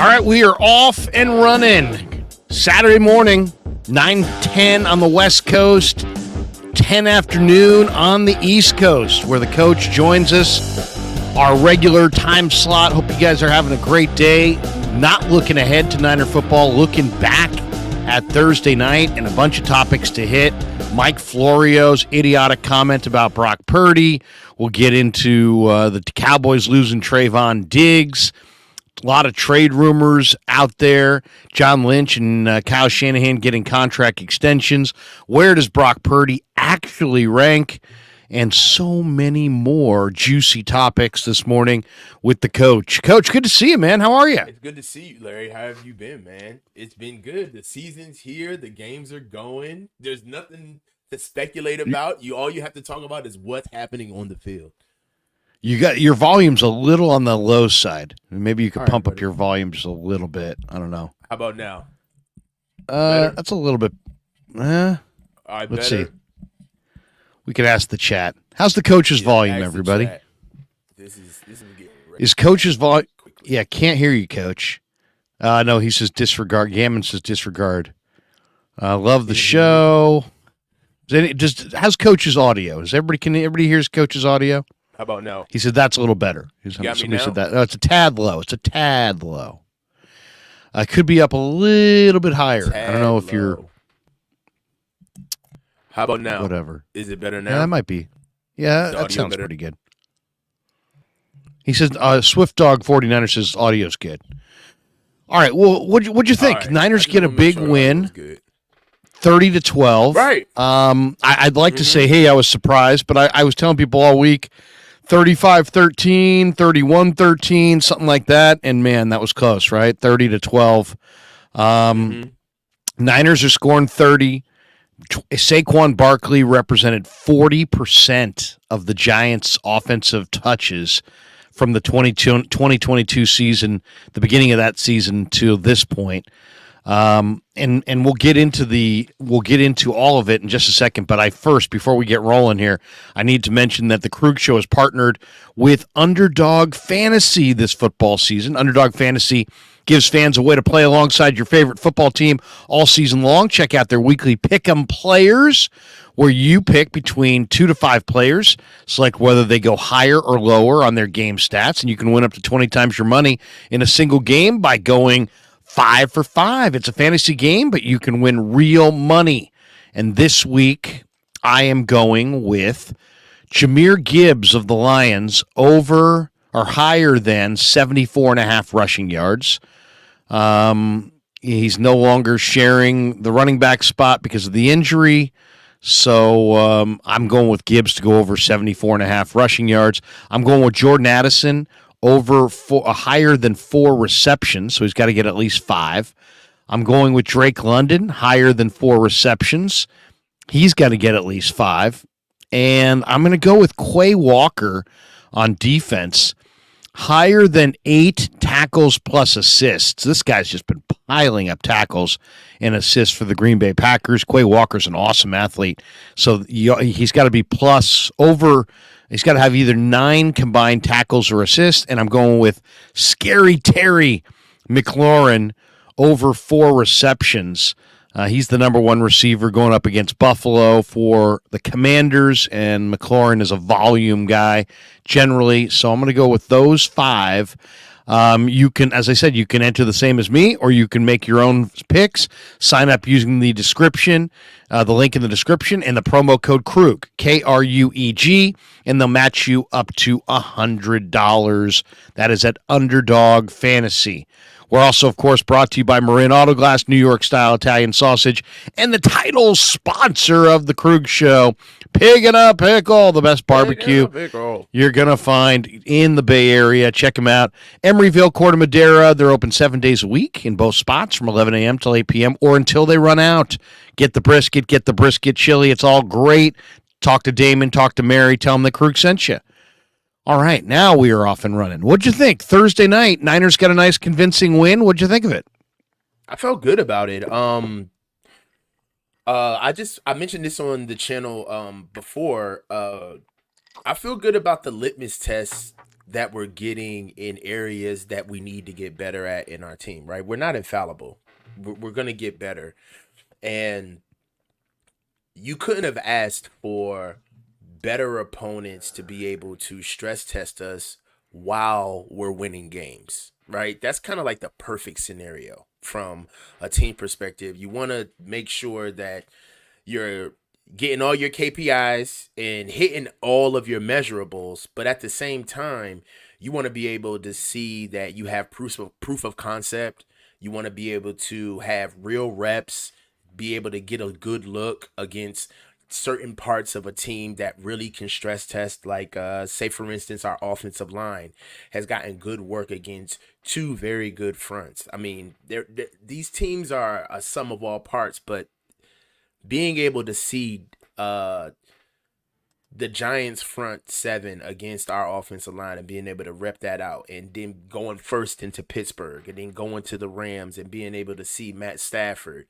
All right, we are off and running. Saturday morning, 9:10 on the West Coast, 10 afternoon on the East Coast, where the coach joins us. Our regular time slot. Hope you guys are having a great day. Not looking ahead to Niner football, looking back at Thursday night and a bunch of topics to hit. Mike Florio's idiotic comment about Brock Purdy. We'll get into the Cowboys losing Javon Diggs. A lot of trade rumors out there. John Lynch and Kyle Shanahan getting contract extensions. Where does Brock Purdy actually rank? And so many more juicy topics this morning with the coach. Coach, good to see you, man. How are you? It's good to see you, Larry. How have you been, man? It's been good. The season's here. The games are going. There's nothing to speculate about. All you have to talk about is what's happening on the field. You got your volume's a little on the low side. Maybe you could pump up your volume just a little bit. I don't know. How about now? That's a little bit. All right, let's see. We could ask the chat. How's the coach's volume, everybody? This is getting ready. Is coach's volume? Yeah, can't hear you, coach. No, he says disregard. Gammon says disregard. Love the show. How's coach's audio? Can everybody hears coach's audio? How about now? He said that's a little better. Somebody said that. No, it's a tad low. It's a tad low. Could be up a little bit higher. I don't know if you're. How about now? Whatever. Is it better now? Yeah, that might be. Yeah, that sounds pretty good. He says, Swift Dog 49er says audio's good. All right, well, what'd you think? Right. Niners get a big win, 30-12. Right. I'd like to say, hey, I was surprised, but I was telling people all week, 35-13, 31-13, something like that, and man, that was close, right? 30-12. Niners are scoring 30. Saquon Barkley represented 40% of the Giants' offensive touches from the 2022 season, the beginning of that season to this point. And we'll get into all of it in just a second. But before we get rolling here, I need to mention that the Krueg Show is partnered with Underdog Fantasy this football season. Underdog Fantasy gives fans a way to play alongside your favorite football team all season long. Check out their weekly Pick'em Players, where you pick between 2 to 5 players, select whether they go higher or lower on their game stats, and you can win up to 20 times your money in a single game by going 5 for 5. It's a fantasy game, but you can win real money. And this week, I am going with Jahmyr Gibbs of the Lions over or higher than 74.5 rushing yards. He's no longer sharing the running back spot because of the injury. So I'm going with Gibbs to go over 74.5 rushing yards. I'm going with Jordan Addison over higher than 4 receptions. So he's got to get at least 5. I'm going with Drake London, higher than 4 receptions. He's got to get at least 5. And I'm going to go with Quay Walker on defense, higher than 8 tackles plus assists. This guy's just been piling up tackles and assists for the Green Bay Packers. Quay Walker's an awesome athlete. So he's got to be he's got to have either 9 combined tackles or assists. And I'm going with Scary Terry McLaurin over 4 receptions. He's the number 1 receiver going up against Buffalo for the Commanders, and McLaurin is a volume guy generally. So I'm going to go with those 5. You can, as I said, you can enter the same as me, or you can make your own picks. Sign up using the description, the link in the description, and the promo code Krueg, Krueg, and they'll match you up to $100. That is at Underdog Fantasy. We're also, of course, brought to you by Marin Autoglass, New York-style Italian sausage, and the title sponsor of the Krueg Show, Pig and a Pickle, the best barbecue you're going to find in the Bay Area. Check them out. Emeryville, Corte Madera, they're open 7 days a week in both spots from 11 a.m. till 8 p.m. or until they run out. Get the brisket chili. It's all great. Talk to Damon, talk to Mary, tell them that Krueg sent you. All right, now we are off and running. What'd you think? Thursday night, Niners got a nice convincing win. What'd you think of it? I felt good about it. I mentioned this on the channel before. I feel good about the litmus test that we're getting in areas that we need to get better at in our team, right? We're not infallible. We're going to get better. And you couldn't have asked for better opponents to be able to stress test us while we're winning games, right? That's kind of like the perfect scenario from a team perspective. You want to make sure that you're getting all your KPIs and hitting all of your measurables, but at the same time, you want to be able to see that you have proof of concept. You want to be able to have real reps, be able to get a good look against certain parts of a team that really can stress test, like say for instance our offensive line has gotten good work against two very good fronts. I mean, these teams are a sum of all parts, but being able to see the Giants front seven against our offensive line and being able to rep that out, and then going first into Pittsburgh and then going to the Rams and being able to see Matt Stafford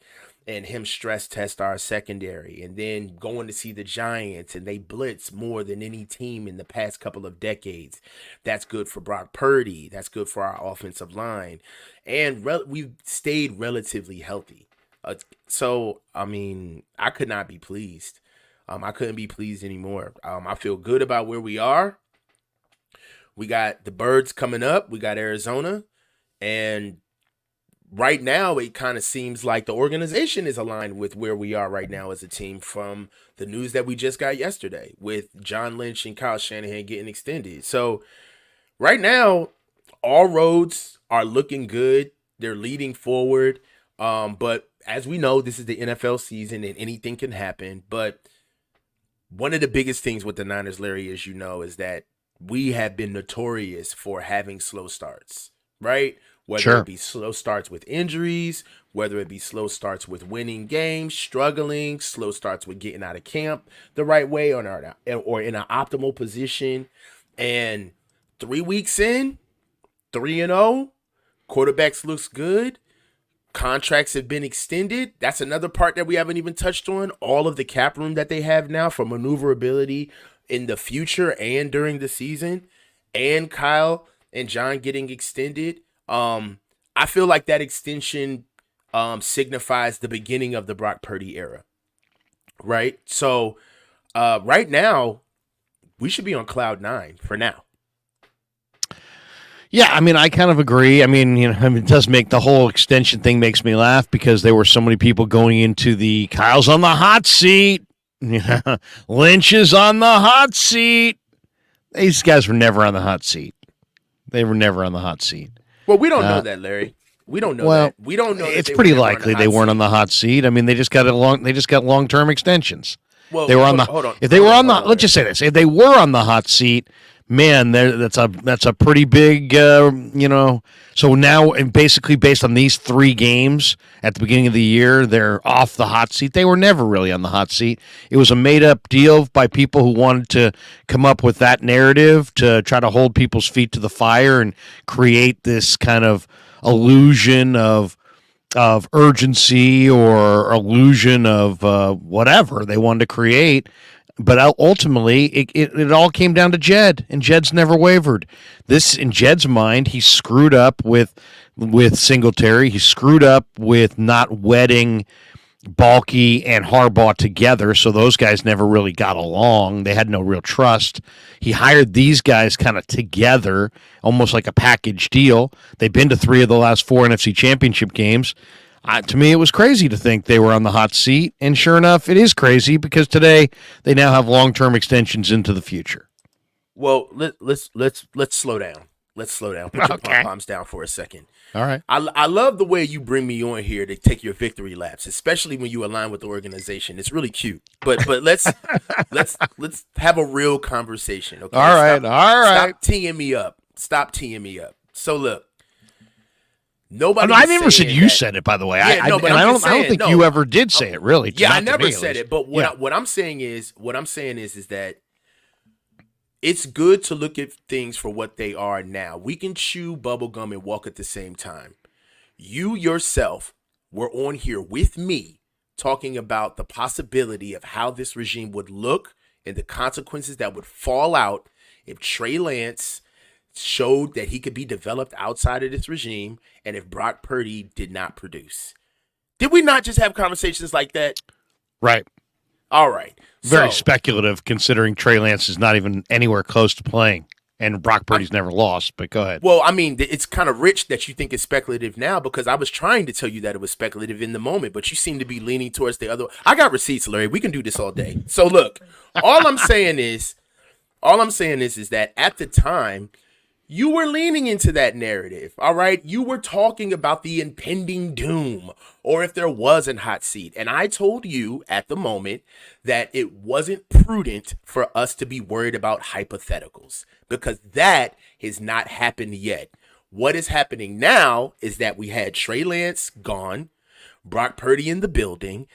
and him stress test our secondary, and then going to see the Giants and they blitz more than any team in the past couple of decades. That's good for Brock Purdy. That's good for our offensive line. And we've stayed relatively healthy. So, I mean, I could not be pleased. I couldn't be pleased anymore. I feel good about where we are. We got the Birds coming up. We got Arizona. And right now, it kind of seems like the organization is aligned with where we are right now as a team from the news that we just got yesterday with John Lynch and Kyle Shanahan getting extended. So right now, all roads are looking good. They're leading forward. But as we know, this is the NFL season and anything can happen. But one of the biggest things with the Niners, Larry, as you know, is that we have been notorious for having slow starts, right? Whether it be slow starts with injuries, whether it be slow starts with winning games, struggling, slow starts with getting out of camp the right way or in an optimal position. And 3 weeks in, 3-0, quarterbacks looks good. Contracts have been extended. That's another part that we haven't even touched on. All of the cap room that they have now for maneuverability in the future and during the season, and Kyle and John getting extended. I feel like that extension signifies the beginning of the Brock Purdy era, right? So right now, we should be on cloud 9 for now. Yeah, I mean, I kind of agree. I mean, it does make the whole extension thing makes me laugh because there were so many people going into the Kyle's on the hot seat. Lynch is on the hot seat. These guys were never on the hot seat. They were never on the hot seat. Well, we don't know that, Larry. We don't know that. We don't know. It's pretty likely they weren't on the hot seat. I mean, they just got long-term extensions. Well, they were on the. Hold on. If they were on the, let's just say this: if they were on the hot seat, man, that's a pretty big, So now, and basically based on these 3 games at the beginning of the year, they're off the hot seat. They were never really on the hot seat. It was a made-up deal by people who wanted to come up with that narrative to try to hold people's feet to the fire and create this kind of illusion of urgency or illusion of whatever they wanted to create. But ultimately, it all came down to Jed, and Jed's never wavered. This, in Jed's mind, he screwed up with Singletary. He screwed up with not wedding Balky and Harbaugh together, so those guys never really got along. They had no real trust. He hired these guys kind of together, almost like a package deal. They've been to 3 of the last 4 NFC Championship games. To me, it was crazy to think they were on the hot seat, and sure enough, it is crazy because today they now have long-term extensions into the future. Well, let's slow down. Let's slow down. Put your pom-poms down for a second. All right. I love the way you bring me on here to take your victory laps, especially when you align with the organization. It's really cute. But let's have a real conversation. Okay. All right. Stop teeing me up. So look. Nobody. I never said you said it, by the way. Yeah, I don't think you ever did say it, really. Yeah, I never said it. But what I'm saying is that it's good to look at things for what they are now. We can chew bubblegum and walk at the same time. You yourself were on here with me talking about the possibility of how this regime would look and the consequences that would fall out if Trey Lance showed that he could be developed outside of this regime, and if Brock Purdy did not produce. Did we not just have conversations like that? Right. All right. Very speculative, considering Trey Lance is not even anywhere close to playing, and Brock Purdy's never lost, but go ahead. Well, I mean, it's kind of rich that you think it's speculative now, because I was trying to tell you that it was speculative in the moment, but you seem to be leaning towards the other. I got receipts, Larry. We can do this all day. So look, all I'm saying is that at the time, you were leaning into that narrative, all right? You were talking about the impending doom, or if there was a hot seat. And I told you at the moment that it wasn't prudent for us to be worried about hypotheticals, because that has not happened yet. What is happening now is that we had Trey Lance gone, Brock Purdy in the building,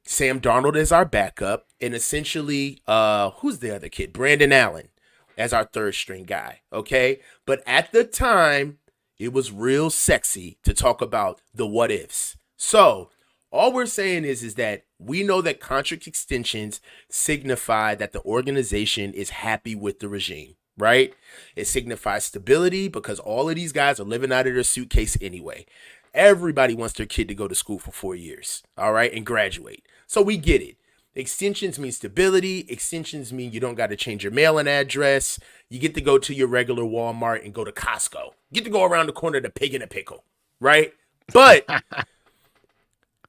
Sam Darnold as our backup, and essentially, who's the other kid? Brandon Allen as our third string guy, okay? But at the time, it was real sexy to talk about the what ifs. So all we're saying is that we know that contract extensions signify that the organization is happy with the regime, right? It signifies stability, because all of these guys are living out of their suitcase anyway. Everybody wants their kid to go to school for 4 years, all right, and graduate. So we get it. Extensions mean stability. Extensions mean you don't got to change your mailing address. You get to go to your regular Walmart and go to Costco. You get to go around the corner to Pig in a Pickle, right? But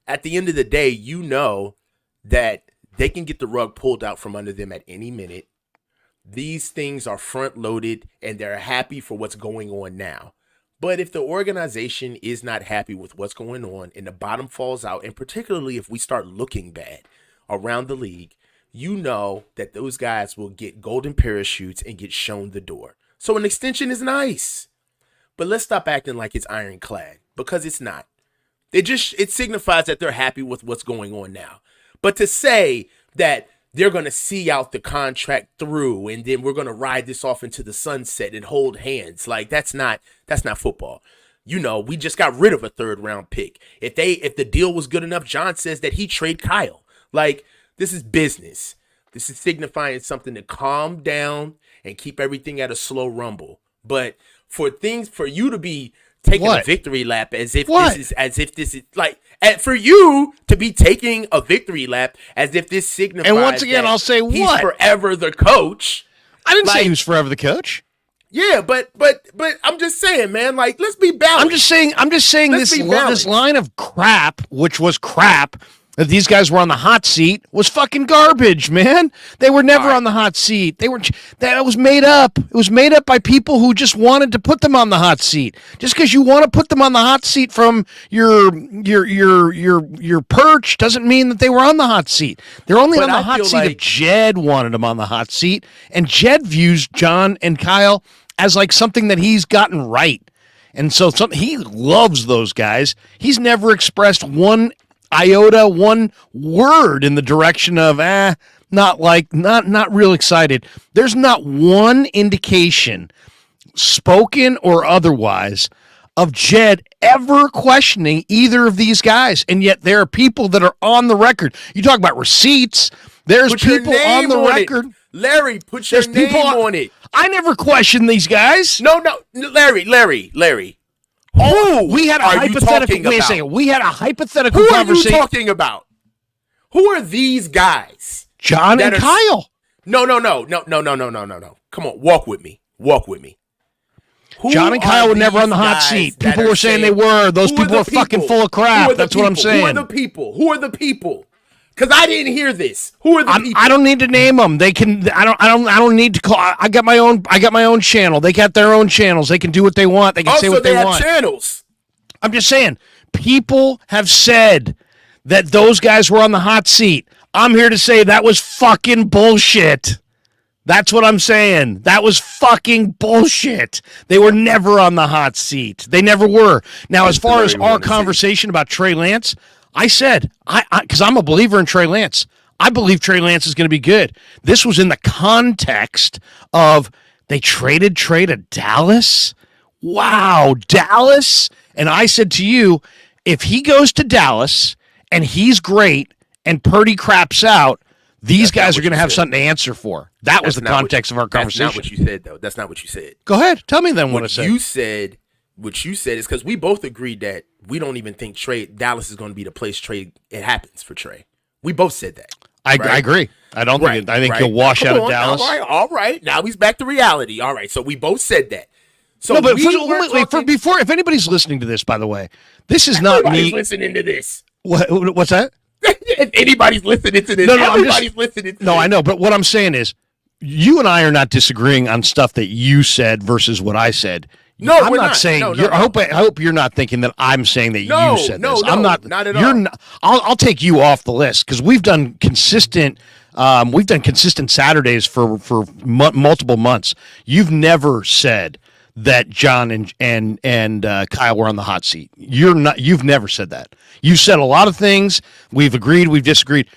at the end of the day, you know that they can get the rug pulled out from under them at any minute. These things are front loaded, and they're happy for what's going on now. But if the organization is not happy with what's going on and the bottom falls out, and particularly if we start looking bad around the league, you know that those guys will get golden parachutes and get shown the door. So an extension is nice, but let's stop acting like it's ironclad, because it's not. It signifies that they're happy with what's going on now. But to say that they're going to see out the contract through and then we're going to ride this off into the sunset and hold hands, like that's not football. You know, we just got rid of a 3rd round pick. If the deal was good enough, John says that he trade Kyle. Like, this is business. This is signifying something to calm down and keep everything at a slow rumble. But for you to be taking a victory lap as if this is like, and for you to be taking a victory lap as if this signifies, and once again, I'll say he's forever the coach. I didn't say he was forever the coach. Yeah, but I'm just saying, man, like, let's be balanced. I'm just saying this line of crap, which was crap, that these guys were on the hot seat, was fucking garbage, man. They were never on the hot seat. That was made up. It was made up by people who just wanted to put them on the hot seat. Just because you want to put them on the hot seat from your perch doesn't mean that they were on the hot seat. They're only on the hot seat if Jed wanted them on the hot seat, and Jed views John and Kyle as like something that he's gotten right. And so he loves those guys. He's never expressed one iota, one word in the direction of not real excited. There's not one indication, spoken or otherwise, of Jed ever questioning either of these guys. And yet there are people that are on the record. You talk about receipts. There's people on the record. Larry, put your name on it. I never questioned these guys. No, Larry. Oh, we had a hypothetical. Wait a second. We had a hypothetical conversation. Who are you talking about? Who are these guys? John and Kyle. No. Come on, walk with me. John and Kyle were never on the hot seat. People were saying they were. Those people were fucking full of crap. That's what I'm saying. Who are the people? Because I didn't hear this. Who are the people? I don't need to name them. They can. I don't need to call. I got my own channel. They got their own channels. They can do what they want. They can say what they want. Also, they have channels. I'm just saying. People have said that those guys were on the hot seat. I'm here to say that was fucking bullshit. That's what I'm saying. That was fucking bullshit. They were never on the hot seat. They never were. Now, as far as our conversation about Trey Lance, I said, because I'm a believer in Trey Lance. I believe Trey Lance is going to be good. This was in the context of they traded Trey to Dallas. Wow, Dallas. And I said to you, if he goes to Dallas and he's great and Purdy craps out, These guys are going to have something to answer for. That was the context of our conversation. That's not what you said, though. That's not what you said. Go ahead. Tell me then what I said. What you said is because we both agreed that we don't even think Dallas is going to be the place it happens for Trey. We both said that. I agree. I don't think I think he'll wash out of Dallas. All right. Now he's back to reality. All right. So we both said that. So no, but before, if anybody's listening to this, by the way, this is not me listening to this. What's that? If anybody's listening to this, everybody's listening to this. No, I know, but what I'm saying is, you and I are not disagreeing on stuff that you said versus what I said. No, I'm not saying. I hope you're not thinking that I'm saying that you said this. I'm not. Not at all. I'll take you off the list because we've done consistent. Saturdays for multiple months. You've never said that John and Kyle were on the hot seat. You've never said that. You've said a lot of things. We've agreed. We've disagreed.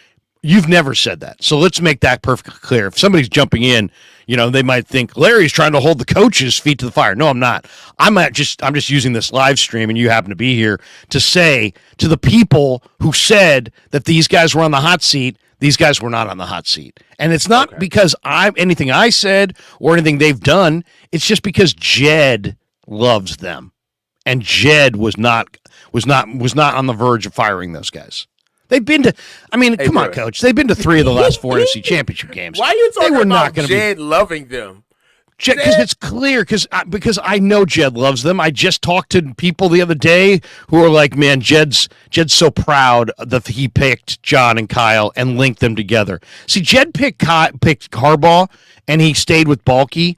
You've never said that. So let's make that perfectly clear. If somebody's jumping in, they might think Larry's trying to hold the coach's feet to the fire. No, I'm not. I'm just using this live stream, and you happen to be here to say to the people who said that these guys were on the hot seat, these guys were not on the hot seat. And it's not because anything I said or anything they've done. It's just because Jed loves them. And Jed was not on the verge of firing those guys. They've been to come on, coach. They've been to 3 of the last 4 NFC championship games. Why are you talking about Jed loving them? Because it's clear, because I know Jed loves them. I just talked to people the other day who are like, man, Jed's so proud that he picked John and Kyle and linked them together. See, Jed picked Harbaugh, and he stayed with Balky,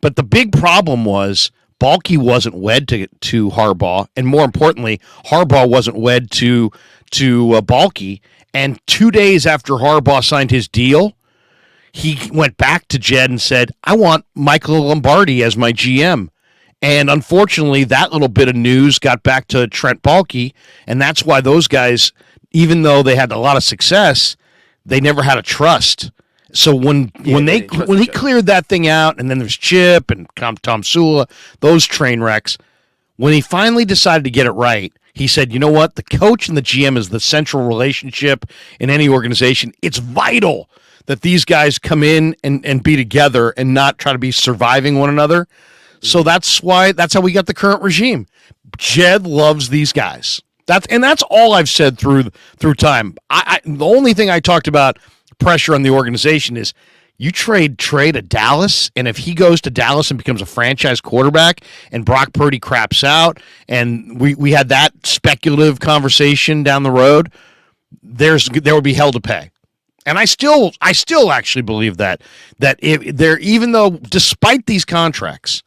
but the big problem was Balky wasn't wed to Harbaugh, and more importantly, Harbaugh wasn't wed to Balky. And 2 days after Harbaugh signed his deal, he went back to Jed and said, I want Michael Lombardi as my GM. And unfortunately, that little bit of news got back to Trent Baalke, and that's why those guys, even though they had a lot of success, they never had a trust. So when he cleared that thing out, and then there's Chip and Tom Sula, those train wrecks, when he finally decided to get it right, he said, you know what? The coach and the GM is the central relationship in any organization. It's vital that these guys come in and be together and not try to be surviving one another. So that's how we got the current regime. Jed loves these guys. That's all I've said through time. The only thing I talked about pressure on the organization is you trade Trey to Dallas, and if he goes to Dallas and becomes a franchise quarterback and Brock Purdy craps out, and we had that speculative conversation down the road, there would be hell to pay. And I still actually believe that if there, even though despite these contracts,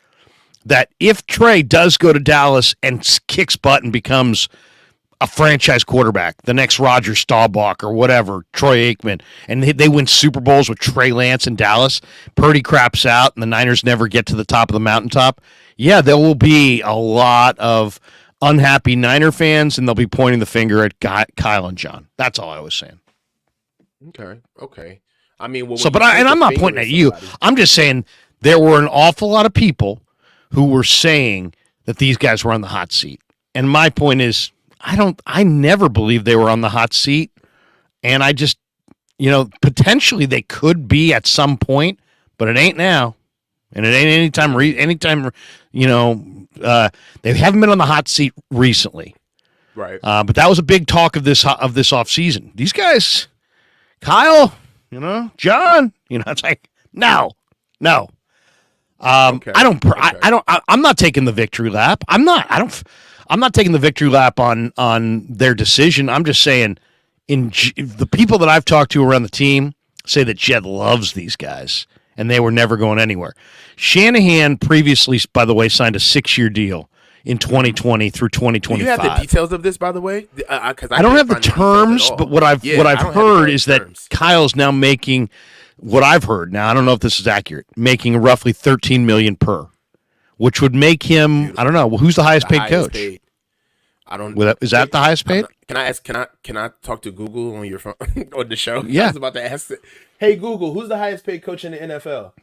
that if Trey does go to Dallas and kicks butt and becomes a franchise quarterback, the next Roger Staubach or whatever, Troy Aikman, and they win Super Bowls with Trey Lance in Dallas, Purdy craps out, and the Niners never get to the top of the mountaintop, yeah, there will be a lot of unhappy Niner fans, and they'll be pointing the finger at Kyle and John. That's all I was saying. Okay. I mean, I'm not pointing at you. I'm just saying there were an awful lot of people who were saying that these guys were on the hot seat. And my point is, I never believed they were on the hot seat. And I just, potentially they could be at some point, but it ain't now. And it ain't anytime, they haven't been on the hot seat recently. Right. But that was a big talk of this offseason. These guys, Kyle, John, it's like, no. I'm not taking the victory lap. I'm not taking the victory lap on their decision. I'm just saying, the people that I've talked to around the team say that Jed loves these guys, and they were never going anywhere. Shanahan previously, by the way, signed a 6-year deal in 2020 through 2025. Do you have the details of this, by the way? I don't have the terms, but what I've heard is that Kyle's now making, what I've heard, now I don't know if this is accurate, making roughly $13 million per, which would make him, I don't know, who's the highest paid coach? I don't. Is that the highest paid? Can I ask? Can I talk to Google on your phone on the show? Yeah. I was about to ask. Hey Google, who's the highest paid coach in the NFL?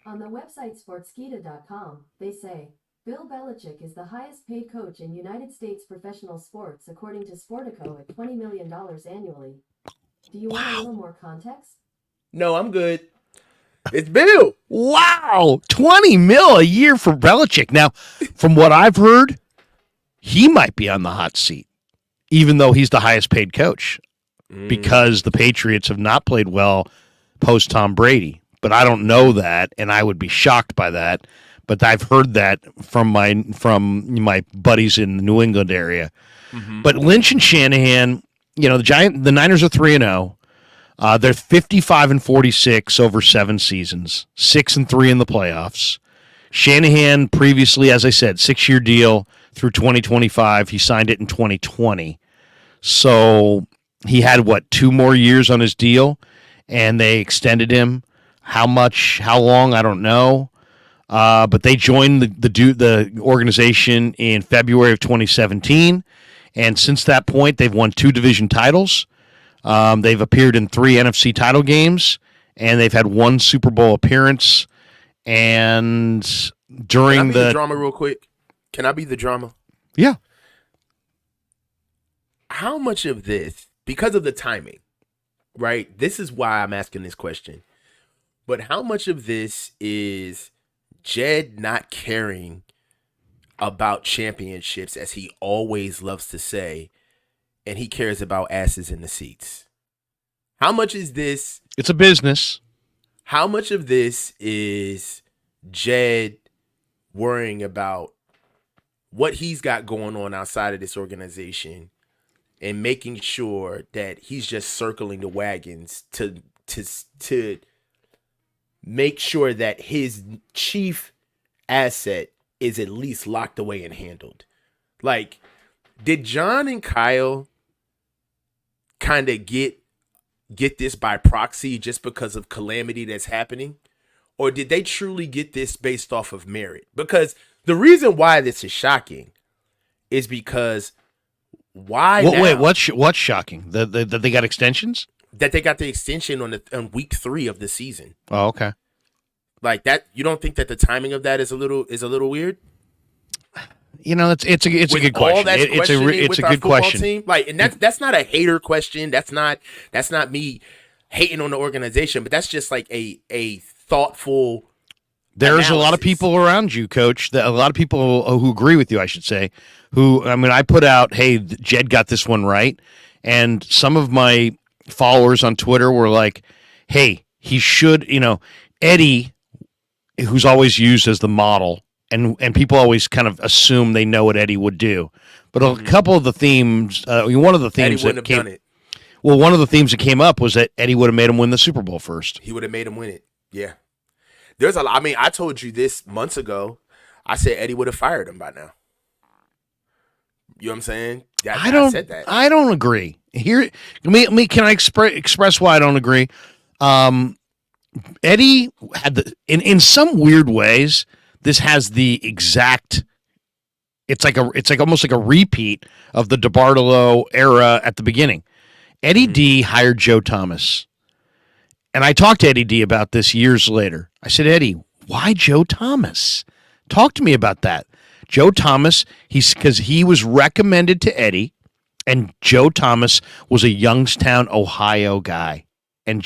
On the website sportskeeda.com, they say Bill Belichick is the highest paid coach in United States professional sports, according to Sportico, at $20 million annually. Do you want a little more context? No, I'm good. It's Bill. Wow, $20 million a year for Belichick. Now, from what I've heard, he might be on the hot seat, even though he's the highest paid coach, because the Patriots have not played well post Tom Brady. But I don't know that, and I would be shocked by that. But I've heard that from my buddies in the New England area. Mm-hmm. But Lynch and Shanahan, the Niners are 3-0. They're 55-46 over 7 seasons, 6-3 in the playoffs. Shanahan previously, as I said, 6-year deal through 2025. He signed it in 2020. So he had, 2 more years on his deal, and they extended him. How long, I don't know. But they joined the organization in February of 2017, and since that point, they've won 2 division titles. They've appeared in 3 NFC title games, and they've had 1 Super Bowl appearance. And during Can I be the drama real quick? Can I be the drama? Yeah. How much of this, because of the timing, right? This is why I'm asking this question. But how much of this is Jed not caring about championships, as he always loves to say, and he cares about asses in the seats? How much is this? It's a business. How much of this is Jed worrying about what he's got going on outside of this organization and making sure that he's just circling the wagons to make sure that his chief asset is at least locked away and handled? Like, did John and Kyle kind of get this by proxy just because of calamity that's happening? Or did they truly get this based off of merit? Because the reason why this is shocking is because wait, what's shocking? That they got extensions? That they got the extension on week 3 of the season. Oh, okay. Like that, you don't think that the timing of that is a little weird? It's a good question. It's a good question. Team? Like, and that's not a hater question. That's not me hating on the organization, but that's just like a thoughtful. There's analysis. A lot of people around you, Coach. A lot of people who agree with you, I should say. I put out, hey, Jed got this one right, and some of my followers on Twitter were like, hey, he should, Eddie, who's always used as the model, and people always kind of assume they know what Eddie would do. But a couple of the themes, one of the themes Eddie wouldn't have done it. Well, one of the themes that came up was that Eddie would have made him win the Super Bowl first. He would have made him win it. Yeah. There's a lot. I mean, I told you this months ago. I said Eddie would have fired him by now. You know what I'm saying? I said that. I don't agree. Here, can I express why I don't agree? Eddie had in some weird ways, this has the exact. It's like almost like a repeat of the DeBartolo era at the beginning. Eddie D hired Joe Thomas, and I talked to Eddie D about this years later. I said, Eddie, why Joe Thomas? Talk to me about that. Joe Thomas, because he was recommended to Eddie, and Joe Thomas was a Youngstown, Ohio guy, and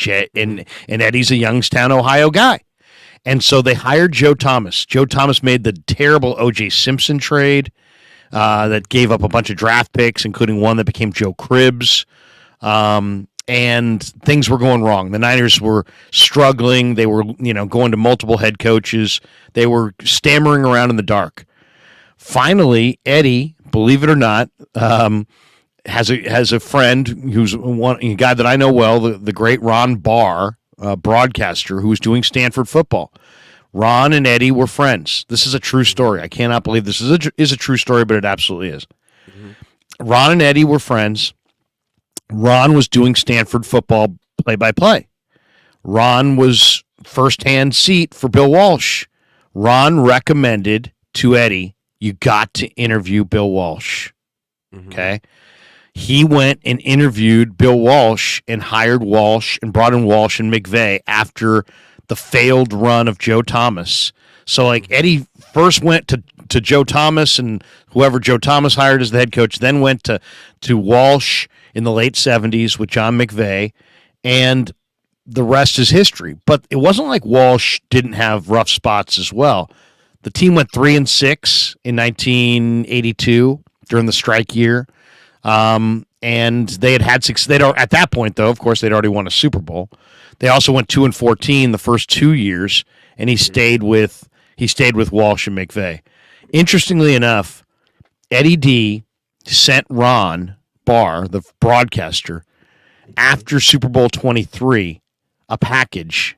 Eddie's a Youngstown, Ohio guy. And so they hired Joe Thomas. Joe Thomas made the terrible O.J. Simpson trade that gave up a bunch of draft picks, including one that became Joe Cribbs. And things were going wrong. The Niners were struggling. They were, going to multiple head coaches. They were stammering around in the dark. Finally, Eddie, believe it or not, has a friend who's a guy that I know well, the great Ron Barr, broadcaster who was doing Stanford football. Ron and Eddie were friends. This is a true story. I cannot believe this is a true story, but it absolutely is. Mm-hmm. Ron and Eddie were friends. Ron was doing Stanford football play-by-play. Ron was first-hand seat for Bill Walsh. Ron recommended to Eddie, you got to interview Bill Walsh. Mm-hmm. Okay? He went and interviewed Bill Walsh and hired Walsh and brought in Walsh and McVay after the failed run of Joe Thomas. So, Eddie first went to Joe Thomas and whoever Joe Thomas hired as the head coach, then went to Walsh in the late 70s with John McVay, and the rest is history. But it wasn't like Walsh didn't have rough spots as well. The team went 3-6 in 1982 during the strike year, and they had six. They don't at that point though. Of course, they'd already won a Super Bowl. They also went 2-14 the first 2 years, and he stayed with Walsh and McVay. Interestingly enough, Eddie D sent Ron Barr, the broadcaster, after Super Bowl 23, a package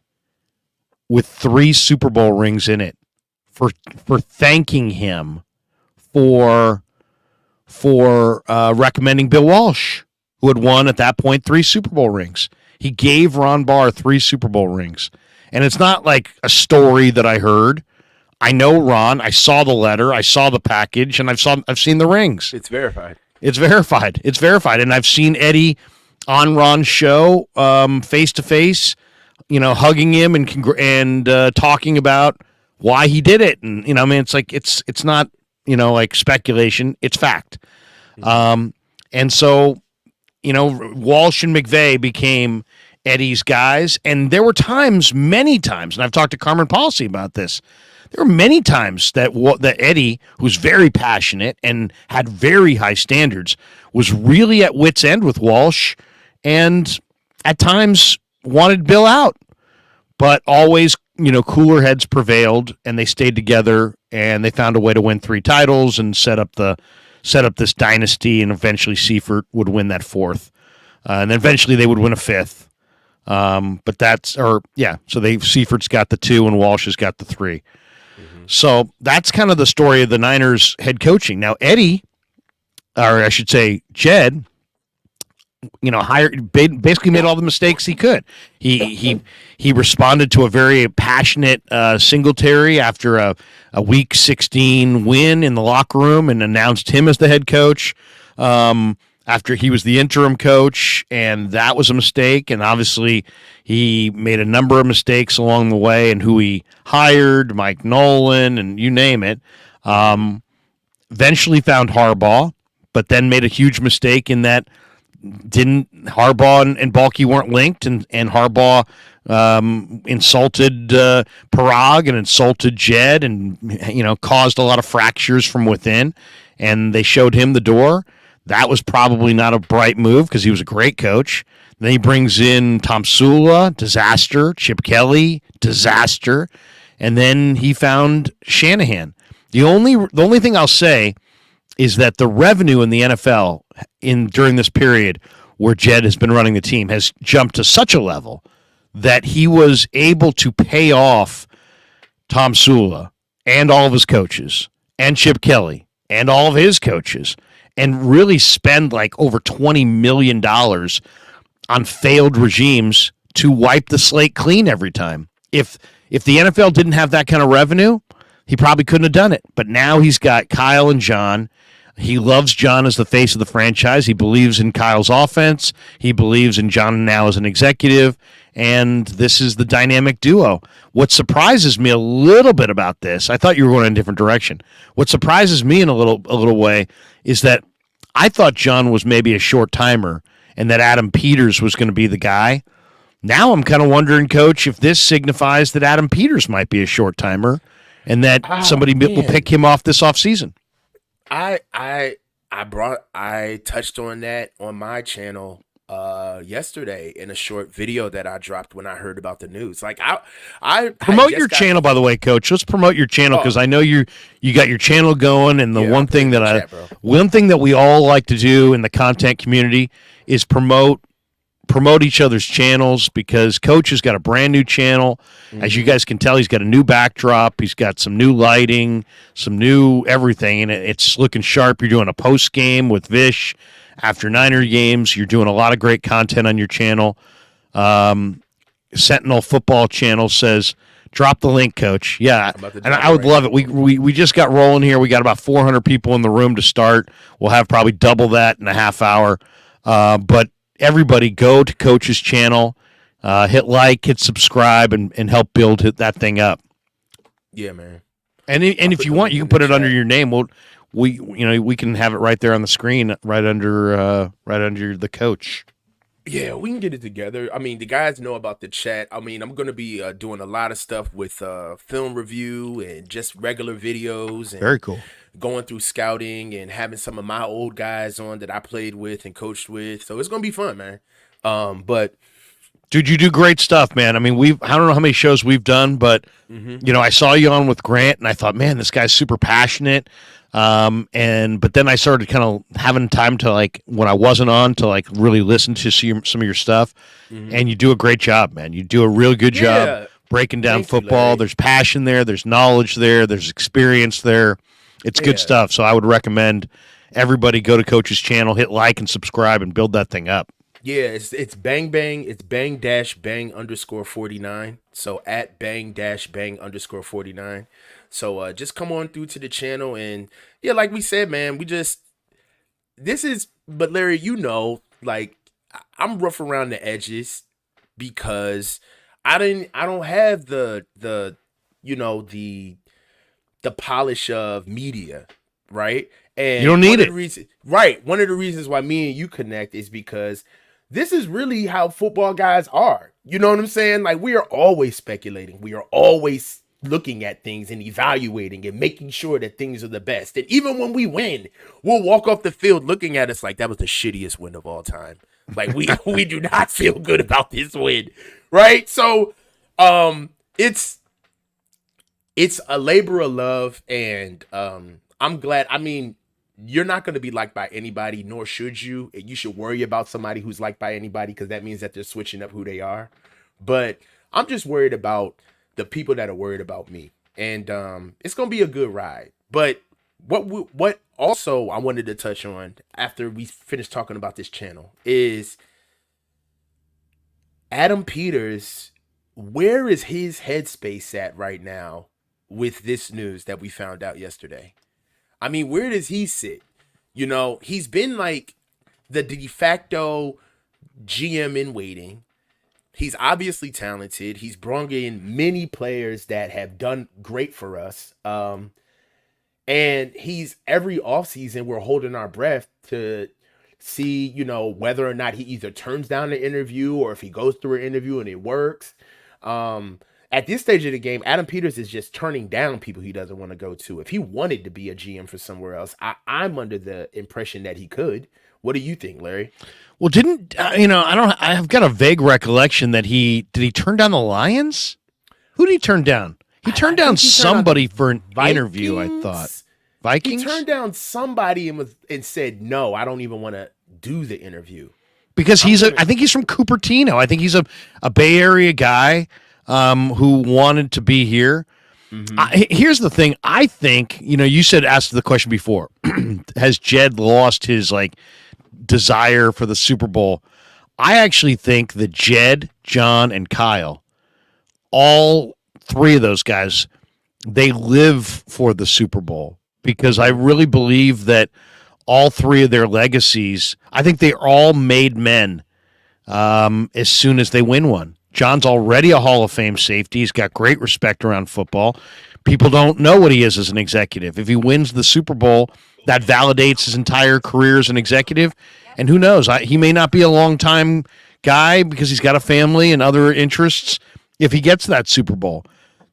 with 3 Super Bowl rings in it for thanking him for recommending Bill Walsh, who had won at that point 3 Super Bowl rings. He gave Ron Barr 3 Super Bowl rings. And it's not like a story that I heard. I know Ron. I saw the letter. I saw the package, and I've seen the rings. It's verified. It's verified. And I've seen Eddie on Ron's show, face to face, hugging him and talking about why he did it. And it's like it's not like speculation. It's fact. And so Walsh and McVay became Eddie's guys, and there were many times, and I've talked to Carmen Policy about this. There were many times that Eddie, who's very passionate and had very high standards, was really at wit's end with Walsh, and at times wanted Bill out, but always cooler heads prevailed, and they stayed together, and they found a way to win 3 titles and set up this dynasty, and eventually Seifert would win that 4th, and then eventually they would win a 5th. So Seifert's got the 2 and Walsh has got the 3. So that's kind of the story of the Niners head coaching. Now Eddie, or I should say Jed, basically made all the mistakes he could. He responded to a very passionate Singletary after a Week 16 win in the locker room and announced him as the head coach after he was the interim coach, and that was a mistake. And obviously he made a number of mistakes along the way, and who he hired, Mike Nolan, and you name it. Eventually found Harbaugh, but then made a huge mistake in that Harbaugh and Balky weren't linked, and Harbaugh insulted Parag and insulted Jed, and caused a lot of fractures from within, and they showed him the door. That was probably not a bright move because he was a great coach. Then he brings in Tom Sula, disaster. Chip Kelly, disaster. And then he found Shanahan. The only thing I'll say is that the revenue in the NFL during this period where Jed has been running the team has jumped to such a level that he was able to pay off Tom Sula and all of his coaches and Chip Kelly and all of his coaches and really spend like over $20 million on failed regimes to wipe the slate clean every time. If the NFL didn't have that kind of revenue, he probably couldn't have done it. But now he's got Kyle and John. He loves John as the face of the franchise. He believes in Kyle's offense. He believes in John now as an executive. And this is the dynamic duo. What surprises me a little bit about this, I thought you were going in a different direction. What surprises me in a little way is that I thought John was maybe a short timer and that Adam Peters was going to be the guy. Now I'm kind of wondering, Coach, if this signifies that Adam Peters might be a short timer and that somebody will pick him off this offseason. I touched on that on my channel yesterday in a short video that I dropped when I heard about the news. Like I promote your channel, by the way, Coach. Let's promote your channel because I know you got your channel going, and one thing that we all like to do in the content community is promote each other's channels, because Coach has got a brand new channel. As you guys can tell, he's got a new backdrop. He's got some new lighting, some new everything, and it's looking sharp. You're doing a post game with Vish after Niner games. You're doing a lot of great content on your channel. Sentinel Football Channel says, drop the link, Coach. Yeah, and I would love it. We just got rolling here. We got about 400 people in the room to start. We'll have probably double that in a half hour. But everybody go to Coach's channel, hit like, hit subscribe, and help build that thing up. Yeah, man. And if you want, you can put it under your name. We can have it right there on the screen, right under the Coach. Yeah, we can get it together. I mean, the guys know about the chat. I mean, I'm going to be doing a lot of stuff with film review and just regular videos and Very cool. going through scouting and having some of my old guys on that I played with and coached with. So it's going to be fun, man. But Dude, you do great stuff, man. I mean, I don't know how many shows we've done, but I saw you on with Grant, and I thought, man, this guy's super passionate. But then I started kind of having time to, like, when I wasn't on, to like really listen to some of your stuff, and you do a great job, man. You do a real good job breaking down football. There's passion there, there's knowledge there, there's experience there. It's good stuff. So I would recommend everybody go to Coach's channel, hit like and subscribe, and build that thing up. Yeah, it's bang bang. It's bang dash bang underscore 49. So at bang dash bang underscore 49. So just come on through to the channel, and yeah, like we said, man, but Larry, like, I'm rough around the edges because I don't have the polish of media, right? And you don't need it. Right. One of the reasons why me and you connect is because this is really how football guys are. You know what I'm saying? Like, we are always speculating. We are always looking at things and evaluating and making sure that things are the best. And even when we win, we'll walk off the field looking at us like that was the shittiest win of all time. Like, we do not feel good about this win, right? So it's a labor of love, and I'm glad. I mean, you're not going to be liked by anybody, nor should you. You should worry about somebody who's liked by anybody, because that means that they're switching up who they are. But I'm just worried about the people that are worried about me, and it's going to be a good ride. But what also I wanted to touch on after we finish talking about this channel is Adam Peters. Where is his headspace at right now with this news that we found out yesterday? I mean, where does he sit? He's been like the de facto GM in waiting. He's obviously talented. He's brought in many players that have done great for us. And he's every offseason, we're holding our breath to see, whether or not he either turns down the interview or if he goes through an interview and it works. At this stage of the game, Adam Peters is just turning down people he doesn't want to go to. If he wanted to be a GM for somewhere else, I'm under the impression that he could. What do you think, Larry? Well, I've got a vague recollection that he turn down the Lions? Who did he turn down? He turned down somebody for an interview, I thought. Vikings? He turned down somebody and said, no, I don't even want to do the interview. Because I think he's from Cupertino. I think he's a Bay Area guy who wanted to be here. Here's the thing. I think, you asked the question before, has Jed lost his desire for the Super Bowl? I actually think that Jed, John, and Kyle, all three of those guys, they live for the Super Bowl, because I really believe that all three of their legacies, I think they all made men as soon as they win one. John's already a Hall of Fame safety. He's got great respect around football. People don't know what he is as an executive. If he wins the Super Bowl, that validates his entire career as an executive. And who knows? He may not be a long-time guy because he's got a family and other interests if he gets that Super Bowl.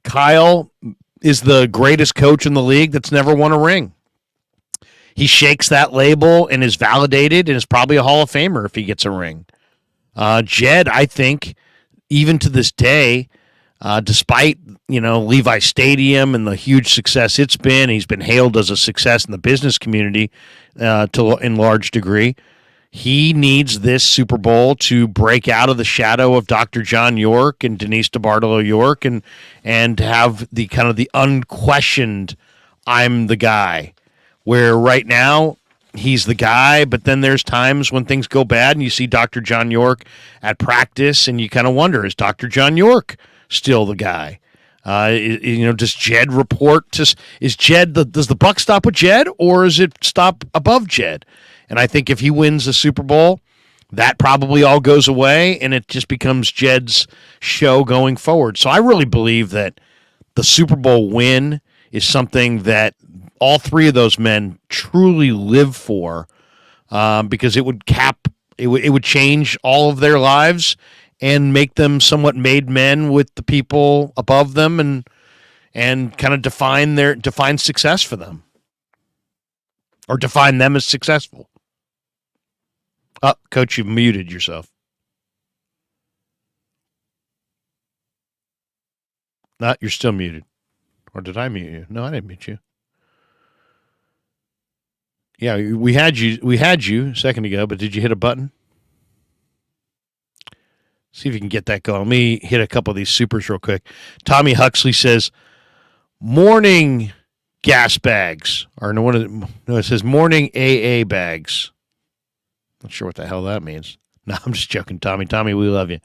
Kyle is the greatest coach in the league that's never won a ring. He shakes that label and is validated and is probably a Hall of Famer if he gets a ring. Jed, I think, even to this day, despite Levi Stadium and the huge success it's been, he's been hailed as a success in the business community in large degree. He needs this Super Bowl to break out of the shadow of Dr. John York and Denise DeBartolo York and have the kind of the unquestioned I'm the guy, where right now he's the guy, but then there's times when things go bad and you see Dr. John York at practice and you kind of wonder, is Dr. John York still the guy? Does Jed report does the buck stop with Jed, or does it stop above Jed? And I think if he wins the Super Bowl, that probably all goes away and it just becomes Jed's show going forward. So I really believe that the Super Bowl win is something that all three of those men truly live for, because it would cap It would change all of their lives and make them somewhat made men with the people above them, and kind of define success for them, or define them as successful. Coach, you've muted yourself. Not, you're still muted. Or did I mute you? No, I didn't mute you. Yeah, we had you a second ago, but did you hit a button? See if you can get that going. Let me hit a couple of these supers real quick. Tommy Huxley says, morning gas bags. Or no, it says morning AA bags. Not sure what the hell that means. No, I'm just joking, Tommy. Tommy, we love you.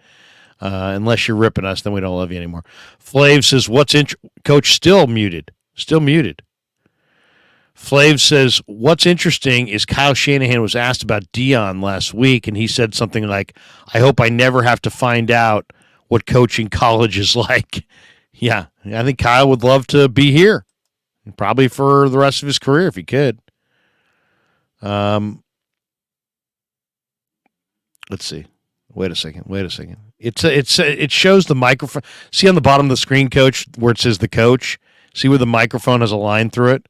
Unless you're ripping us, then we don't love you anymore. Flav says, Coach, still muted. Still muted. Flav says, what's interesting is Kyle Shanahan was asked about Dion last week, and he said something like, I hope I never have to find out what coaching college is like. Yeah, I think Kyle would love to be here, probably for the rest of his career if he could. Let's see. Wait a second. It shows the microphone. See on the bottom of the screen, Coach, where it says the coach? See where the microphone has a line through it?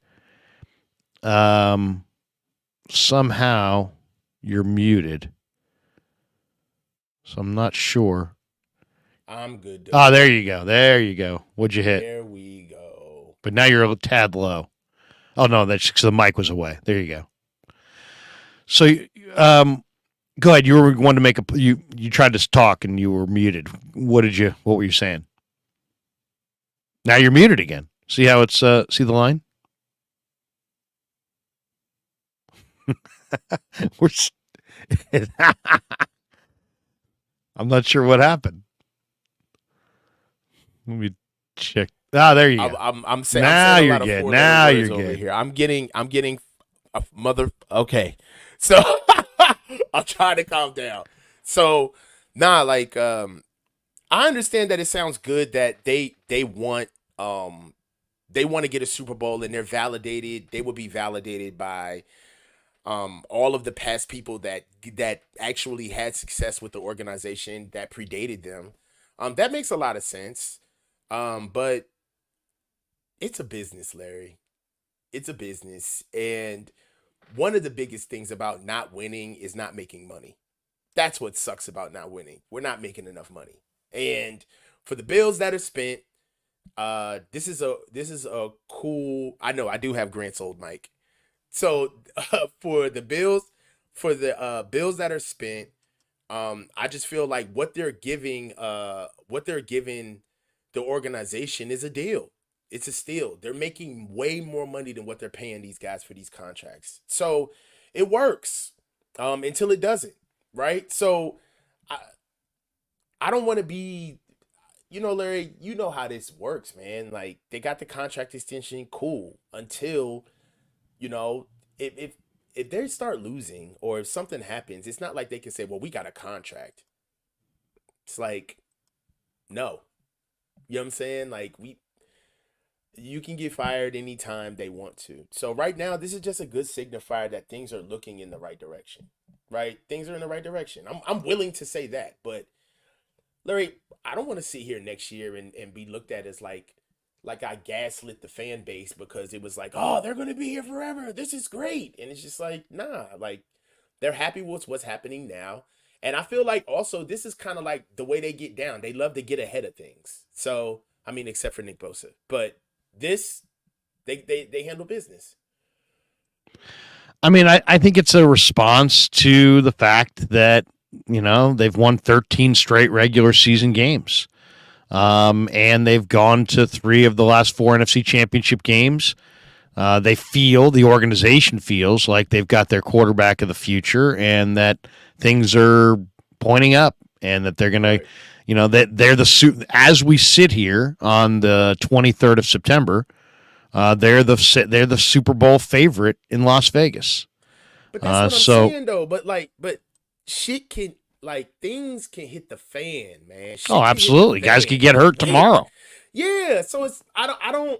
Somehow you're muted. So I'm not sure. I'm good. Oh, there you go. There you go. What'd you hit? There we go. But now you're a tad low. Oh, no, that's because the mic was away. There you go. So, go ahead. You were wanting to make you tried to talk and you were muted. What were you saying? Now you're muted again. See how it's, see the line? I'm not sure what happened. Let me check. There you go. I'm saying now I'm saying you're a lot good. Of Now you're over good. Here. I'm getting a mother. Okay, so I'm trying to calm down. So I understand that it sounds good that they want to get a Super Bowl and they're validated. They will be validated by all of the past people that actually had success with the organization that predated them. That makes a lot of sense. But it's a business, Larry. It's a business. And one of the biggest things about not winning is not making money. That's what sucks about not winning. We're not making enough money. And for the bills that are spent, this is a cool, I know I do have Grant's old mic. So for the bills that are spent, I just feel like what they're giving the organization is a deal. It's a steal. They're making way more money than what they're paying these guys for these contracts. So it works until it doesn't, right? So I don't want to be, Larry, you know how this works, man. Like they got the contract extension, cool, until if they start losing or if something happens, it's not like they can say, well, we got a contract. It's like, no. You know what I'm saying? Like you can get fired anytime they want to. So right now, this is just a good signifier that things are looking in the right direction, right? Things are in the right direction. I'm willing to say that, but Larry, I don't want to sit here next year and be looked at as like I gaslit the fan base because it was like, oh, they're going to be here forever. This is great. And it's just like, nah, like they're happy with what's happening now. And I feel like also this is kind of like the way they get down. They love to get ahead of things. So, I mean, except for Nick Bosa, but this, they handle business. I mean, I think it's a response to the fact that, they've won 13 straight regular season games. And they've gone to 3 of the last 4 NFC championship games. The organization feels like they've got their quarterback of the future and that things are pointing up and that they're going to, that they're as we sit here on the 23rd of September, they're the Super Bowl favorite in Las Vegas. But that's what I'm saying though. But shit can, things can hit the fan, man. Shit absolutely. Guys could get hurt tomorrow. Yeah. So it's, I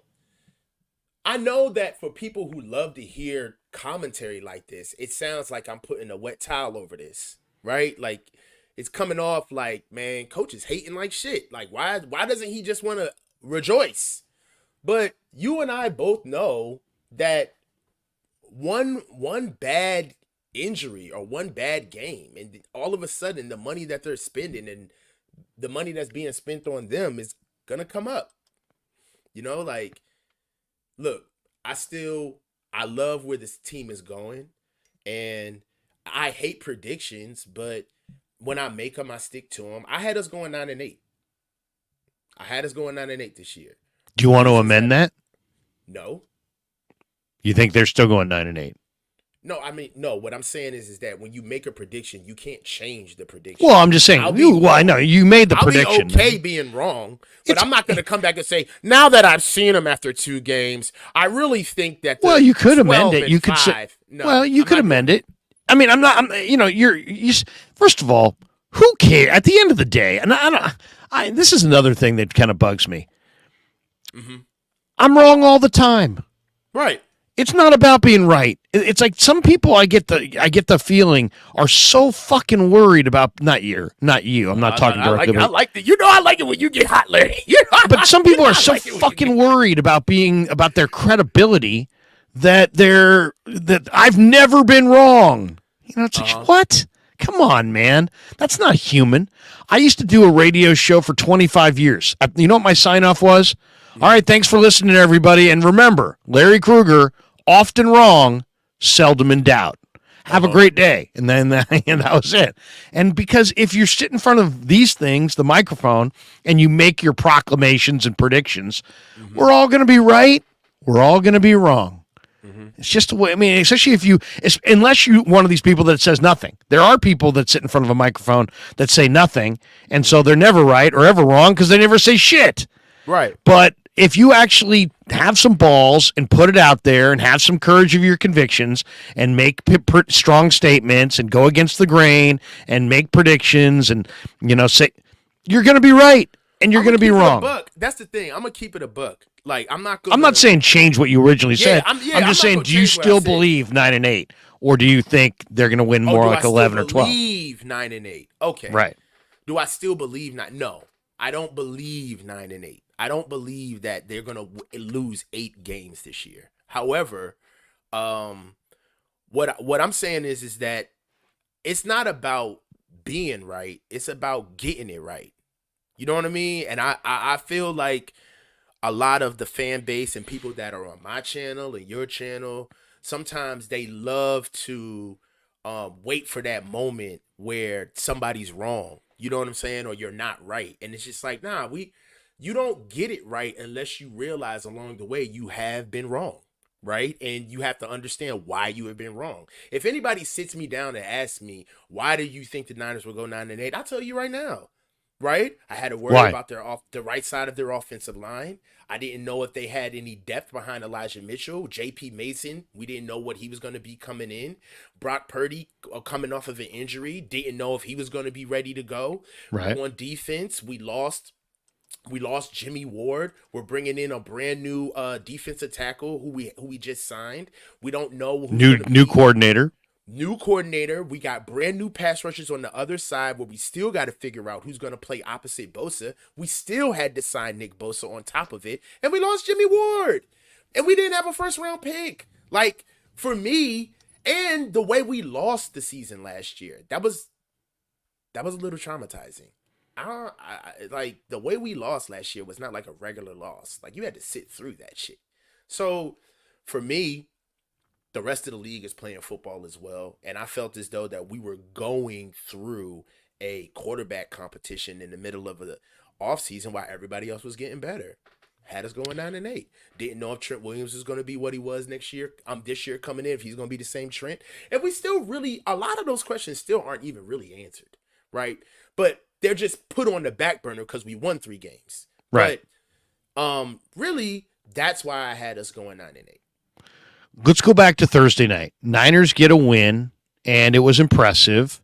know that for people who love to hear commentary like this, it sounds like I'm putting a wet towel over this. right? Like, it's coming off like, man, coach is hating like shit. Like, why doesn't he just want to rejoice? But you and I both know that one bad injury or one bad game, and all of a sudden the money that they're spending and the money that's being spent on them is gonna come up. Like, look, I love where this team is going, and I hate predictions, but when I make them, I stick to them. I had us going 9-8. I had us going 9-8 this year. Do you want to amend that? No. You think they're still going 9-8? No, I mean, no. What I'm saying is that when you make a prediction, you can't change the prediction. Well, I'm just saying. I know you made the prediction. I'll be okay being wrong, but I'm not going to come back and say, now that I've seen them after 2 games, I really think that. Well, you could amend it. You could say. No, well, you could amend it. I mean, I'm not. You. First of all, who cares? At the end of the day, and this is another thing that kind of bugs me. Mm-hmm. I'm wrong all the time. Right. It's not about being right. It's like some people I get the feeling are so fucking worried about not you. I'm not talking directly. I like it. I like it when you get hot, Larry. But some people are so fucking worried about their credibility that I've never been wrong. It's like, what? Come on, man. That's not human. I used to do a radio show for 25 years. You know what my sign-off was? All right, thanks for listening, everybody. And remember, Larry Krueger, often wrong, seldom in doubt. Have a great day. And then that was it. And because if you're sitting in front of these things, the microphone, and you make your proclamations and predictions, we're all going to be right. We're all going to be wrong. It's just the way, especially unless you're one of these people that says nothing. There are people that sit in front of a microphone that say nothing, and so they're never right or ever wrong because they never say shit. Right. But if you actually have some balls and put it out there and have some courage of your convictions and make strong statements and go against the grain and make predictions and, say, you're going to be right and you're going to be wrong. That's the thing. I'm going to keep it a buck. Like, I'm not saying change what you originally said. I'm just saying, do you still believe 9-8? Or do you think they're going to win more like 11 or 12? I believe 9-8. Okay. Right. Do I still believe 9? No. I don't believe 9-8. I don't believe that they're going to lose 8 games this year. However, what I'm saying is that it's not about being right. It's about getting it right. You know what I mean? And I feel like a lot of the fan base and people that are on my channel and your channel, sometimes they love to wait for that moment where somebody's wrong. You know what I'm saying? Or you're not right. And it's just like, you don't get it right unless you realize along the way you have been wrong, right? And you have to understand why you have been wrong. If anybody sits me down and asks me, why do you think the Niners will go 9-8? I'll tell you right now, right? I had to worry about the right side of their offensive line. I didn't know if they had any depth behind Elijah Mitchell. J.P. Mason, we didn't know what he was going to be coming in. Brock Purdy, coming off of an injury, didn't know if he was going to be ready to go. Right. On defense, we lost Jimmy Ward. We're bringing in a brand new defensive tackle who we just signed. We don't know new coordinator. New coordinator. We got brand new pass rushers on the other side where we still got to figure out who's going to play opposite Bosa. We still had to sign Nick Bosa on top of it. And we lost Jimmy Ward. And we didn't have a first round pick. Like, for me, and the way we lost the season last year, that was a little traumatizing. Like, the way we lost last year was not like a regular loss. Like, you had to sit through that shit. So, for me, the rest of the league is playing football as well. And I felt as though that we were going through a quarterback competition in the middle of the offseason while everybody else was getting better. Had us going 9-8. Didn't know if Trent Williams was going to be what he was this year coming in, if he's going to be the same Trent. And we still really, a lot of those questions still aren't even really answered, right? But they're just put on the back burner because we won 3 games. Right. But really, that's why I had us going 9-8. Let's go back to Thursday night. Niners get a win, and it was impressive.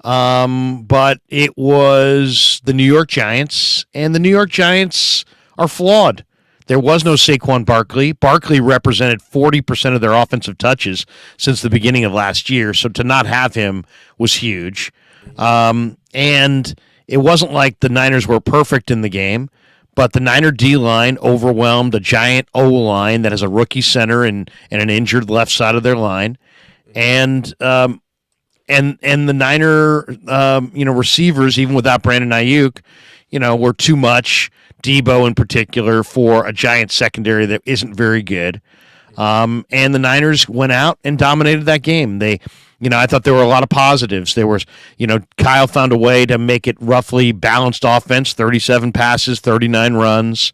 But it was the New York Giants, and the New York Giants are flawed. There was no Saquon Barkley. Barkley represented 40% of their offensive touches since the beginning of last year, so to not have him was huge. And it wasn't like the Niners were perfect in the game, but the Niner D-line overwhelmed a giant O-line that has a rookie center and an injured left side of their line. And and the Niner receivers, even without Brandon Ayuk, were too much. Debo in particular for a giant secondary that isn't very good. And the Niners went out and dominated that game. I thought there were a lot of positives. There was, Kyle found a way to make it roughly balanced offense, 37 passes, 39 runs.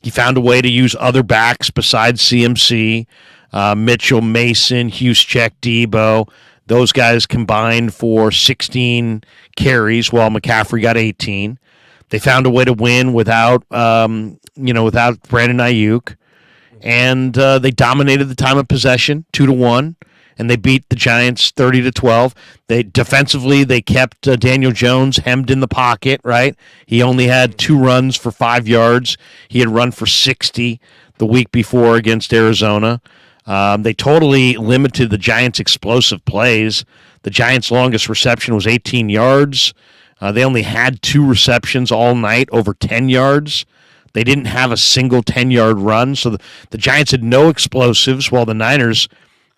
He found a way to use other backs besides CMC, Mitchell, Mason, Juszczyk, Debo. Those guys combined for 16 carries while McCaffrey got 18. They found a way to win without Brandon Ayuk. And they dominated the time of possession 2-1, and they beat the Giants 30-12. Defensively they kept Daniel Jones hemmed in the pocket. Right, he only had 2 runs for 5 yards. He had run for 60 the week before against Arizona. They totally limited the Giants' explosive plays. The Giants' longest reception was 18 yards. They only had 2 receptions all night over 10 yards. They didn't have a single 10-yard run, so the Giants had no explosives, while the Niners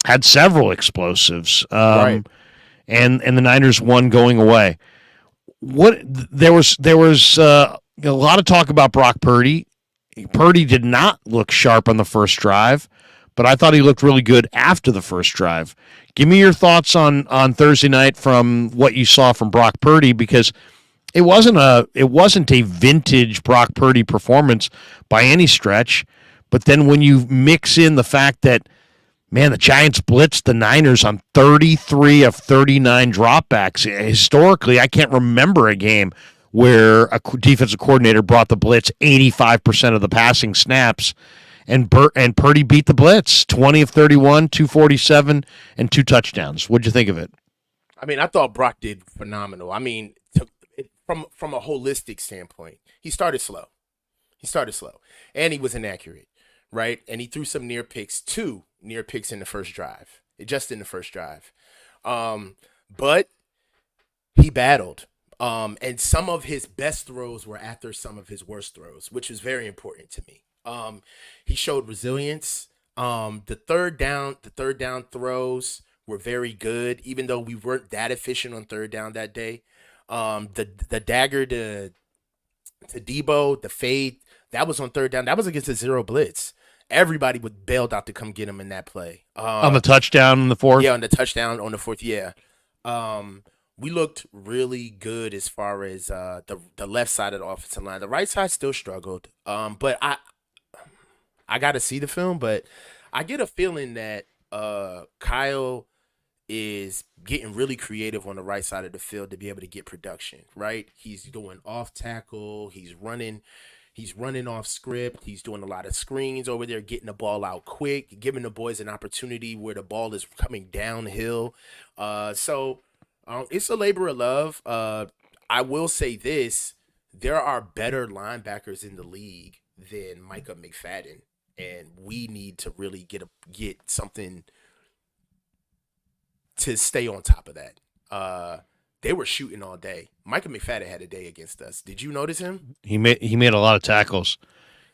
had several explosives. Right. And the Niners won going away. There was a lot of talk about Brock Purdy. Purdy did not look sharp on the first drive, but I thought he looked really good after the first drive. Give me your thoughts on Thursday night from what you saw from Brock Purdy, because it wasn't a vintage Brock Purdy performance by any stretch. But then when you mix in the fact that, man, the Giants blitzed the Niners on 33 of 39 dropbacks. Historically, I can't remember a game where a defensive coordinator brought the blitz 85% of the passing snaps. And Purdy beat the blitz, 20 of 31, 247, and 2 touchdowns. What'd you think of it? I mean, I thought Brock did phenomenal. I mean, from a holistic standpoint, he started slow. And he was inaccurate, right? And he threw some 2 near picks in the first drive, just in the first drive. But he battled. And some of his best throws were after some of his worst throws, which is very important to me. He showed resilience. The third down throws were very good, even though we weren't that efficient on third down that day. The dagger to Debo, the fade, that was on third down. That was against a 0 blitz. Everybody would bailed out to come get him in that play. On the touchdown in the fourth? Yeah, on the touchdown on the fourth, yeah. We looked really good as far as the left side of the offensive line. The right side still struggled. But I got to see the film, but I get a feeling that Kyle is getting really creative on the right side of the field to be able to get production, right? He's doing off tackle. He's running off script. He's doing a lot of screens over there, getting the ball out quick, giving the boys an opportunity where the ball is coming downhill. So it's a labor of love. I will say this. There are better linebackers in the league than Micah McFadden, and we need to really get something to stay on top of that. They were shooting all day. Micah McFadden had a day against us. Did you notice him? He made a lot of tackles.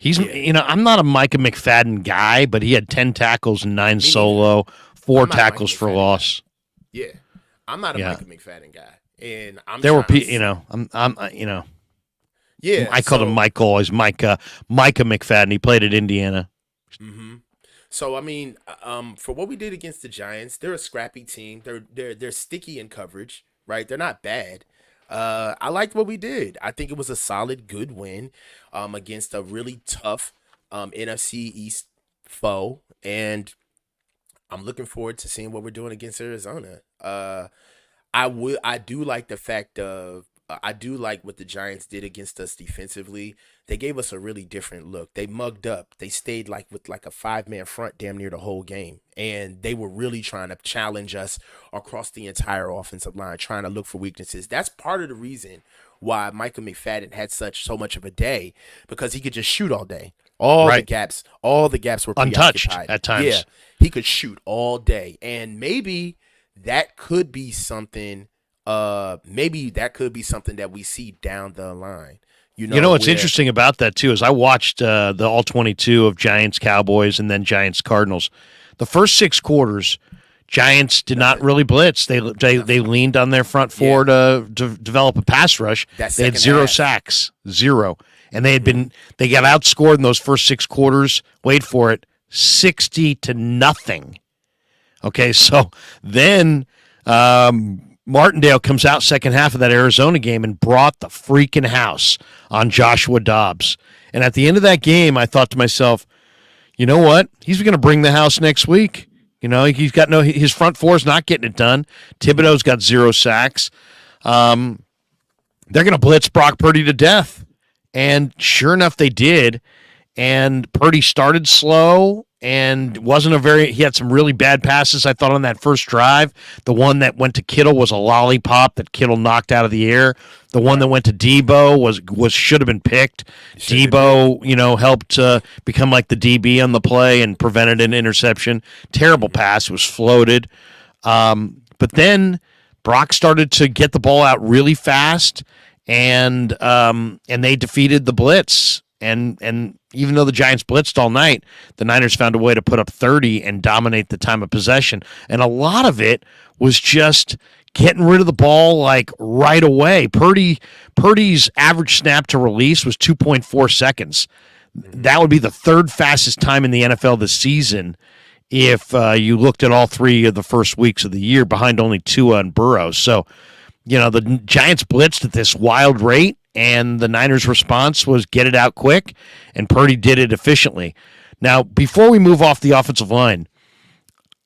I'm not a Micah McFadden guy, but he had 10 tackles and 9 solo, 4 tackles for loss. Yeah, I'm not a Micah McFadden guy, and yeah. I called him Michael. Always Micah McFadden. He played at Indiana. Mm-hmm. So I mean, for what we did against the Giants, they're a scrappy team. They're sticky in coverage, right? They're not bad. I liked what we did. I think it was a solid, good win against a really tough NFC East foe, and I'm looking forward to seeing what we're doing against Arizona. I do like the fact of I do like what the Giants did against us defensively. They gave us a really different look. They mugged up. They stayed with a 5-man front damn near the whole game. And they were really trying to challenge us across the entire offensive line, trying to look for weaknesses. That's part of the reason why Michael McFadden had so much of a day, because he could just shoot all day. All the gaps were untouched at times. Yeah, he could shoot all day. And maybe that could be something maybe that could be something that we see down the line. What's interesting about that too is I watched the all 22 of Giants Cowboys and then Giants Cardinals. The first 6 quarters, Giants did not really blitz. They leaned on their front four to develop a pass rush. They had 0 sacks, 0, and they got outscored in those first 6 quarters. Wait for it, 60-0. Okay, so then Martindale comes out second half of that Arizona game and brought the freaking house on Joshua Dobbs. And at the end of that game, I thought to myself, you know what? He's going to bring the house next week. He's got his front four is not getting it done. Thibodeau's got 0 sacks. They're going to blitz Brock Purdy to death. And sure enough, they did. And Purdy started slow and he had some really bad passes, I thought, on that first drive. The one that went to Kittle was a lollipop that Kittle knocked out of the air. The one that went to Debo should have been picked. Debo, helped become like the DB on the play and prevented an interception. Terrible pass. It was floated. But then Brock started to get the ball out really fast, and they defeated the blitz. And even though the Giants blitzed all night, the Niners found a way to put up 30 and dominate the time of possession. And a lot of it was just getting rid of the ball like right away. Purdy's average snap to release was 2.4 seconds. That would be the 3rd fastest time in the NFL this season if you looked at all 3 of the first weeks of the year, behind only Tua and Burrow. So, the Giants blitzed at this wild rate, and the Niners' response was get it out quick, and Purdy did it efficiently. Now, before we move off the offensive line,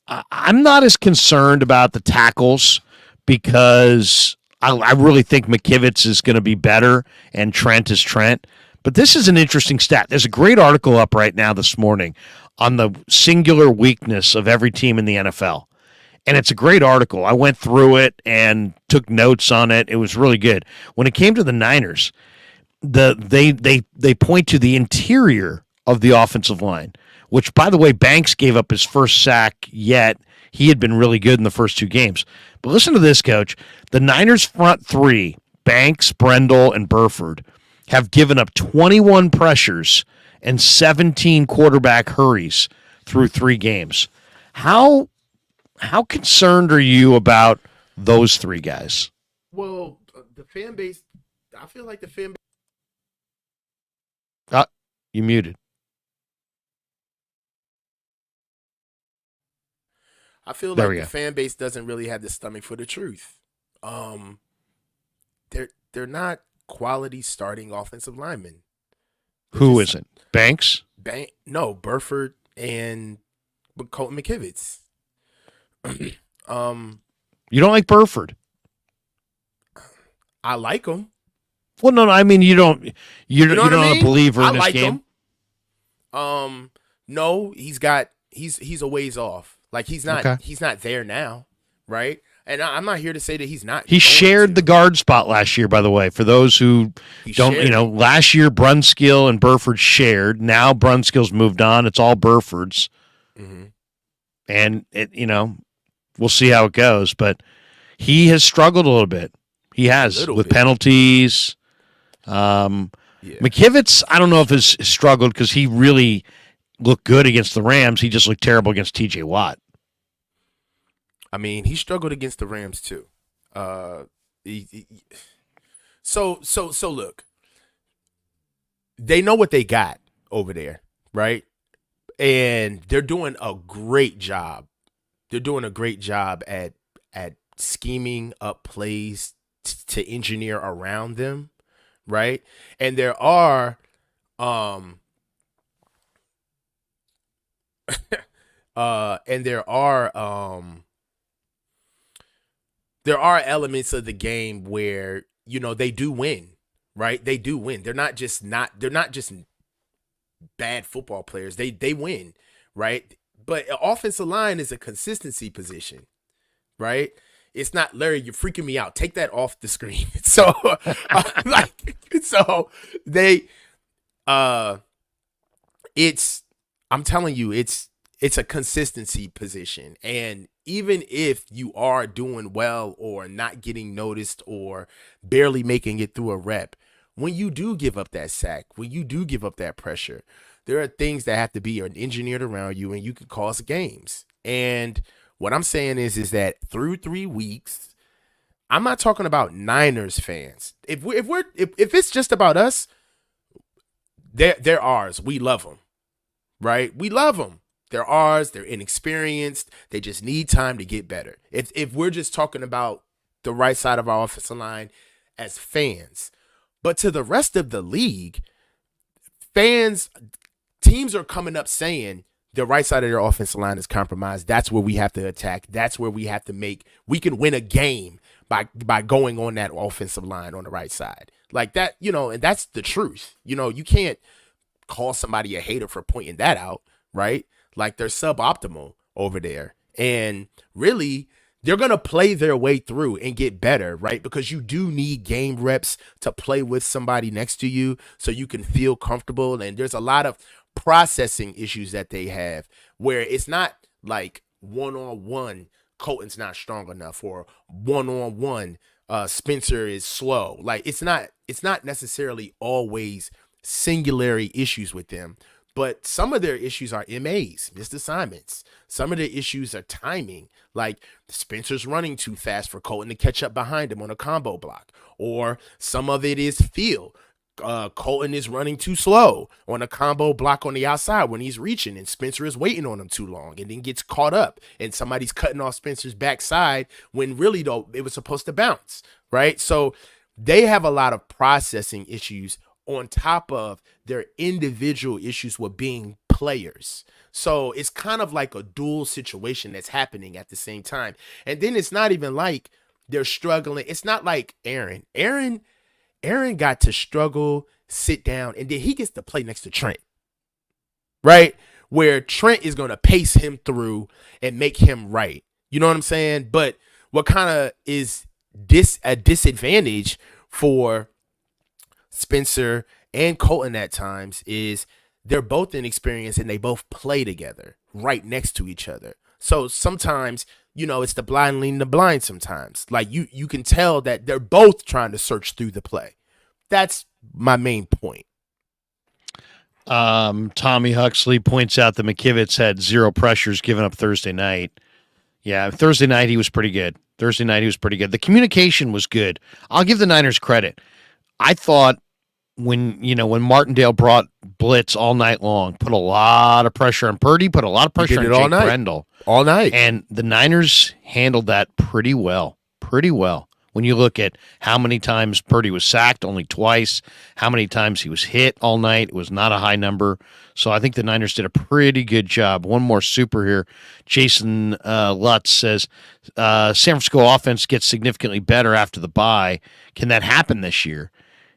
I'm not as concerned about the tackles because I really think McKivitz is going to be better, and Trent is Trent. But this is an interesting stat. There's a great article up right now this morning on the singular weakness of every team in the NFL. And it's a great article. I went through it and took notes on it. It was really good. When it came to the Niners, they point to the interior of the offensive line, which, by the way, Banks gave up his first sack yet. He had been really good in the first 2 games. But listen to this, Coach. The Niners' front 3, Banks, Brendel, and Burford, have given up 21 pressures and 17 quarterback hurries through 3 games. How concerned are you about those 3 guys? Well, the fan base, I feel like the fan base. You muted. I feel like the fan base doesn't really have the stomach for the truth. They're not quality starting offensive linemen. Who isn't? Banks? No, Burford and Colton McKivitz. You don't like Burford? I like him. Well, no, I mean you don't. You're not a believer in this like game. Him. No, he's a ways off. Like he's not. Okay. He's not there now, right? And I'm not here to say that he's not. He shared the guard spot last year, by the way. For those who don't, last year Brunskill and Burford shared. Now Brunskill's moved on. It's all Burford's, and we'll see how it goes. But he has struggled a little bit. He has with penalties. McKivitz, I don't know if has struggled because he really looked good against the Rams. He just looked terrible against T.J. Watt. I mean, he struggled against the Rams too. So look, they know what they got over there, right? And they're doing a great job. They're doing a great job at scheming up plays to engineer around them, right? And there are there are elements of the game where they do win, right? They do win. They're not just bad football players. They win, right? But offensive line is a consistency position, right? It's not, Larry, you're freaking me out. Take that off the screen. So I'm telling you, it's it's a consistency position. And even if you are doing well or not getting noticed or barely making it through a rep, when you do give up that sack, when you do give up that pressure, there are things that have to be engineered around you, and you can cause games. And what I'm saying is that through 3 weeks, I'm not talking about Niners fans. If it's just about us, they're ours. We love them, right? We love them. They're ours. They're inexperienced. They just need time to get better. If we're just talking about the right side of our offensive line as fans, but to the rest of the league, teams are coming up saying the right side of their offensive line is compromised. That's where we have to attack. That's where we have to we can win a game by going on that offensive line on the right side. Like that, and that's the truth. You can't call somebody a hater for pointing that out, right? Like they're suboptimal over there. And really, they're going to play their way through and get better, right? Because you do need game reps to play with somebody next to you so you can feel comfortable. And there's a lot of processing issues that they have where it's not like one-on-one Colton's not strong enough or one-on-one Spencer is slow. Like it's not necessarily always singular issues with them, but some of their issues are MAs, missed assignments. Some of the issues are timing, like Spencer's running too fast for Colton to catch up behind him on a combo block, or some of it is feel. Colton is running too slow on a combo block on the outside when he's reaching, and Spencer is waiting on him too long and then gets caught up and somebody's cutting off Spencer's backside when really though it was supposed to bounce, right? So they have a lot of processing issues on top of their individual issues with being players. So it's kind of like a dual situation that's happening at the same time. And then it's not even like they're struggling. It's not like Aaron got to struggle, sit down, and then he gets to play next to Trent, right? Where Trent is going to pace him through and make him right. You know what I'm saying? But what kind of is a disadvantage for Spencer and Colton at times is they're both inexperienced and they both play together right next to each other. So sometimes, it's the blind leading the blind sometimes. Like you can tell that they're both trying to search through the play. That's my main point. Tommy Huxley points out that McKivitz had 0 pressures given up Thursday night. Yeah, Thursday night he was pretty good. The communication was good. I'll give the Niners credit. I thought when Martindale brought blitz all night long, put a lot of pressure on Purdy, put a lot of pressure on Jake Brendel. All night. And the Niners handled that pretty well. When you look at how many times Purdy was sacked, only twice. How many times he was hit all night, it was not a high number. So I think the Niners did a pretty good job. One more super here. Jason Lutz says, San Francisco offense gets significantly better after the bye. Can that happen this year?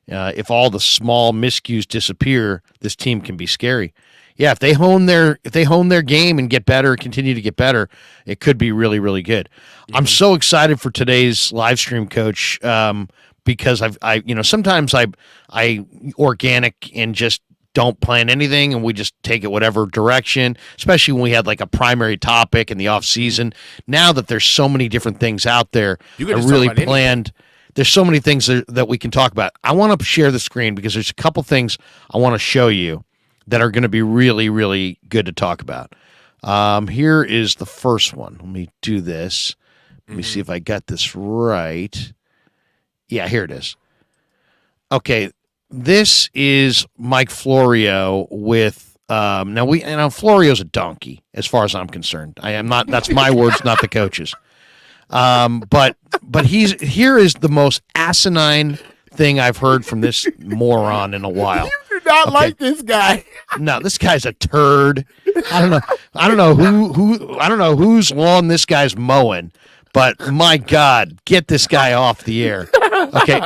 If all the small miscues disappear, this team can be scary. Yeah, if they hone their game and get better, continue to get better, it could be really, really good. Mm-hmm. I'm so excited for today's live stream, Coach, because sometimes I organic and just don't plan anything and we just take it whatever direction, especially when we had like a primary topic in the off season. Now that there's so many different things out there, I really planned. Anything. There's so many things that we can talk about. I want to share the screen because there's a couple things I want to show you that are going to be really, really good to talk about. Here is the first one. Let me do this. Let me see if I got this right. Yeah, here it is. Okay, this is Mike Florio with now Florio's a donkey as far as I'm concerned. I am not. That's my words, not the coach's. But here is the most asinine thing I've heard from this moron in a while. You do not like this guy. No, this guy's a turd. I don't know whose lawn this guy's mowing, but my God, get this guy off the air. Okay,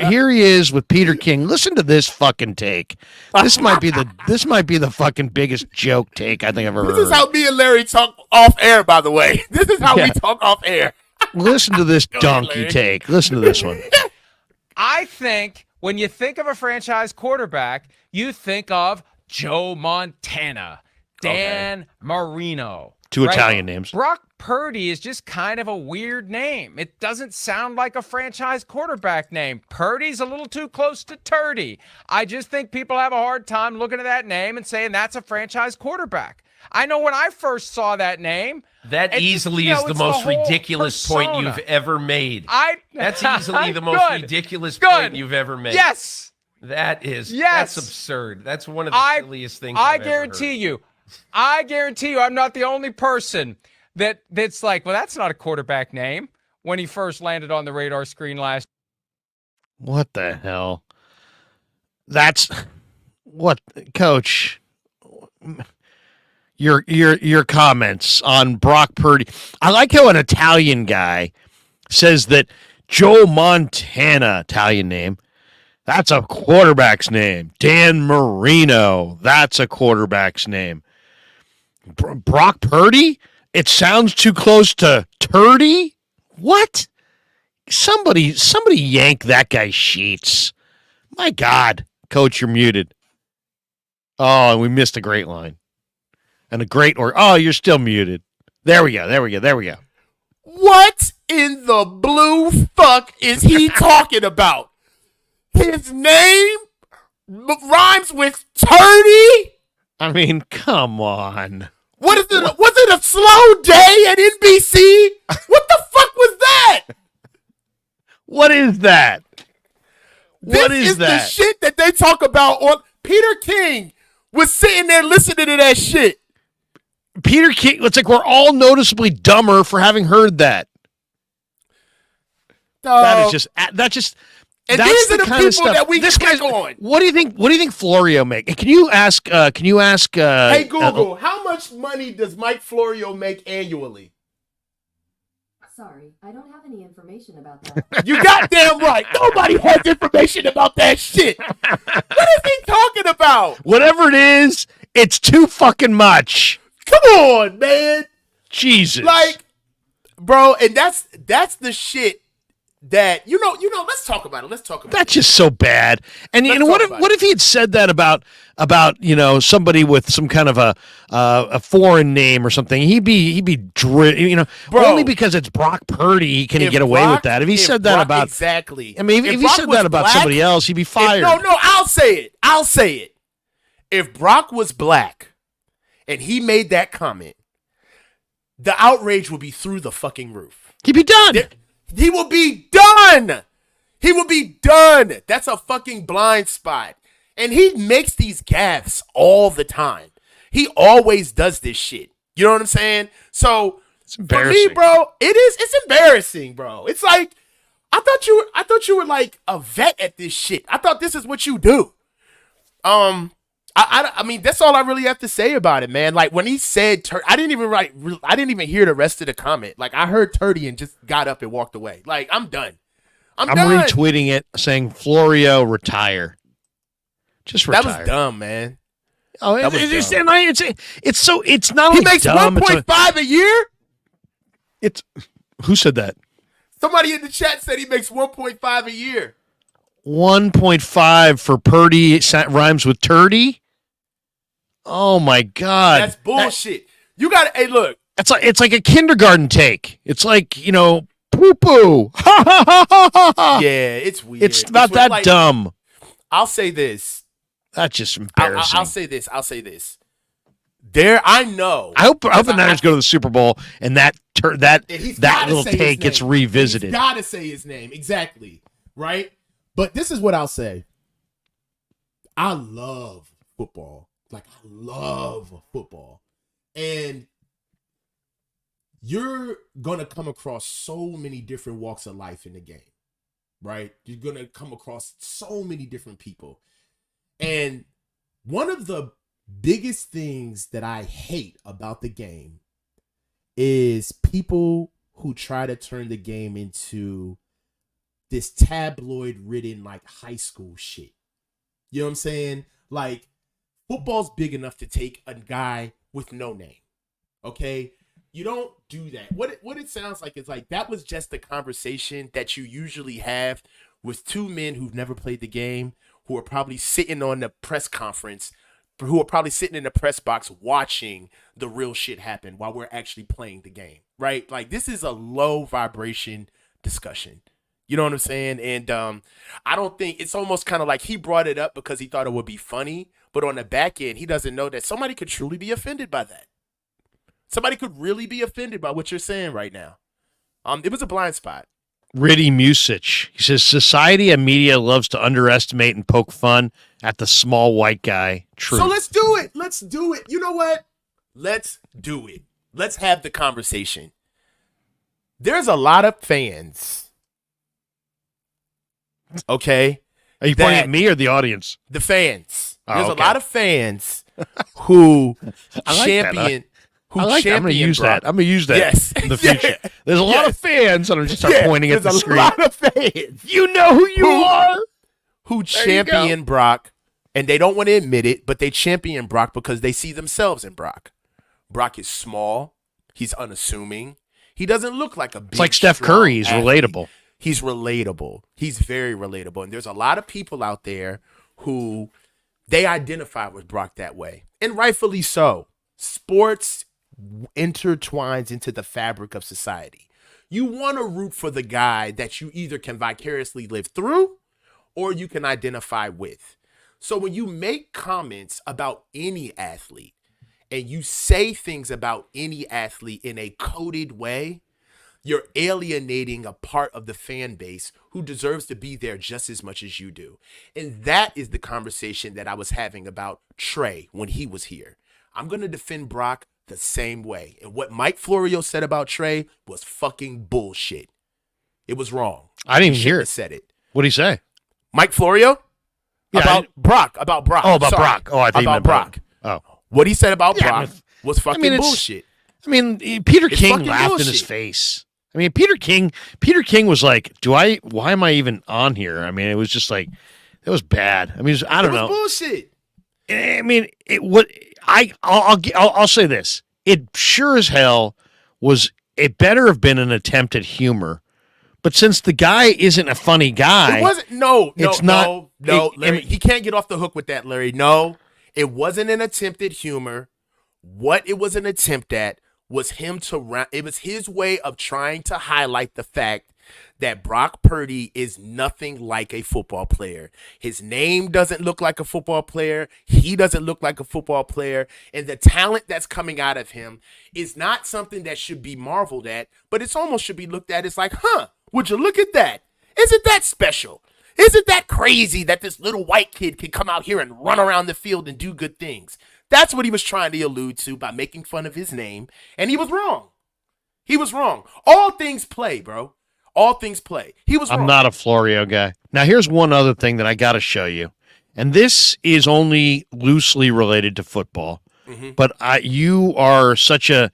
here he is with Peter King. Listen to this fucking take. This might be the fucking biggest joke take I think I've ever heard. This is how me and Larry talk off air, by the way. This is how we talk off air. Listen to this donkey take. Listen to this one. I think when you think of a franchise quarterback, you think of Joe Montana. Dan Marino. Two right? Italian names. Brock Purdy is just kind of a weird name. It doesn't sound like a franchise quarterback name. Purdy's a little too close to Turdy. I just think people have a hard time looking at that name and saying that's a franchise quarterback. I know when I first saw that name. That easily is the most ridiculous point you've ever made. That's easily the most ridiculous point you've ever made. Yes. That's absurd. That's one of the silliest things I've ever heard. I guarantee you I'm not the only person that's like, well, that's not a quarterback name when he first landed on the radar screen last. What the hell? That's what, Coach. Your comments on Brock Purdy. I like how an Italian guy says that Joe Montana, Italian name, that's a quarterback's name. Dan Marino, that's a quarterback's name. Brock Purdy? It sounds too close to Turdy? What? Somebody yank that guy's sheets. My God. Coach, you're muted. Oh, and we missed a great line. And a great you're still muted. There we go. What in the blue fuck is he talking about? His name rhymes with Turdy? I mean, come on. What is it? Was it a slow day at NBC? What the fuck was that? What is that? What is that? The shit that they talk about on Peter King was sitting there listening to that shit. Peter King, it's like we're all noticeably dumber for having heard that. That's just and that's these the are the kind people of stuff that we this click guy's on. What do you think Florio make? Can you ask hey Google, how much money does Mike Florio make annually? Sorry, I don't have any information about that. You goddamn right. Nobody has information about that shit. What is he talking about? Whatever it is, it's too fucking much. Come on, man. Jesus. Like, bro, and that's the shit that let's talk about it. That's just so bad. And what if he had said that about somebody with some kind of a foreign name or something? He'd be bro, only because it's Brock Purdy can he get away with that. If he said that about exactly. I mean, if he said that about somebody else, he'd be fired. I'll say it. If Brock was black and he made that comment, the outrage would be through the fucking roof. He'd be done. He will be done. He will be done. That's a fucking blind spot. And he makes these gaffes all the time. He always does this shit. You know what I'm saying? So for me, bro, it's embarrassing, bro. It's like I thought you were like a vet at this shit. I thought this is what you do. I mean, that's all I really have to say about it, man. Like when he said, I didn't even hear the rest of the comment. Like I heard Turdy and just got up and walked away. Like I'm done. I'm done. Retweeting it saying Florio retire. Just retire. That was dumb, man. Oh, that was dumb. It's not. He makes 1.5 a year. Who said that? Somebody in the chat said he makes 1.5 a year. 1.5 for Purdy rhymes with Turdy. Oh my God, that's bullshit. You got to. Hey, look. It's like a kindergarten take. It's like poo poo. Yeah, it's weird. It's not that dumb. I'll say this. That's just embarrassing. I'll say this. I know. I hope the Niners go to the Super Bowl and that little take gets revisited. He's got to say his name exactly, right? But this is what I'll say. I love football. Like, I love football. And you're going to come across so many different walks of life in the game, right? You're going to come across so many different people. And one of the biggest things that I hate about the game is people who try to turn the game into this tabloid-ridden, like, high school shit. You know what I'm saying? Like, football's big enough to take a guy with no name, okay? You don't do that. What it sounds like is like that was just the conversation that you usually have with two men who've never played the game, who are probably sitting on the press conference who are probably sitting in the press box watching the real shit happen while we're actually playing the game, right? Like, this is a low vibration discussion. You know what I'm saying? And I don't think it's almost kind of like he brought it up because he thought it would be funny, but on the back end, he doesn't know that somebody could truly be offended by that. Somebody could really be offended by what you're saying right now. It was a blind spot. Riddy Musich. He says, society and media loves to underestimate and poke fun at the small white guy. True. So let's do it. Let's do it. You know what? Let's do it. Let's have the conversation. There's a lot of fans. Okay? Are you pointing at me or the audience? The fans. Oh, There's okay. a lot of fans who I champion. I'm going to use that. I'm going to use that Yes. in the future. There's a lot of fans, and I'm just start pointing at the screen. There's a lot of fans. You know who you are. Who champion Brock, and they don't want to admit it, but they champion Brock because they see themselves in Brock. Brock is small. He's unassuming. He doesn't look like a big, it's like Steph Curry. He's athlete. relatable. He's relatable. He's very relatable. And there's a lot of people out there who they identify with Brock that way. And rightfully so. Sports intertwines into the fabric of society. You want to root for the guy that you either can vicariously live through or you can identify with. So when you make comments about any athlete and you say things about any athlete in a coded way, you're alienating a part of the fan base who deserves to be there just as much as you do. And that is the conversation that I was having about Trey when he was here. I'm going to defend Brock the same way. And what Mike Florio said about Trey was fucking bullshit. It was wrong. I didn't even hear it. Said it. What'd he say? Mike Florio? Yeah, about Brock. Oh, about Brock. Oh, I think about Brock. Oh. What he said about Brock was fucking bullshit. I mean, Peter King laughed in his face. I mean, Peter King was like, why am I even on here? I mean, it was just like, it was bad. I mean, I don't know. It was bullshit. I mean, I'll say this. It sure as hell was, it better have been an attempt at humor. But since the guy isn't a funny guy. It wasn't, no, Larry. He can't get off the hook with that, Larry. No, it wasn't an attempt at humor. What it was an attempt at was it was his way of trying to highlight the fact that Brock Purdy is nothing like a football player. His name doesn't look like a football player. He doesn't look like a football player. And the talent that's coming out of him is not something that should be marveled at, but it's almost should be looked at as like, would you look at that? Isn't that special? Isn't that crazy that this little white kid can come out here and run around the field and do good things? That's what he was trying to allude to by making fun of his name. And he was wrong. He was wrong. All things play, bro. All things play. He was wrong. I'm not a Florio guy. Now, here's one other thing that I got to show you. And this is only loosely related to football. Mm-hmm. But you are such a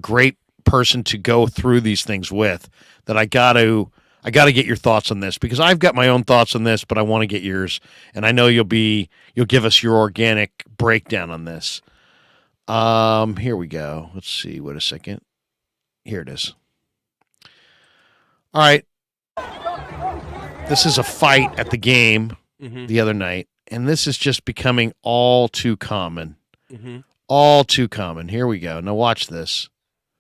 great person to go through these things with that I got to get your thoughts on this, because I've got my own thoughts on this, but I want to get yours, and I know you'll give us your organic breakdown on this. Here we go. Let's see. Wait a second. Here it is. All right. This is a fight at the game the other night, and this is just becoming all too common. Mm-hmm. All too common. Here we go. Now watch this.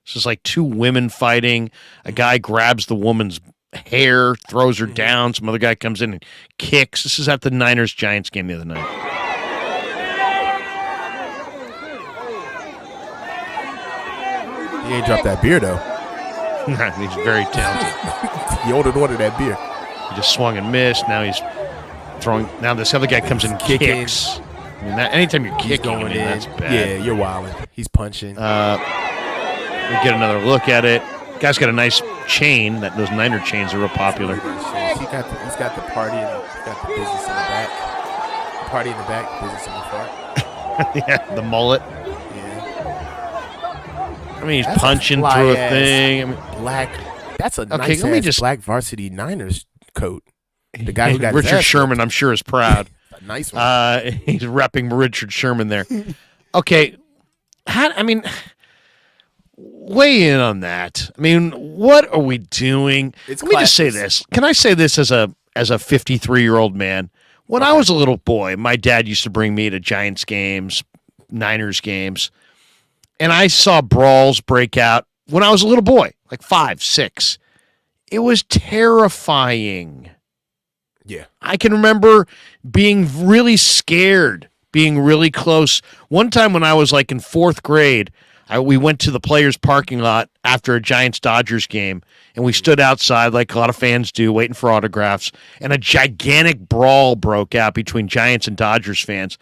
This is like two women fighting. A guy grabs the woman's hair, throws her down. Some other guy comes in and kicks. This is at the Niners-Giants game the other night. He ain't dropped that beer, though. He's very talented. He ordered that beer. He just swung and missed. Now he's throwing. Now this other guy comes in and kicks. I mean, anytime you're kicking, I mean, that's bad. Yeah, you're wilding. He's punching. We get another look at it. Guy's got a nice chain. Those Niner chains are real popular. He's got the party and he's got the business in the back. The party in the back, business in the front. Yeah, the mullet. I mean, he's that's punching through a thing. I mean, that's a nice black varsity Niners coat. The guy who got Richard Sherman, I'm sure, is proud. A nice one. He's repping Richard Sherman there. Okay, weigh in on that. I mean, what are we doing? Let me just say this. Can I say this as a 53-year-old man? When I was a little boy, my dad used to bring me to Giants games, Niners games, and I saw brawls break out when I was a little boy, like 5, 6. It was terrifying. Yeah. I can remember being really scared, being really close. One time when I was like in 4th grade, we went to the players' parking lot after a Giants-Dodgers game, and we stood outside like a lot of fans do, waiting for autographs, and a gigantic brawl broke out between Giants and Dodgers fans.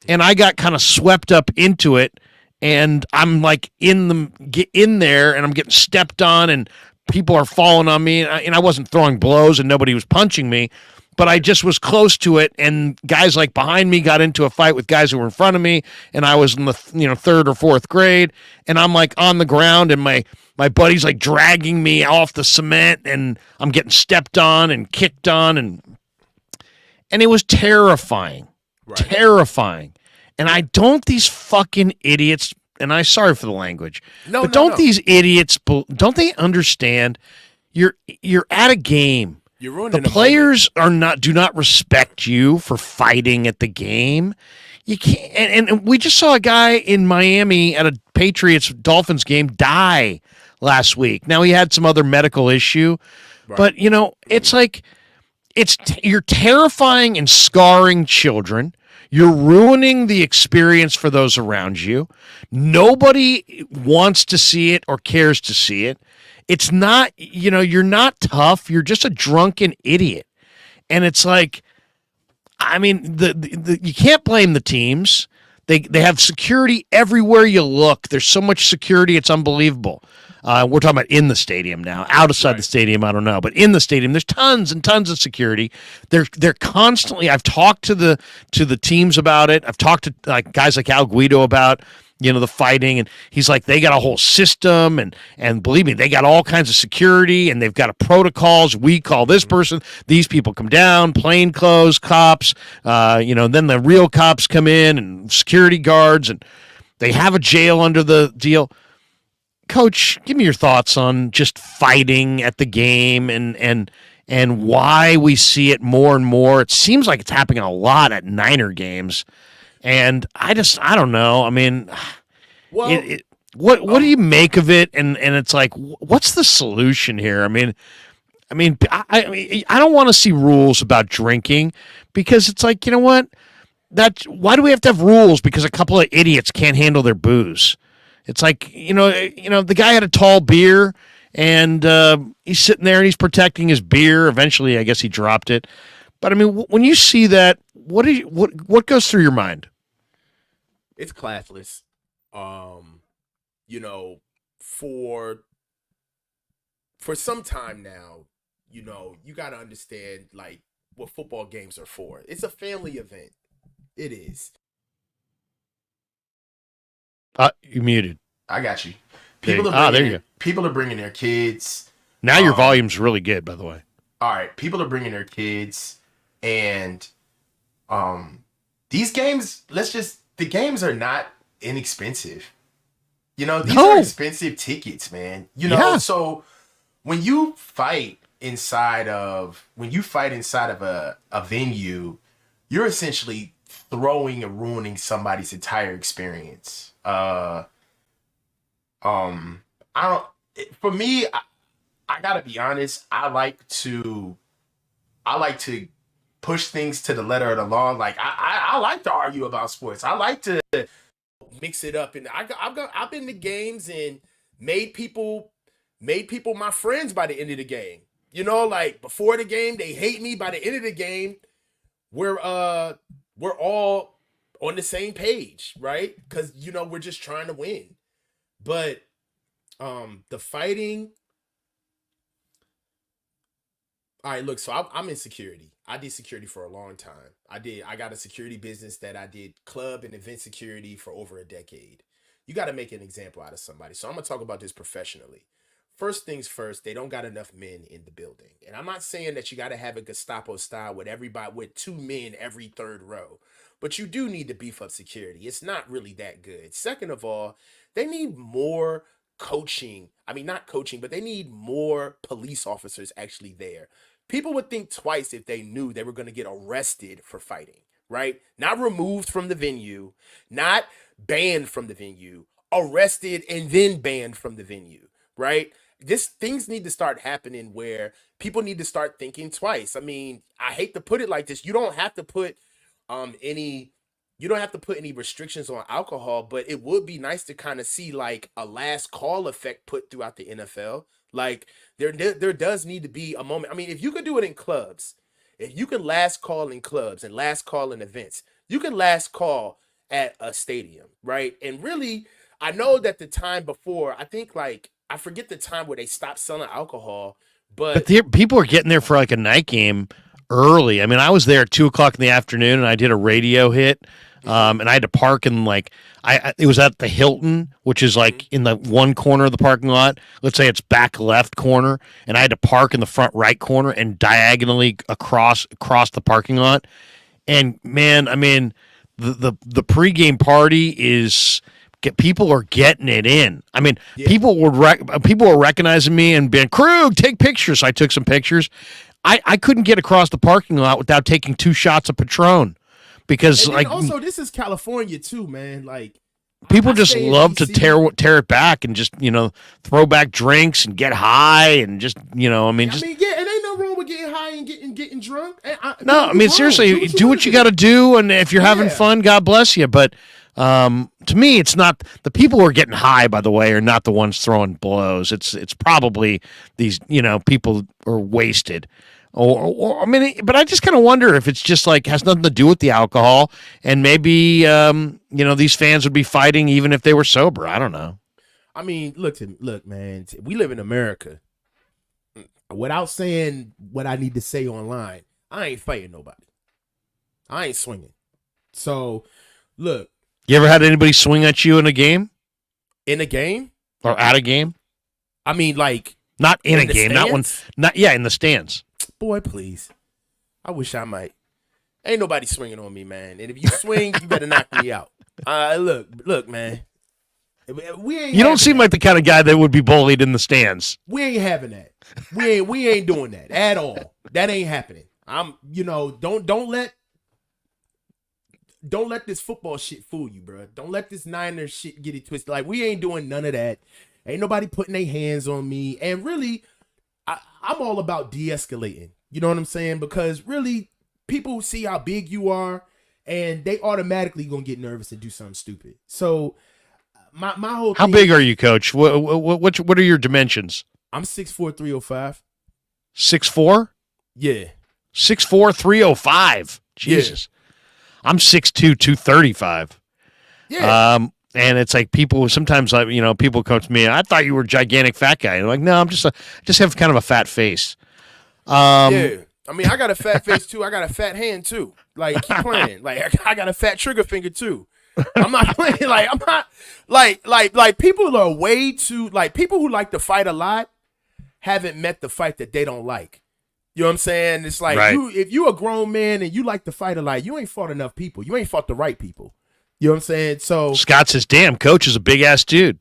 And I got kind of swept up into it, and I'm like in there, and I'm getting stepped on, and people are falling on me, and I wasn't throwing blows, and nobody was punching me, but I just was close to it, and guys like behind me got into a fight with guys who were in front of me, and I was in the 3rd or 4th grade, and I'm like on the ground, and my buddy's like dragging me off the cement, and I'm getting stepped on and kicked on, and it was terrifying, terrifying. And these fucking idiots, and I'm sorry for the language, these idiots, don't they understand you're at a game? You're ruining the players do not respect you for fighting at the game. You can't, and we just saw a guy in Miami at a Patriots-Dolphins game die last week. Now he had some other medical issue, but it's like you're terrifying and scarring children. You're ruining the experience for those around you. Nobody wants to see it or cares to see it. It's not, you're not tough. You're just a drunken idiot. And it's like, I mean, you can't blame the teams. They have security everywhere you look. There's so much security, it's unbelievable. We're talking about in the stadium now. Outside the stadium, I don't know, but in the stadium, there's tons and tons of security. They're constantly. I've talked to the teams about it. I've talked to guys like Al Guido about the fighting, and he's like, they got a whole system, and believe me, they got all kinds of security, and they've got a protocols. We call this person, these people come down, plainclothes cops, then the real cops come in, and security guards, and they have a jail under the deal. Coach, give me your thoughts on just fighting at the game and why we see it more and more. It seems like it's happening a lot at Niner games. And I don't know. I mean, what do you make of it? And it's like, what's the solution here? I mean, I don't want to see rules about drinking, because it's like, you know what? Why do we have to have rules because a couple of idiots can't handle their booze? It's like, the guy had a tall beer, and he's sitting there and he's protecting his beer. Eventually, I guess he dropped it. But I mean, when you see that, what goes through your mind? It's classless. For some time now, you got to understand what football games are for. It's a family event. It is. You muted. I got you. There you go. People are bringing their kids. Now your volume's really good, by the way. All right, people are bringing their kids, and these games. The games are not inexpensive. These are expensive tickets, man. So when you fight inside of a venue, you're essentially throwing and ruining somebody's entire experience. I gotta be honest. I like to push things to the letter of the law. Like I like to argue about sports. I like to mix it up, and I've been to games and made people my friends by the end of the game. Before the game they hate me. By the end of the game, we're all on the same page, right? Because we're just trying to win. But the fighting. All right, look. So I'm in security. I did security for a long time. I got a security business that I did club and event security for over a decade. You got to make an example out of somebody. So I'm gonna talk about this professionally. First things first, they don't got enough men in the building. And I'm not saying that you got to have a Gestapo style with 2 men every third row. But you do need to beef up security. It's not really that good. Second of all, they need more coaching. I mean, not coaching, but they need more police officers actually there. people would think twice if they knew they were going to get arrested for fighting, right? Not removed from the venue, not banned from the venue, arrested and then banned from the venue, right? This things need to start happening where people need to start thinking twice. I mean, I hate to put it like this. You don't have to put any restrictions on alcohol, but it would be nice to kind of see like a last call effect put throughout the NFL. Like there does need to be a moment. I mean, if you could do it in clubs, if you could last call in clubs and last call in events, you can last call at a stadium, right? And really, I know that the time before, I think like I forget the time where they stopped selling alcohol, but people are getting there for like a night game early. I mean, I was there at 2:00 in the afternoon, and I did a radio hit, and I had to park in like it was at the Hilton, which is like in the one corner of the parking lot. Let's say it's back left corner, and I had to park in the front right corner and diagonally across the parking lot. And man, I mean, the pregame party is. People are getting it in. I mean, people were recognizing me and being, Krug, take pictures. So I took some pictures. I couldn't get across the parking lot without taking 2 shots of Patron because and like also this is California too, man. Like people just love to tear it back and just throw back drinks and get high and just I mean it ain't no wrong with getting high and getting drunk. I mean seriously, do what you got to do, and if you're having fun, God bless you. But to me, it's not the people who are getting high, by the way, are not the ones throwing blows. It's probably these, people are wasted. Or I mean, but I just kind of wonder if it's just like has nothing to do with the alcohol, and maybe these fans would be fighting even if they were sober. I don't know. I mean, look, man, we live in America. Without saying what I need to say online, I ain't fighting nobody. I ain't swinging. So, look. You ever had anybody swing at you in a game? In a game? Or at a game? I mean, like not in a game, stands? in the stands. Boy, please. I wish I might. Ain't nobody swinging on me, man. And if you swing, you better knock me out. Look, man. We ain't. You don't seem like the kind of guy that would be bullied in the stands. We ain't having that. We ain't doing that at all. That ain't happening. Don't let this football shit fool you, bro. Don't let this Niners shit get it twisted. Like, we ain't doing none of that. Ain't nobody putting their hands on me. And really, I'm all about de-escalating. You know what I'm saying? Because really, people see how big you are, and they automatically gonna get nervous and do something stupid. So, my whole How big are you, Coach? What are your dimensions? I'm 6'4", 305. 6'4"? Yeah. 6'4", 305. Jesus. Yeah. I'm 6'2", 235. Yeah. And it's like people sometimes, people come to me. I thought you were a gigantic fat guy. And I'm like, no, I just have kind of a fat face. Yeah. I mean, I got a fat face too. I got a fat hand too. Like, keep playing. Like, I got a fat trigger finger too. I'm not playing. Like, I'm not like people are way too like people who like to fight a lot haven't met the fight that they don't like. You know what I'm saying? It's like if you a grown man and you like to fight a lot, you ain't fought enough people. You ain't fought the right people. You know what I'm saying? So Scott says, "Damn, Coach is a big ass dude."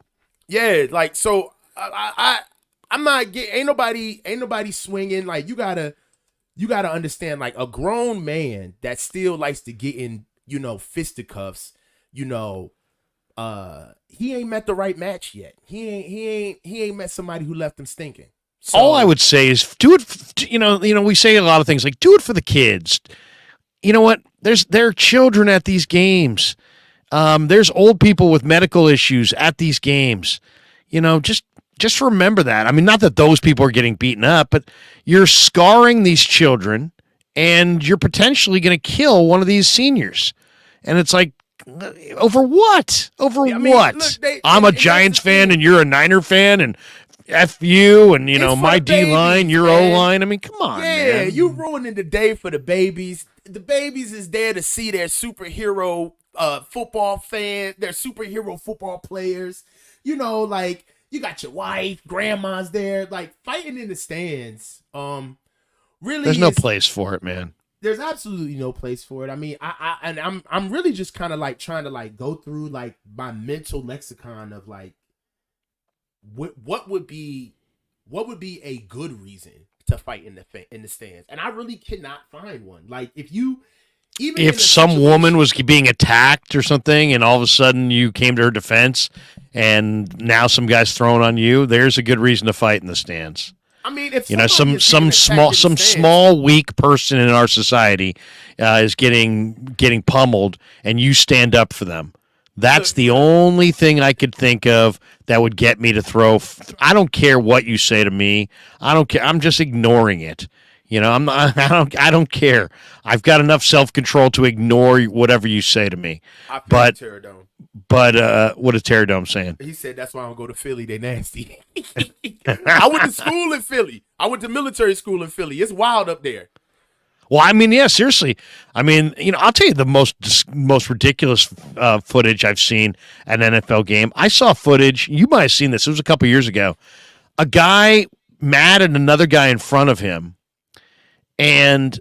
Yeah, like so. I'm not getting. Ain't nobody swinging. Like you gotta understand. Like a grown man that still likes to get in, fisticuffs. He ain't met the right match yet. He ain't met somebody who left him stinking. So, all I would say is do it. We say a lot of things like do it for the kids. You know what? There are children at these games. There's old people with medical issues at these games. Just remember that. I mean, not that those people are getting beaten up, but you're scarring these children, and you're potentially going to kill one of these seniors. And it's like, over what? Over what? Look, I'm a Giants fan, and you're a Niner fan, and F you, and my D line, your O line. I mean, come on, man. You ruining the day for the babies. The babies is there to see their superhero football fans, their superhero football players. Like you got your wife, grandma's there, like fighting in the stands. Really, there's no place for it, man. There's absolutely no place for it. I mean, I'm really just kind of like trying to like go through like my mental lexicon of like what would be a good reason to fight in the stands, and I really cannot find one. Like if some woman was being attacked or something, and all of a sudden you came to her defense, and now some guy's throwing on you, there's a good reason to fight in the stands. I mean, if some small weak person in our society is getting pummeled, and you stand up for them. That's the only thing I could think of that would get me to throw. I don't care what you say to me. I don't care. I'm just ignoring it. I don't care. I've got enough self-control to ignore whatever you say to me. But what is Terradome saying? He said that's why I don't go to Philly. They nasty. I went to school in Philly. I went to military school in Philly. It's wild up there. Well, I mean, yeah, seriously. I mean, I'll tell you the most ridiculous footage I've seen at an NFL game. I saw footage. You might have seen this. It was a couple years ago. A guy mad at another guy in front of him, and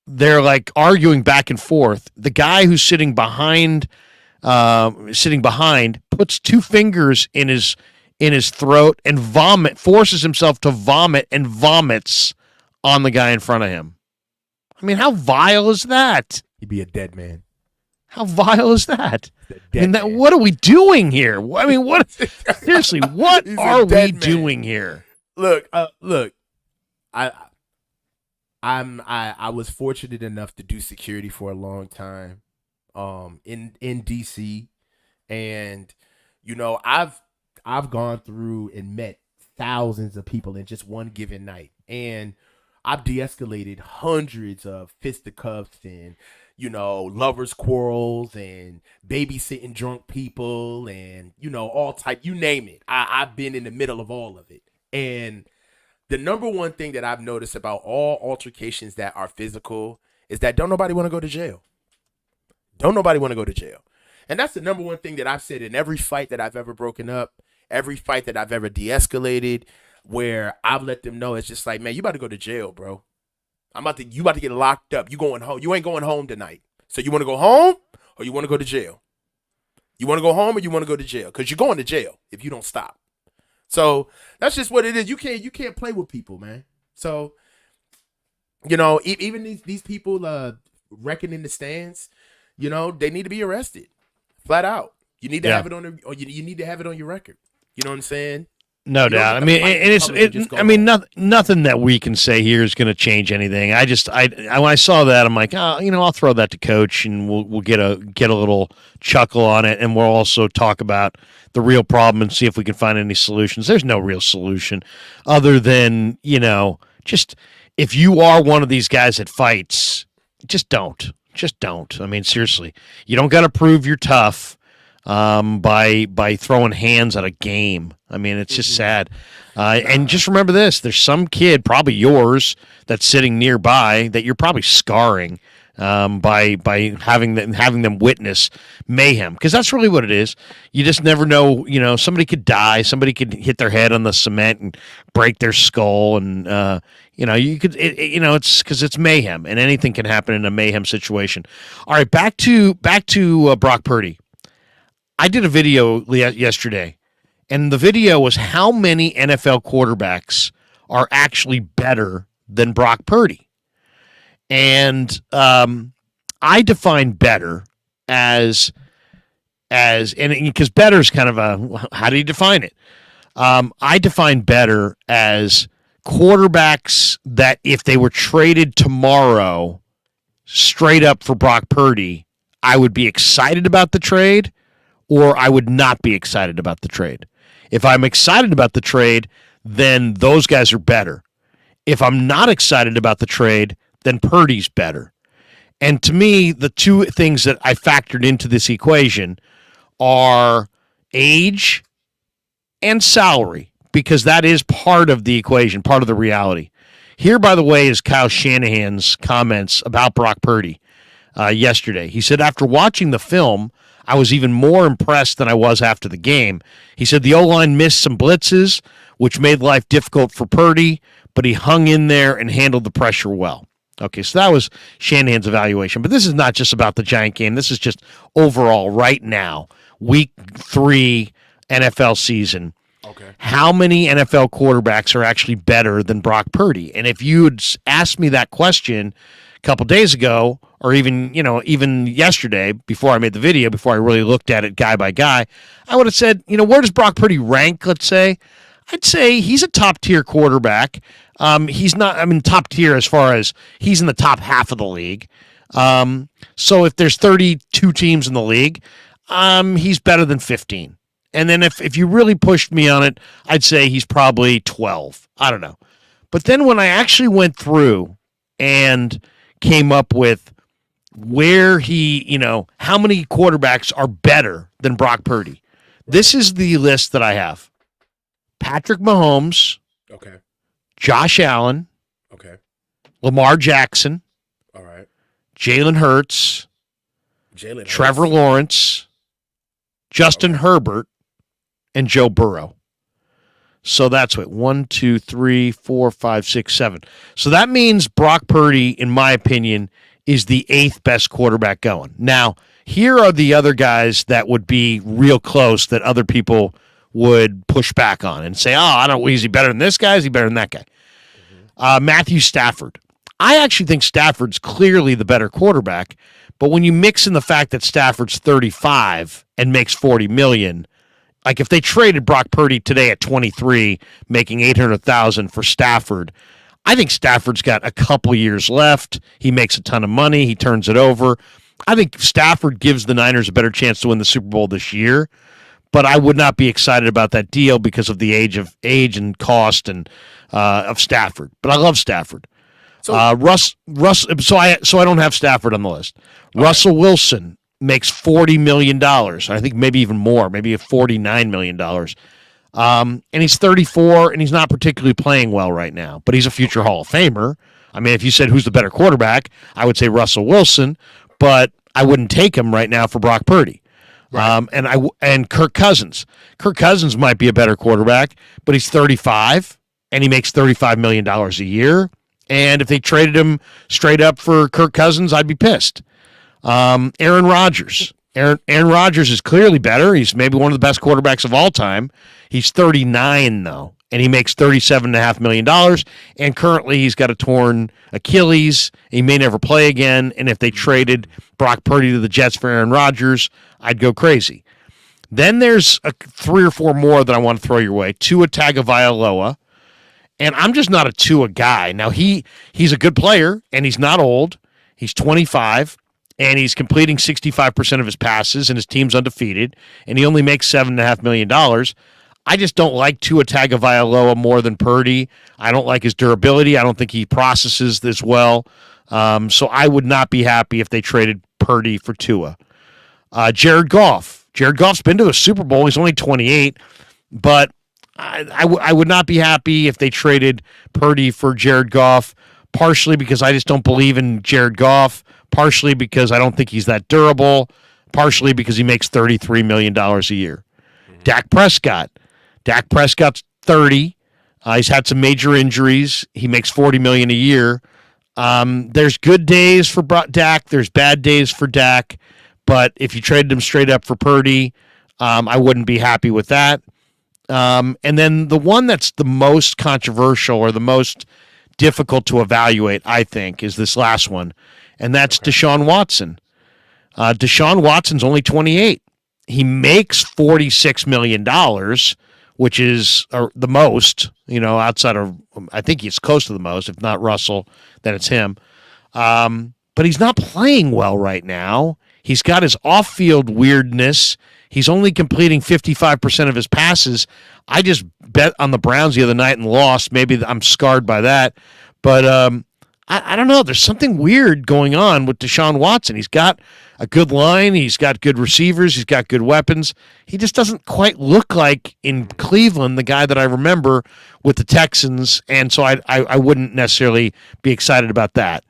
they're like arguing back and forth. The guy who's sitting behind puts two fingers in his throat and forces himself to vomit, and vomits on the guy in front of him. I mean, how vile is that? He'd be a dead man. How vile is that? What are we doing here? I mean, what? Seriously, what are we doing here? Look. I was fortunate enough to do security for a long time, in DC, and I've gone through and met thousands of people in just one given night, and I've de-escalated hundreds of fisticuffs and, lovers' quarrels and babysitting drunk people and, all type, you name it. I've been in the middle of all of it. And the number one thing that I've noticed about all altercations that are physical is that don't nobody want to go to jail. Don't nobody want to go to jail. And that's the number one thing that I've said in every fight that I've ever broken up, every fight that I've ever de-escalated, where I've let them know it's just like, man, you about to go to jail, bro. You about to get locked up. You going home. You ain't going home tonight. So you want to go home or you want to go to jail? You want to go home or you want to go to jail? Because you're going to jail if you don't stop. So that's just what it is. You can't play with people, man. So, even these people wrecking in the stands, they need to be arrested, flat out. You need to have it on you need to have it on your record. You know what I'm saying? No doubt. I mean, nothing that we can say here is going to change anything. I when I saw that, I'm like, I'll throw that to Coach, and we'll get a little chuckle on it, and we'll also talk about the real problem and see if we can find any solutions. There's no real solution other than just if you are one of these guys that fights, just don't. I mean, seriously, you don't got to prove you're tough by throwing hands at a game. I mean, it's just sad. And just remember this: there's some kid, probably yours, that's sitting nearby that you're probably scarring by having them witness mayhem, because that's really what it is. You just never know. Somebody could die, somebody could hit their head on the cement and break their skull, and you could. It's because it's mayhem, and anything can happen in a mayhem situation. All right, back to Brock Purdy. I did a video yesterday, and the video was how many NFL quarterbacks are actually better than Brock Purdy. And I define better as because better is kind of how do you define it? I define better as quarterbacks that if they were traded tomorrow straight up for Brock Purdy, I would be excited about the trade, or I would not be excited about the trade. If I'm excited about the trade, then those guys are better. If I'm not excited about the trade, then Purdy's better. And to me, the two things that I factored into this equation are age and salary, because that is part of the equation, part of the reality. Here, by the way, is Kyle Shanahan's comments about Brock Purdy yesterday. He said, after watching the film, I was even more impressed than I was after the game. He said the O-line missed some blitzes, which made life difficult for Purdy, but he hung in there and handled the pressure well. Okay, so that was Shanahan's evaluation. But this is not just about the Giant game. This is just overall right now, week 3 NFL season. Okay. How many NFL quarterbacks are actually better than Brock Purdy? And if you'd asked me that question a couple days ago, or even yesterday before I made the video, before I really looked at it guy by guy, I would have said, where does Brock Purdy rank? Let's say, I'd say he's a top tier quarterback. He's not, top tier as far as he's in the top half of the league. So if there's 32 teams in the league, he's better than 15. And then if you really pushed me on it, I'd say he's probably 12. I don't know. But then when I actually went through and came up with where how many quarterbacks are better than Brock Purdy, this is the list that I have. Patrick Mahomes, Okay. Josh Allen, Okay. Lamar Jackson, All right. Jalen Hurts, Jalen Trevor Hurts. Lawrence, Justin Herbert, and Joe Burrow. So that's what, 1, 2, 3, 4, 5, 6, 7. So that means Brock Purdy, in my opinion, is the 8th best quarterback going. Now, here are the other guys that would be real close that other people would push back on and say, I don't know, is he better than this guy? Is he better than that guy? Matthew Stafford. I actually think Stafford's clearly the better quarterback, but when you mix in the fact that Stafford's 35 and makes $40 million, like if they traded Brock Purdy today at 23, making $800,000 for Stafford, I think Stafford's got a couple years left. He makes a ton of money. He turns it over. I think Stafford gives the Niners a better chance to win the Super Bowl this year, but I would not be excited about that deal because of the age and cost and of Stafford. But I love Stafford. So Russ. So I don't have Stafford on the list. Russell Wilson makes $40 million. I think maybe even more, maybe $49 million. And he's 34, and he's not particularly playing well right now, but he's a future Hall of Famer. I mean, if you said who's the better quarterback, I would say Russell Wilson, but I wouldn't take him right now for Brock Purdy. Right. And Kirk Cousins. Kirk Cousins might be a better quarterback, but he's 35, and he makes $35 million a year. And if they traded him straight up for Kirk Cousins, I'd be pissed. Aaron Rodgers. Aaron Rodgers is clearly better. He's maybe one of the best quarterbacks of all time. He's 39, though, and he makes $37.5 million. And currently he's got a torn Achilles. He may never play again. And if they traded Brock Purdy to the Jets for Aaron Rodgers, I'd go crazy. Then there's 3 or 4 more that I want to throw your way. Tua Tagovailoa. And I'm just not a Tua guy. Now, he's a good player, and he's not old. He's 25, and he's completing 65% of his passes, and his team's undefeated, and he only makes $7.5 million. I just don't like Tua Tagovailoa more than Purdy. I don't like his durability. I don't think he processes this well. So I would not be happy if they traded Purdy for Tua. Jared Goff. Jared Goff's been to a Super Bowl. He's only 28, but I would not be happy if they traded Purdy for Jared Goff, partially because I just don't believe in Jared Goff, partially because I don't think he's that durable, partially because he makes $33 million a year. Dak Prescott. Dak Prescott's 30. He's had some major injuries. He makes $40 million a year. There's good days for Dak. There's bad days for Dak. But if you traded him straight up for Purdy, I wouldn't be happy with that. And then the one that's the most controversial or the most difficult to evaluate, I think, is this last one, and that's Deshaun Watson. Deshaun Watson's only 28. He makes $46 million, which is the most, outside of, I think he's close to the most. If not Russell, then it's him. But he's not playing well right now. He's got his off-field weirdness. He's only completing 55% of his passes. I just bet on the Browns the other night and lost. Maybe I'm scarred by that. But I don't know. There's something weird going on with Deshaun Watson. He's got a good line. He's got good receivers. He's got good weapons. He just doesn't quite look like in Cleveland the guy that I remember with the Texans. And so I wouldn't necessarily be excited about that.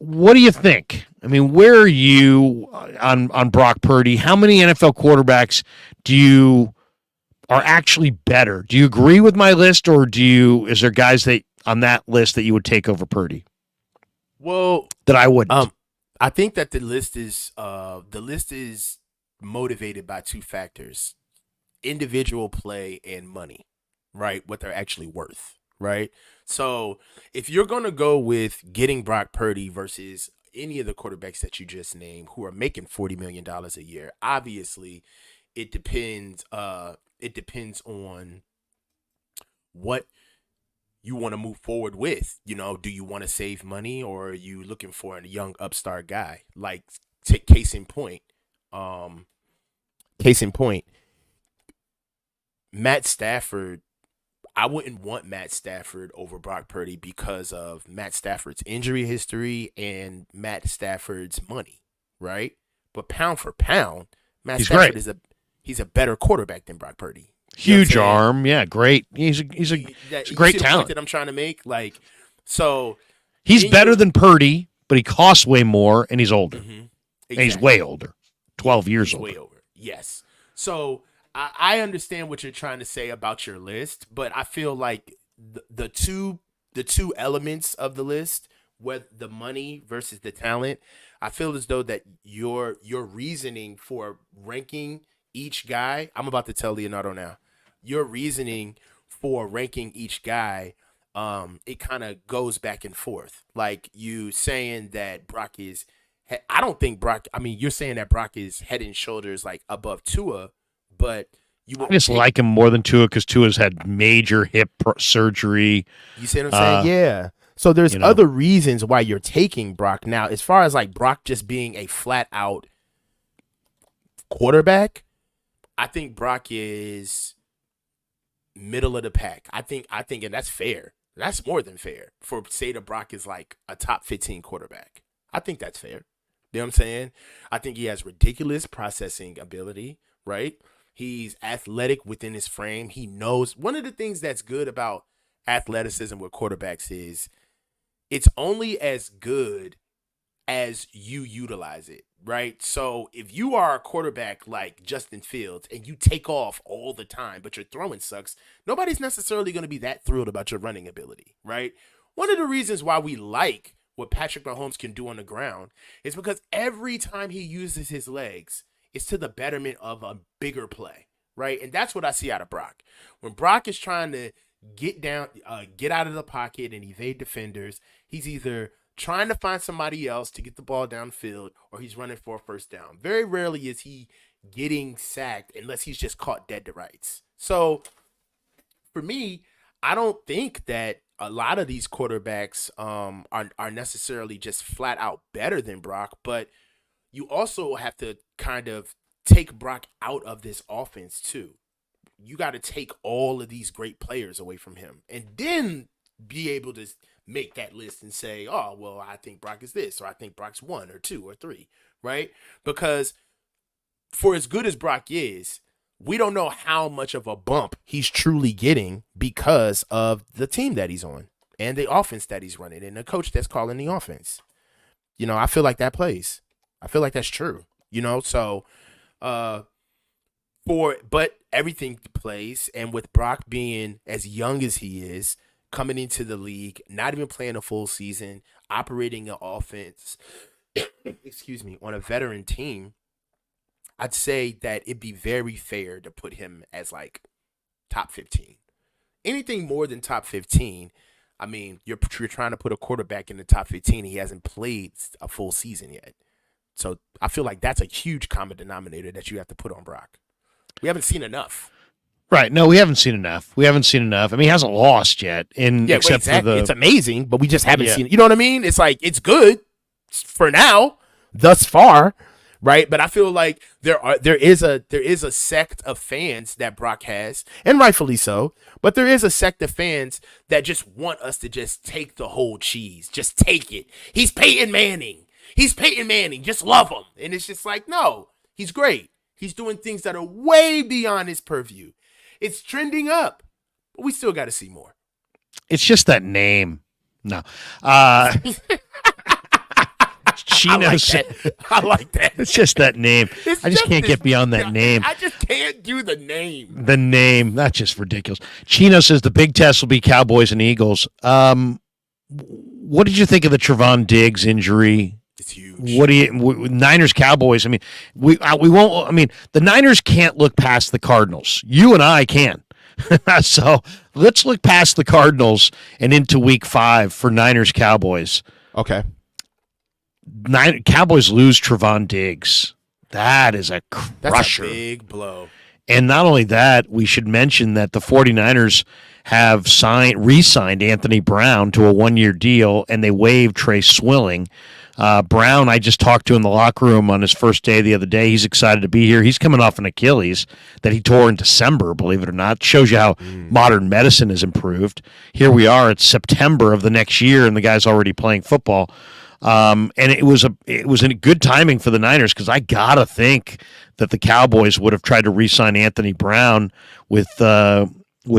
What do you think? I mean, where are you on Brock Purdy? How many NFL quarterbacks are actually better? Do you agree with my list, or is there guys that on that list that you would take over Purdy? Well, that I wouldn't. I think that the list is motivated by 2 factors. individual play and money, right? What they're actually worth, right? So if you're going to go with getting Brock Purdy versus any of the quarterbacks that you just named who are making $40 million a year, obviously it depends. It depends on what you want to move forward with. You know, do you want to save money, or are you looking for a young upstart guy? Like, case in point, Matt Stafford. I wouldn't want Matt Stafford over Brock Purdy because of Matt Stafford's injury history and Matt Stafford's money, right? But pound for pound, Matt Stafford great. He's a better quarterback than Brock Purdy. Huge arm, yeah, great. He's a great see the talent point that I'm trying to make. Like, so he's better than Purdy, but he costs way more, and he's older. Mm-hmm. Exactly. And he's way older, 12 years older. Way over, yes. So I understand what you're trying to say about your list, but I feel like the two elements of the list, with the money versus the talent, I feel as though that your reasoning for ranking each guy, I'm about to tell Leonardo now, your reasoning for ranking each guy, it kind of goes back and forth. Like, you saying that Brock is, I don't think Brock, I mean, you're saying that Brock is head and shoulders like above Tua, but I just like him more than Tua because Tua's had major hip surgery. You see what I'm saying? Yeah. So there's other reasons why you're taking Brock. Now, as far as like Brock just being a flat out quarterback, I think Brock is middle of the pack. I think, and that's fair. That's more than fair for say that Brock is like a top 15 quarterback. I think that's fair. You know what I'm saying? I think he has ridiculous processing ability, right? He's athletic within his frame. He knows. One of the things that's good about athleticism with quarterbacks is it's only as good as you utilize it, right? So if you are a quarterback like Justin Fields and you take off all the time, but your throwing sucks, nobody's necessarily going to be that thrilled about your running ability, right? One of the reasons why we like what Patrick Mahomes can do on the ground is because every time he uses his legs, it's to the betterment of a bigger play, right? And that's what I see out of Brock. When Brock is trying to get out of the pocket and evade defenders, he's either trying to find somebody else to get the ball downfield or he's running for a first down. Very rarely is he getting sacked unless he's just caught dead to rights. So for me, I don't think that a lot of these quarterbacks are necessarily just flat out better than Brock, but you also have to kind of take Brock out of this offense too. You got to take all of these great players away from him and then be able to make that list and say, oh, well, I think Brock is this, or I think Brock's 1 or 2 or 3, right? Because for as good as Brock is, we don't know how much of a bump he's truly getting because of the team that he's on and the offense that he's running and the coach that's calling the offense. You know, I feel like that plays. I feel like that's true, you know? So, but everything plays. And with Brock being as young as he is, coming into the league, not even playing a full season, operating an offense, on a veteran team, I'd say that it'd be very fair to put him as like top 15. Anything more than top 15, I mean, you're trying to put a quarterback in the top 15. He hasn't played a full season yet. So I feel like that's a huge common denominator that you have to put on Brock. We haven't seen enough. Right. No, we haven't seen enough. I mean, he hasn't lost yet. Except for it's amazing, but we just haven't seen it. You know what I mean? It's like, it's good for now, thus far, right? But I feel like there is a sect of fans that Brock has, and rightfully so, but there is a sect of fans that just want us to just take the whole cheese. Just take it. He's Peyton Manning. Just love him. And it's just like, no, he's great. He's doing things that are way beyond his purview. It's trending up, but we still got to see more. It's just that name. No. Chino I like that. It's just that name. I just can't get beyond that name. I just can't do the name. The name. That's just ridiculous. Chino says the big test will be Cowboys and Eagles. What did you think of the Javon Diggs injury? It's huge. Niners Cowboys? I mean, we won't. I mean, the Niners can't look past the Cardinals. You and I can. So let's look past the Cardinals and into Week 5 for Niners Cowboys. Okay. Cowboys lose Javon Diggs. That is a crusher. That's a big blow. And not only that, we should mention that the 49ers have re-signed Anthony Brown to a 1-year deal, and they waived Trey Swilling. Brown, I just talked to in the locker room on his first day the other day. He's excited to be here. He's coming off an Achilles that he tore in December, believe it or not. Shows you how modern medicine has improved. Here we are, it's September of the next year, and the guy's already playing football. And it was a good timing for the Niners, because I gotta think that the Cowboys would have tried to re-sign Anthony Brown with the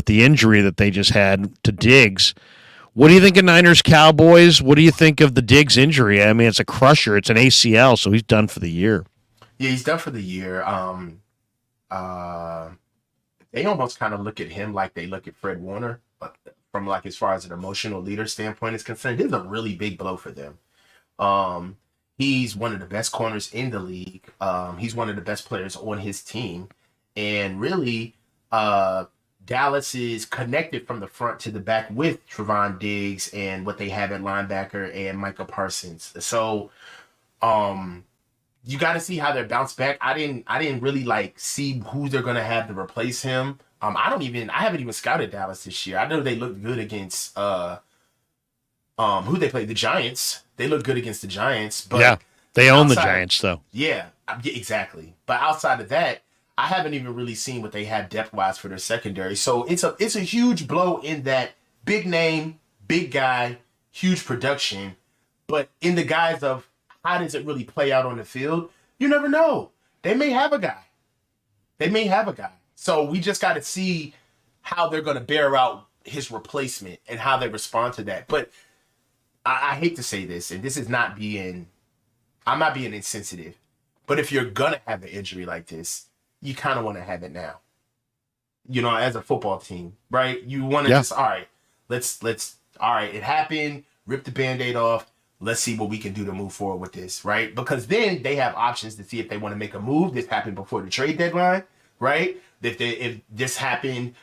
injury that they just had to Diggs. What do you think of Niners Cowboys? What do you think of the Diggs injury? I mean, it's a crusher. It's an ACL, so he's done for the year. Yeah, he's done for the year. They almost kind of look at him like they look at Fred Warner, but from like as far as an emotional leader standpoint is concerned, this is a really big blow for them. He's one of the best corners in the league. He's one of the best players on his team. And really, Dallas is connected from the front to the back with Javon Diggs and what they have at linebacker and Micah Parsons. So, you got to see how they bounce back. I didn't really like see who they're going to have to replace him. I haven't even scouted Dallas this year. I know they looked good against, who they played, the Giants. They look good against the Giants, but yeah, they own the Giants though. Yeah, exactly. But outside of that, I haven't even really seen what they have depth-wise for their secondary. So it's a huge blow in that big name, big guy, huge production. But in the guise of how does it really play out on the field, you never know. They may have a guy. So we just got to see how they're going to bear out his replacement and how they respond to that. But I hate to say this, and this is not being, I'm not being insensitive, but if you're going to have an injury like this, you kind of want to have it now. You know, as a football team, right? You want to just, all right, all right, it happened, rip the Band-Aid off. Let's see what we can do to move forward with this, right? Because then they have options to see if they want to make a move. This happened before the trade deadline, right? If this happened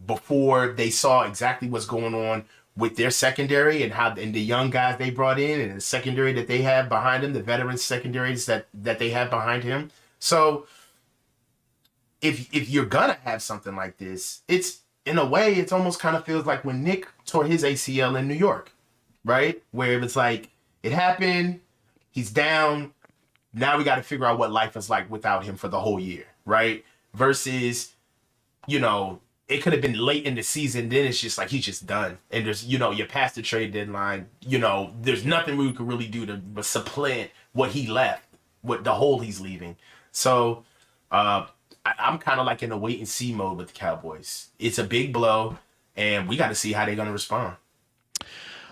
before they saw exactly what's going on with their secondary and the young guys they brought in and the secondary that they have behind them, the veteran secondaries that they have behind him. So if you're gonna have something like this, it's in a way, it's almost kind of feels like when Nick tore his ACL in New York, right? Where it's like it happened, he's down. Now we got to figure out what life is like without him for the whole year, right? Versus, you know, it could have been late in the season. Then it's just like he's just done, and there's, you know, you're past the trade deadline. You know, there's nothing we could really do to supplant what he left, what the hole he's leaving. So I'm kind of like in a wait and see mode with the Cowboys. It's a big blow, and we got to see how they're going to respond.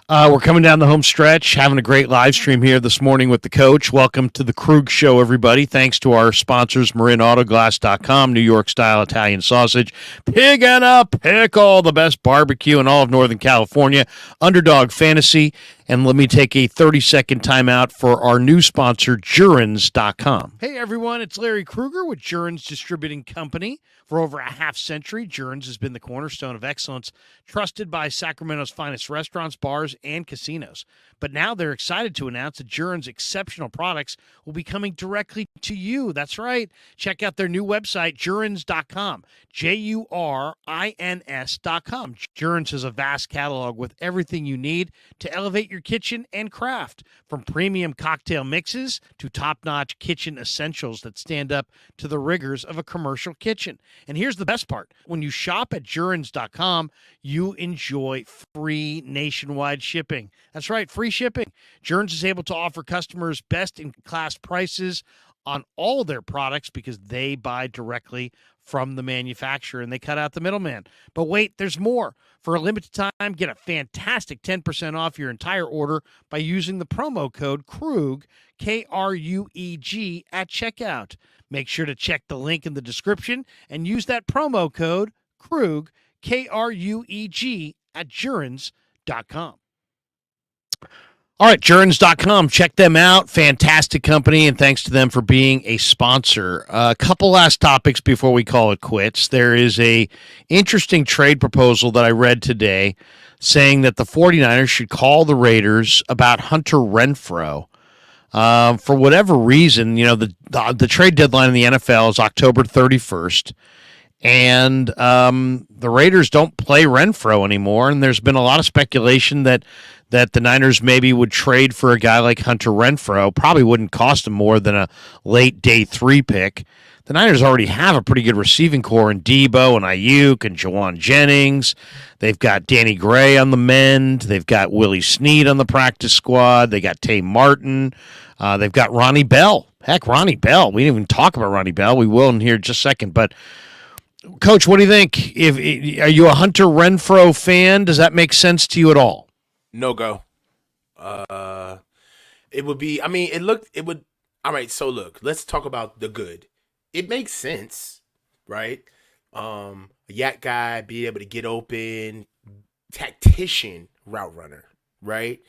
We're coming down the home stretch, having a great live stream here this morning with the coach. Welcome to the Krueg Show, everybody. Thanks to our sponsors, MarinAutoglass.com, New York-style Italian sausage, Pig and a Pickle, the best barbecue in all of Northern California, Underdog Fantasy, and let me take a 30-second timeout for our new sponsor, Jurens.com. Hey, everyone, it's Larry Krueger with Jurens Distributing Company. For over a half century, Jurens has been the cornerstone of excellence, trusted by Sacramento's finest restaurants, bars, and casinos. But now they're excited to announce that Jurens' exceptional products will be coming directly to you. That's right. Check out their new website, Jurens.com, Jurins.com. Jurens has a vast catalog with everything you need to elevate your kitchen and craft, from premium cocktail mixes to top-notch kitchen essentials that stand up to the rigors of a commercial kitchen. And here's the best part. When you shop at Jurens.com, you enjoy free nationwide shipping. That's right, free shipping. Jurens is able to offer customers best-in-class prices on all their products because they buy directly from the manufacturer and they cut out the middleman. But wait, there's more. For a limited time, get a fantastic 10% off your entire order by using the promo code Krueg, K-R-U-E-G, at checkout. Make sure to check the link in the description and use that promo code Krueg, K-R-U-E-G, at Jurens.com. All right, Jurgens.com. Check them out. Fantastic company, and thanks to them for being a sponsor. A couple last topics before we call it quits. There is a interesting trade proposal that I read today saying that the 49ers should call the Raiders about Hunter Renfrow. For whatever reason, the trade deadline in the NFL is October 31st, and the Raiders don't play Renfrow anymore, and there's been a lot of speculation that the Niners maybe would trade for a guy like Hunter Renfrow. Probably wouldn't cost them more than a late day 3 pick. The Niners already have a pretty good receiving core in Debo and Ayuk and Jawan Jennings. They've got Danny Gray on the mend. They've got Willie Snead on the practice squad. They got Tay Martin. They've got Ronnie Bell. Heck, Ronnie Bell. We didn't even talk about Ronnie Bell. We will in here in just a second. But, Coach, what do you think? Are you a Hunter Renfrow fan? Does that make sense to you at all? No go. It would be. I mean, it would. All right. So look, let's talk about the good. It makes sense, right? A yak guy, be able to get open, tactician, route runner, right?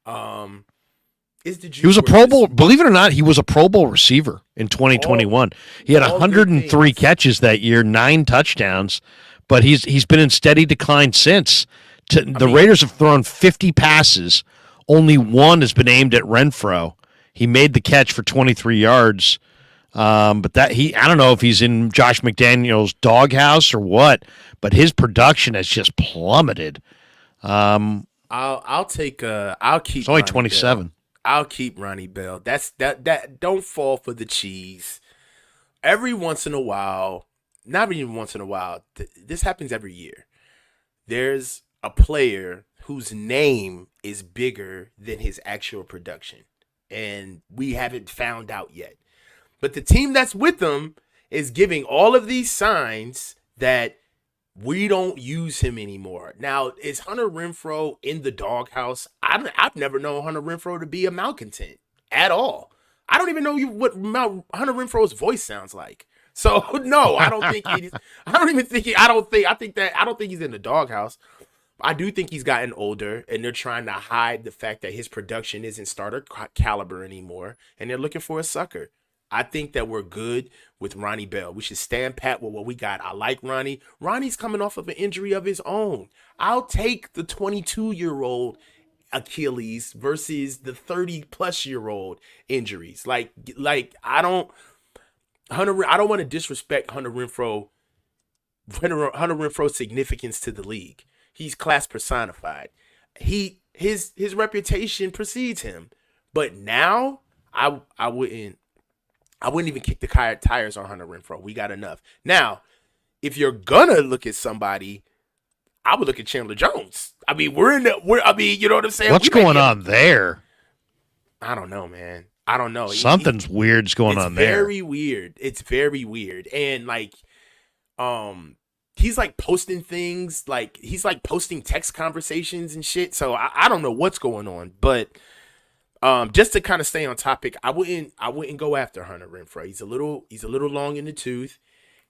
He was a Pro Bowl. Believe it or not, he was a Pro Bowl receiver in 2021. He had 103 catches that year, 9 touchdowns, but he's been in steady decline since. The Raiders have thrown 50 passes. Only 1 has been aimed at Renfrow. He made the catch for 23 yards. But I don't know if he's in Josh McDaniels' doghouse or what, but his production has just plummeted. I'll keep. He's only 27. Bell. I'll keep Ronnie Bell. That don't fall for the cheese. Every once in a while, not even once in a while, this happens every year. There's a player whose name is bigger than his actual production, and we haven't found out yet. But the team that's with them is giving all of these signs that we don't use him anymore. Now, is Hunter Renfrow in the doghouse? I've never known Hunter Renfrow to be a malcontent at all. I don't even know what Hunter Renfrow's voice sounds like. So no, I don't think I don't think he's in the doghouse. I do think he's gotten older, and they're trying to hide the fact that his production isn't starter caliber anymore, and they're looking for a sucker. I think that we're good with Ronnie Bell. We should stand pat with what we got. I like Ronnie. Ronnie's coming off of an injury of his own. I'll take the 22-year-old Achilles versus the 30-plus-year-old injuries. Like I don't want to disrespect Hunter Renfro's significance to the league. He's class personified. His reputation precedes him. But now I wouldn't even kick the tires on Hunter Renfrow. We got enough. Now, if you're gonna look at somebody, I would look at Chandler Jones. I mean, you know what I'm saying? What's going on there? I don't know, man. I don't know. Something's weird's going on there. It's very weird. It's very weird. And he's like posting things, like he's like posting text conversations and shit. So I don't know what's going on, but just to kind of stay on topic, I wouldn't go after Hunter Renfrow. He's a little long in the tooth.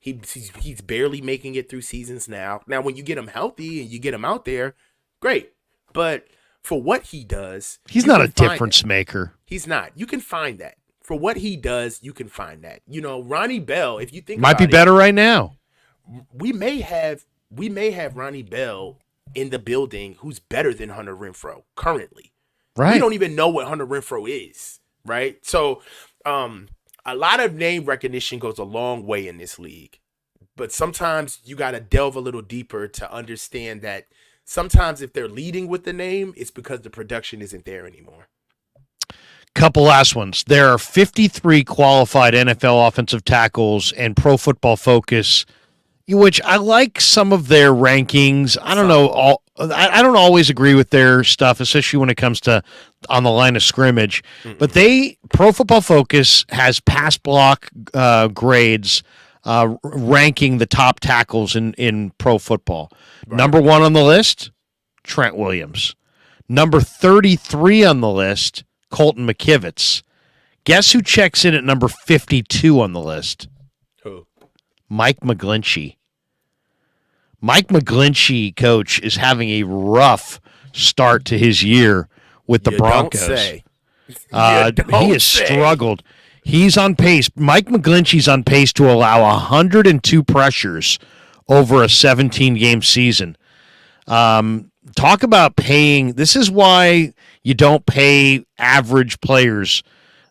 He's barely making it through seasons now. Now, when you get him healthy and you get him out there, great. But for what he does, he's not a difference maker. He's not. You can find that. For what he does, you can find that. You know, Ronnie Bell, if you think might be better right now. We may have Ronnie Bell in the building who's better than Hunter Renfrow currently. Right. We don't even know what Hunter Renfrow is, right? So a lot of name recognition goes a long way in this league. But sometimes you got to delve a little deeper to understand that sometimes if they're leading with the name, it's because the production isn't there anymore. Couple last ones. There are 53 qualified NFL offensive tackles, and Pro Football Focus, which I like some of their rankings. I don't know. I don't always agree with their stuff, especially when it comes to on the line of scrimmage. Mm-mm. But Pro Football Focus has pass block grades ranking the top tackles in pro football. Right. Number 1 on the list, Trent Williams. Number 33 on the list, Colton McKivitz. Guess who checks in at number 52 on the list? Who? Mike McGlinchey. Mike McGlinchey, coach, is having a rough start to his year with the You Broncos. Don't say. He has struggled. He's on pace. Mike McGlinchey's on pace to allow 102 pressures over a 17-game season. Talk about paying. This is why you don't pay average players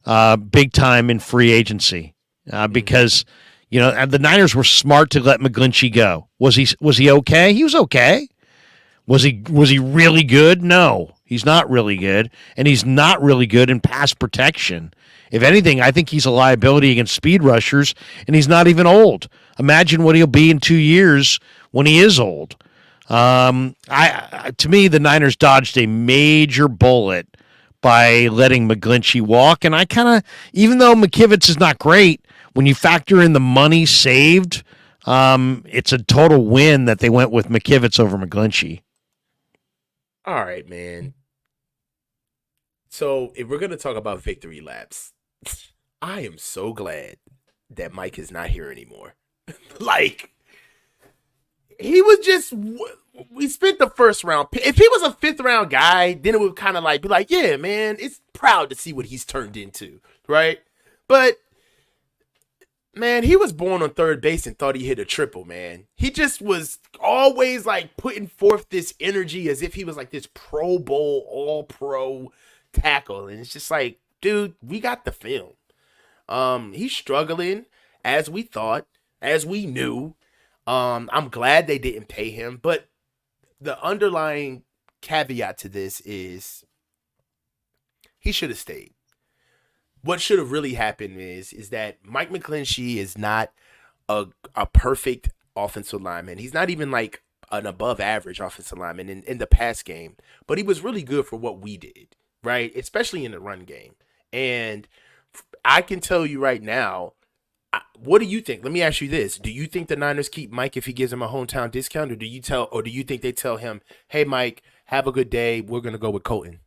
big time in free agency because the Niners were smart to let McGlinchey go. Was he okay? He was okay. Was he really good? No, he's not really good, and he's not really good in pass protection. If anything, I think he's a liability against speed rushers, and he's not even old. Imagine what he'll be in 2 years when he is old. To me, the Niners dodged a major bullet by letting McGlinchey walk, and I kind of, even though McKivitz is not great, when you factor in the money saved, it's a total win that they went with McKivitz over McGlinchey. All right, man. So if we're going to talk about victory laps, I am so glad that Mike is not here anymore. Like, he was just, we spent the first round. If he was a fifth round guy, then it would kind of like be like, yeah, man, it's proud to see what he's turned into, right? But, man, he was born on third base and thought he hit a triple, man. He just was always like putting forth this energy as if he was like this Pro Bowl, all pro tackle. And it's just like, dude, we got the film. He's struggling as we thought, as we knew. I'm glad they didn't pay him, but the underlying caveat to this is he should have stayed. What should have really happened is that Mike McGlinchey is not a perfect offensive lineman. He's not even like an above average offensive lineman in the pass game, but he was really good for what we did, right? Especially in the run game. And I can tell you right now, what do you think? Let me ask you this. Do you think the Niners keep Mike if he gives him a hometown discount, or do you think they tell him, hey, Mike, have a good day, we're going to go with Colton?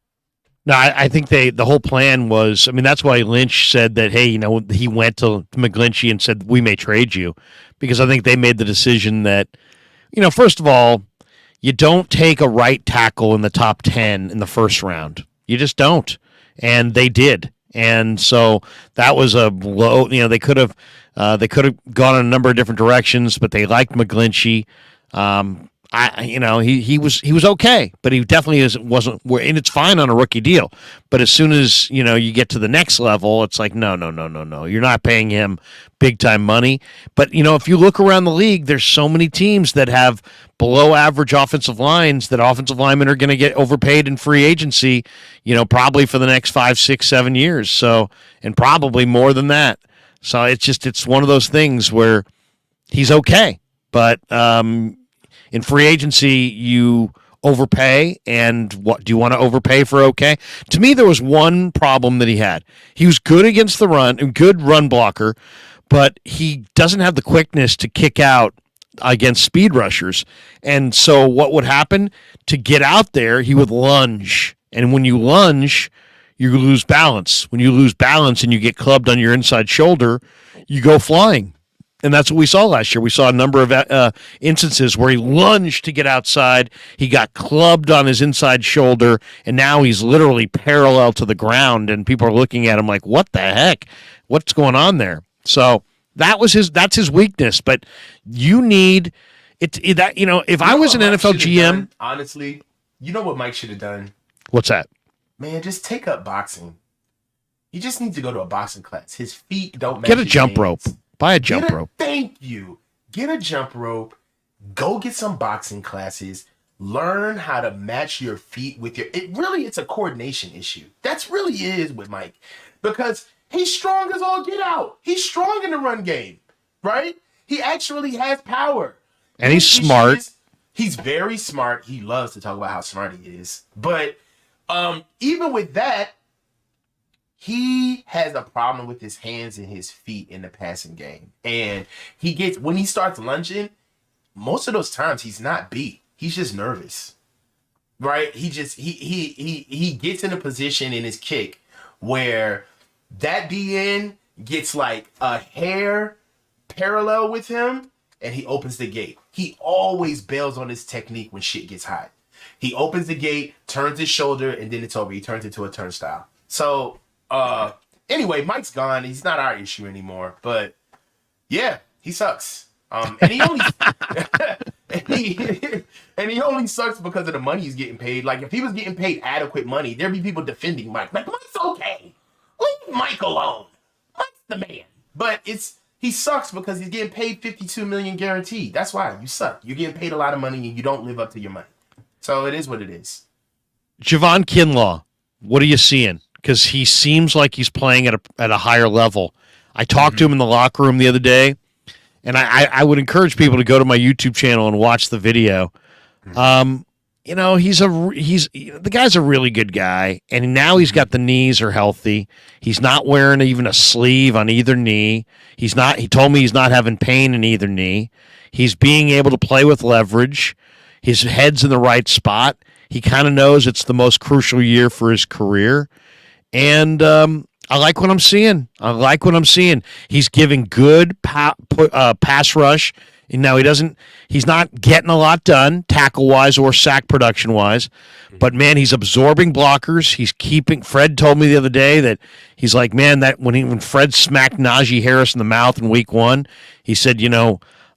No, I think the whole plan was, I mean, that's why Lynch said that, hey, he went to McGlinchey and said, we may trade you, because I think they made the decision that, first of all, you don't take a right tackle in the top 10 in the first round. You just don't. And they did. And so that was a low, they could have gone in a number of different directions, but they liked McGlinchey. He was okay, but he definitely wasn't, and it's fine on a rookie deal. But as soon as, you get to the next level, it's like, no. You're not paying him big time money. But, if you look around the league, there's so many teams that have below average offensive lines that offensive linemen are going to get overpaid in free agency, probably for the next 5, 6, 7 years. So, and probably more than that. So it's one of those things where he's okay, but, in free agency, you overpay, and what do you want to overpay for? Okay, to me, there was one problem that he had. He was good against the run, and good run blocker, but he doesn't have the quickness to kick out against speed rushers. And so, what would happen to get out there? He would lunge, and when you lunge, you lose balance. When you lose balance and you get clubbed on your inside shoulder, you go flying. And that's what we saw last year. We saw a number of instances where he lunged to get outside. He got clubbed on his inside shoulder, and now he's literally parallel to the ground, and people are looking at him like, what the heck? What's going on there? So that's his weakness. But you need if I was an NFL GM, honestly, you know what Mike should have done? What's that? Man, just take up boxing. He just needs to go to a boxing class. His feet don't match. Get a jump rope. Buy a jump rope. Thank you. Get a jump rope. Go get some boxing classes. Learn how to match your feet with it's a coordination issue. That's really is with Mike. Because he's strong as all get out. He's strong in the run game. Right? He actually has power. And he's smart. He's very smart. He loves to talk about how smart he is. But even with that, he has a problem with his hands and his feet in the passing game. And when he starts lunging, most of those times he's not beat. He's just nervous. Right? He gets in a position in his kick where that DN gets like a hair parallel with him and he opens the gate. He always bails on his technique when shit gets hot. He opens the gate, turns his shoulder, and then it's over. He turns into a turnstile. So, anyway, Mike's gone. He's not our issue anymore. But yeah, he sucks. And he only and he only sucks because of the money he's getting paid. Like if he was getting paid adequate money, there'd be people defending Mike. Like Mike's okay. Leave Mike alone. Mike's the man. But he sucks because he's getting paid $52 million guaranteed. That's why you suck. You're getting paid a lot of money and you don't live up to your money. So it is what it is. Javon Kinlaw, what are you seeing? Because he seems like he's playing at a higher level. I talked to him in the locker room the other day, and I would encourage people to go to my YouTube channel and watch the video. You know, the guy's a really good guy, and now he's got the knees are healthy. He's not wearing even a sleeve on either knee. He told me he's not having pain in either knee. He's being able to play with leverage. His head's in the right spot. He kind of knows it's the most crucial year for his career. And I like what I'm seeing. He's giving good pass rush. And now he's not getting a lot done tackle-wise or sack production-wise. But, man, he's absorbing blockers. Fred told me the other day that he's like, man, that when Fred smacked Najee Harris in the mouth in week 1, he said,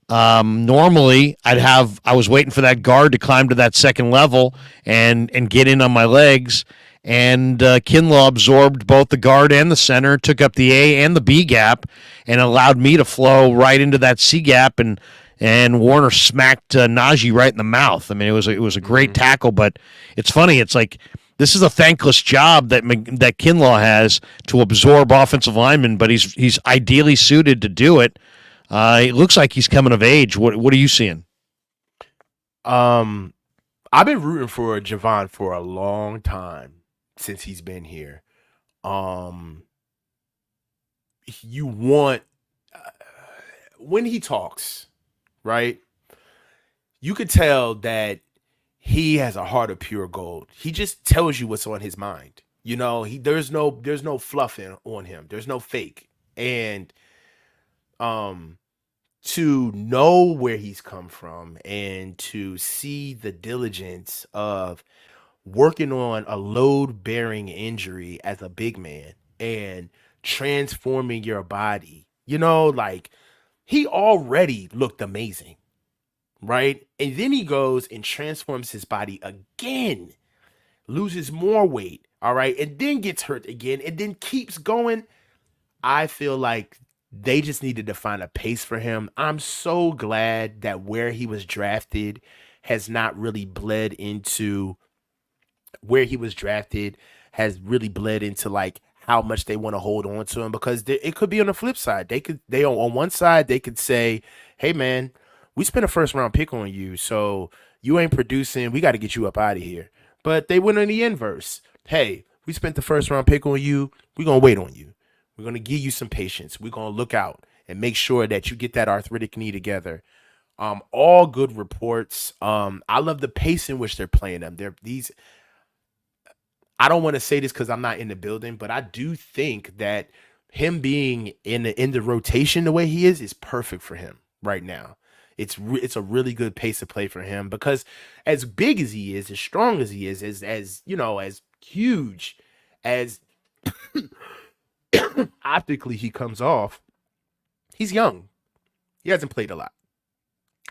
normally I was waiting for that guard to climb to that second level and get in on my legs. And Kinlaw absorbed both the guard and the center, took up the A and the B gap, and allowed me to flow right into that C gap. And Warner smacked Najee right in the mouth. I mean, it was a great tackle. But it's funny. It's like this is a thankless job that Kinlaw has to absorb offensive linemen, but he's ideally suited to do it. It looks like he's coming of age. What are you seeing? I've been rooting for Javon for a long time since he's been here. You want when he talks, right? You could tell that he has a heart of pure gold. He just tells you what's on his mind. There's no fluffing on him. There's no fake. And to know where he's come from and to see the diligence of working on a load-bearing injury as a big man and transforming your body, he already looked amazing, right? And then he goes and transforms his body again, loses more weight, all right, and then gets hurt again and then keeps going. I feel like they just needed to find a pace for him. I'm so glad that where he was drafted has not really bled into like how much they want to hold on to him, because it could be on the flip side. On one side they could say, hey man, we spent a first round pick on you, so you ain't producing, we got to get you up out of here. But they went on the inverse. Hey, we spent the first round pick on you, we're gonna wait on you. We're going to give you some patience. We're going to look out and make sure that you get that arthritic knee together. All good reports. I love the pace in which they're playing them. I don't want to say this because I'm not in the building, but I do think that him being in the rotation the way he is perfect for him right now. It's a really good pace of play for him, because as big as he is, as strong as he is, as huge as optically he comes off, he's young. He hasn't played a lot.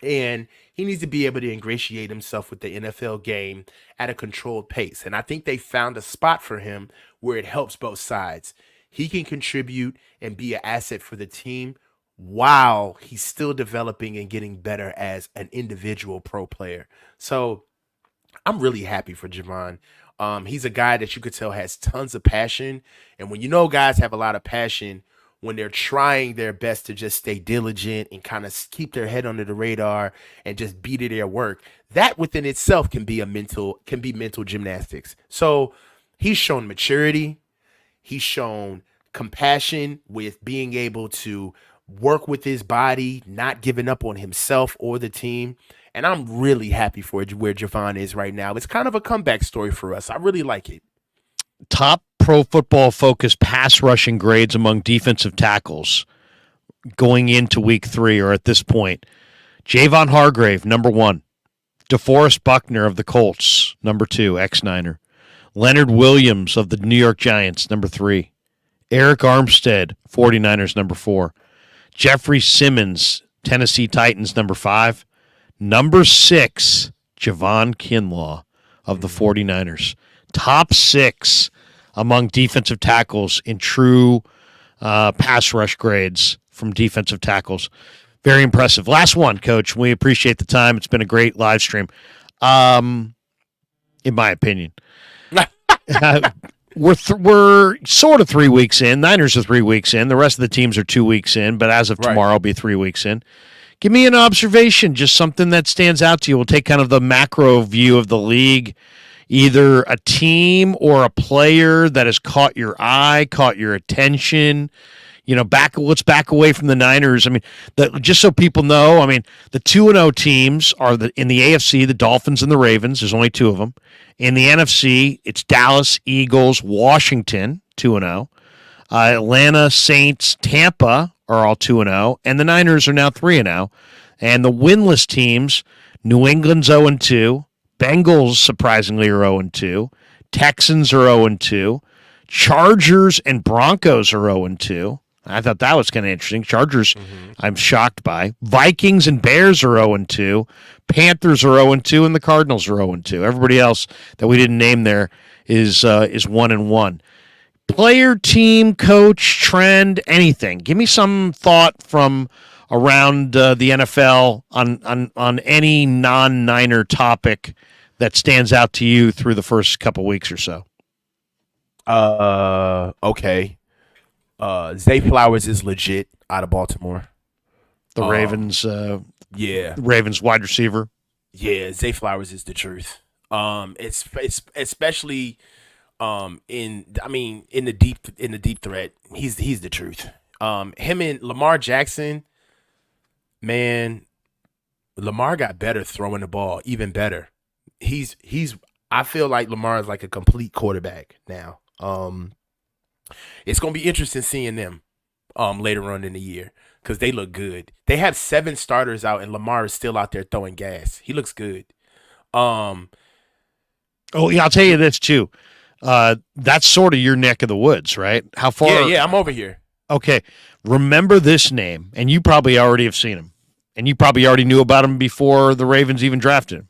And he needs to be able to ingratiate himself with the NFL game at a controlled pace. And I think they found a spot for him where it helps both sides. He can contribute and be an asset for the team while he's still developing and getting better as an individual pro player. So I'm really happy for Javon. He's a guy that you could tell has tons of passion. And when guys have a lot of passion, when they're trying their best to just stay diligent and kind of keep their head under the radar and just be to their work, that within itself can be mental gymnastics. So he's shown maturity. He's shown compassion with being able to work with his body, not giving up on himself or the team. And I'm really happy for where Javon is right now. It's kind of a comeback story for us. I really like it. Top Pro Football Focus pass rushing grades among defensive tackles going into week 3 or at this point. Javon Hargrave, number 1. DeForest Buckner of the Colts, number 2, ex-Niner. Leonard Williams of the New York Giants, number 3. Eric Armstead, 49ers, number 4. Jeffrey Simmons, Tennessee Titans, number 5. Number 6, Javon Kinlaw of the 49ers. Top 6 among defensive tackles in true pass rush grades from defensive tackles. Very impressive. Last one, Coach. We appreciate the time. It's been a great live stream, in my opinion. We're sort of 3 weeks in. Niners are 3 weeks in. The rest of the teams are 2 weeks in. But as of tomorrow, I'll be 3 weeks in. Give me an observation, just something that stands out to you. We'll take kind of the macro view of the league, either a team or a player that has caught your eye, caught your attention. Let's back away from the Niners. I mean, just so people know, I mean, the 2-0 teams are in the AFC, the Dolphins and the Ravens. There's only 2 of them. In the NFC, it's Dallas, Eagles, Washington, 2-0. Atlanta, Saints, Tampa are all 2-0, and the Niners are now 3-0. And the winless teams, New England's 0-2, Bengals surprisingly are 0-2, Texans are 0-2, Chargers and Broncos are 0-2. I thought that was kind of interesting. Chargers, I'm shocked by. Vikings and Bears are 0-2. Panthers are 0-2, and the Cardinals are 0-2. Everybody else that we didn't name there is 1-1. Player, team, coach, trend, anything. Give me some thought from around the NFL on any non-Niner topic that stands out to you through the first couple weeks or so. Okay. Zay Flowers is legit out of Baltimore. The Ravens, Ravens wide receiver. Yeah, Zay Flowers is the truth. It's especially in the deep threat. He's the truth. Him and Lamar Jackson, man, Lamar got better throwing the ball, even better. I feel like Lamar is like a complete quarterback now. It's going to be interesting seeing them later on in the year because they look good. They have 7 starters out, and Lamar is still out there throwing gas. He looks good. Oh, yeah, I'll tell you this, too. That's sort of your neck of the woods, right? How far? Yeah, I'm over here. Okay, remember this name, and you probably already have seen him, and you probably already knew about him before the Ravens even drafted him.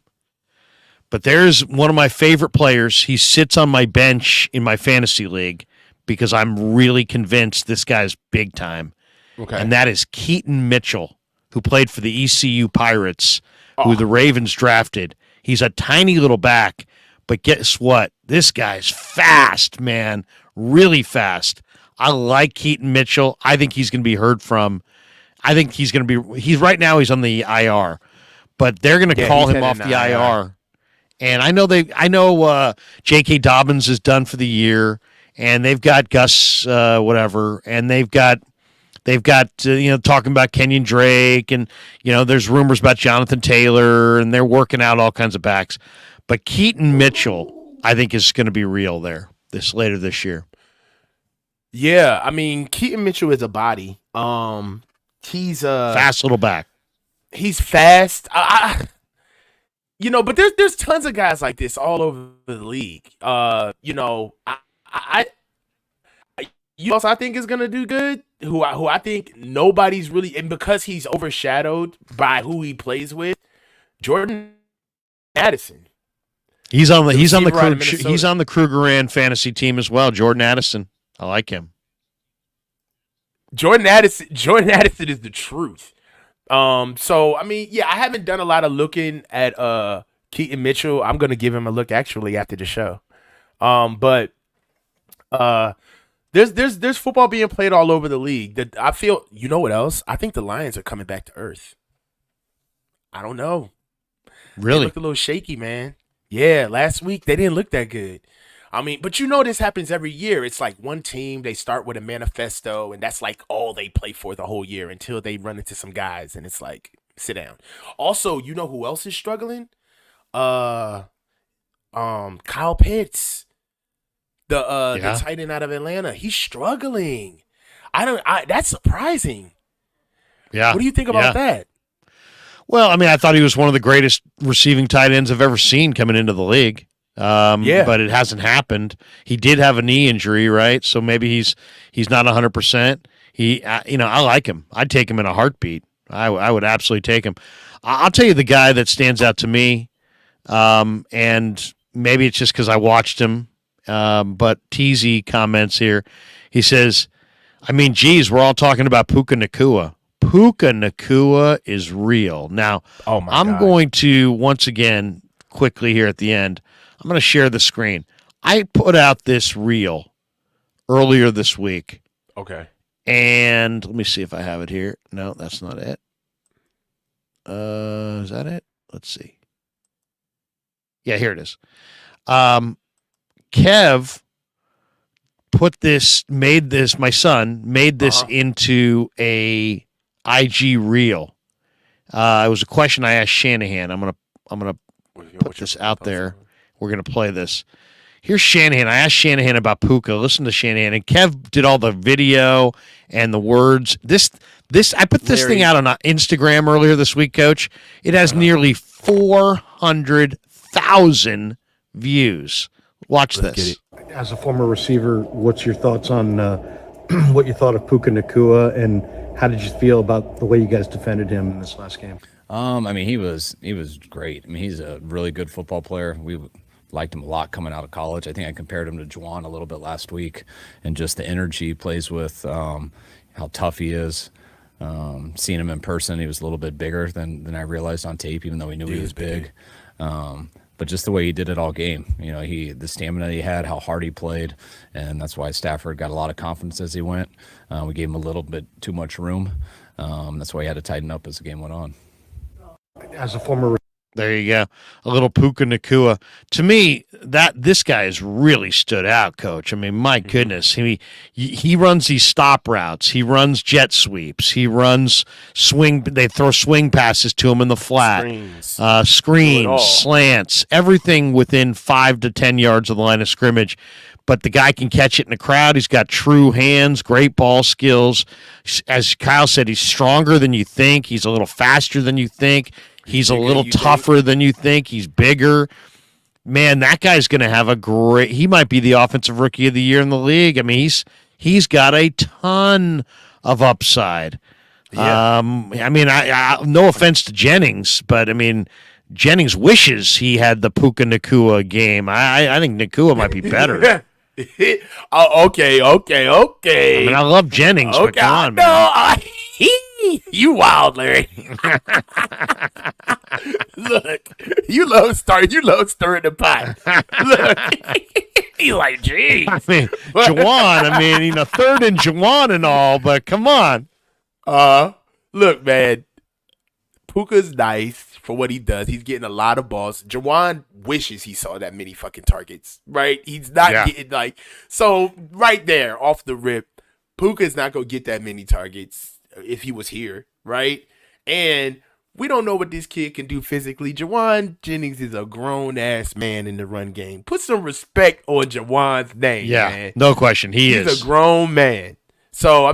But there's one of my favorite players. He sits on my bench in my fantasy league because I'm really convinced this guy's big time. Okay. And that is Keaton Mitchell, who played for the ECU Pirates, who the Ravens drafted. He's a tiny little back, but guess what? This guy's fast, man. Really fast. I like Keaton Mitchell. I think he's going to be heard from. I think he's going to be – he's right now he's on the IR, but they're going to call him off the IR. And I know J.K. Dobbins is done for the year, and they've got Gus whatever, and they've got talking about Kenyon Drake, and there's rumors about Jonathan Taylor, and they're working out all kinds of backs. But Keaton Mitchell, I think, is going to be real there later this year. Yeah, I mean, Keaton Mitchell is a body. He's a fast little back. He's fast. But there's tons of guys like this all over the league. I think is gonna do good. Who I think nobody's really, and because he's overshadowed by who he plays with, Jordan Addison. He's on the Krueger fantasy team as well. Jordan Addison, I like him. Jordan Addison is the truth. So I mean, yeah, I haven't done a lot of looking at Keaton Mitchell. I'm gonna give him a look actually after the show. But there's football being played all over the league. That I feel. You know what else? I think the Lions are coming back to earth. I don't know. Really? They looked a little shaky, man. Yeah, last week they didn't look that good. I mean, but this happens every year. It's like one team, they start with a manifesto, and that's like all they play for the whole year until they run into some guys, and it's like, sit down. Also, you know who else is struggling? Kyle Pitts, the tight end out of Atlanta. He's struggling. That's surprising. Yeah. What do you think about that? Well, I mean, I thought he was one of the greatest receiving tight ends I've ever seen coming into the league. But it hasn't happened. He did have a knee injury, right? So maybe he's not 100%. I like him. I'd take him in a heartbeat. I would absolutely take him. I'll tell you the guy that stands out to me, and maybe it's just because I watched him, but TZ comments here. He says, geez, we're all talking about Puka Nacua. Puka Nacua is real. Now, I'm going to, once again, quickly here at the end, I'm going to share the screen. I put out this reel earlier this week. Okay. And let me see if I have it here. No, that's not it. Is that it? Let's see. Yeah, here it is. Kev my son made this into a IG reel. It was a question I asked Shanahan. I'm gonna put this out there. We're gonna play this. Here's Shanahan. I asked Shanahan about Puka. Listen to Shanahan, and Kev did all the video and the words. I put this thing out on Instagram earlier this week, Coach. It has nearly 400,000 views. Watch this. As a former receiver, what's your thoughts on what you thought of Puka Nacua, and how did you feel about the way you guys defended him in this last game? He was great. He's a really good football player. We liked him a lot coming out of college. I think I compared him to Javon a little bit last week, and just the energy he plays with, how tough he is. Seeing him in person, he was a little bit bigger than I realized on tape, even though we knew he was big. But just the way he did it all game, the stamina he had, how hard he played, and that's why Stafford got a lot of confidence as he went. We gave him a little bit too much room. That's why he had to tighten up as the game went on. As a former, there you go, a little Puka Nacua. To me, this guy has really stood out, Coach. My goodness, he runs these stop routes. He runs jet sweeps. He runs swing. They throw swing passes to him in the flat, screens, slants, everything within 5 to 10 yards of the line of scrimmage. But the guy can catch it in the crowd. He's got true hands, great ball skills. As Kyle said, he's stronger than you think. He's a little faster than you think. He's a little tougher than you think. He's bigger. Man, that guy's going to have he might be the offensive rookie of the year in the league. He's got a ton of upside. Yeah. No offense to Jennings, but Jennings wishes he had the Puka Nacua game. I think Nacua might be better. Okay. I love Jennings, but come on, man. You wild, Larry. Look, you love stirring the pot. Look, he's like, geez. Jawan, third and Jawan and all, but come on. Look, man, Puka's nice for what he does. He's getting a lot of balls. Jawan wishes he saw that many fucking targets, right? He's not getting so right there off the rip, Puka's not going to get that many targets if he was here, right? And we don't know what this kid can do physically. Jawan Jennings is a grown-ass man in the run game. Put some respect on Jawan's name, man. No question. He's a grown man. So,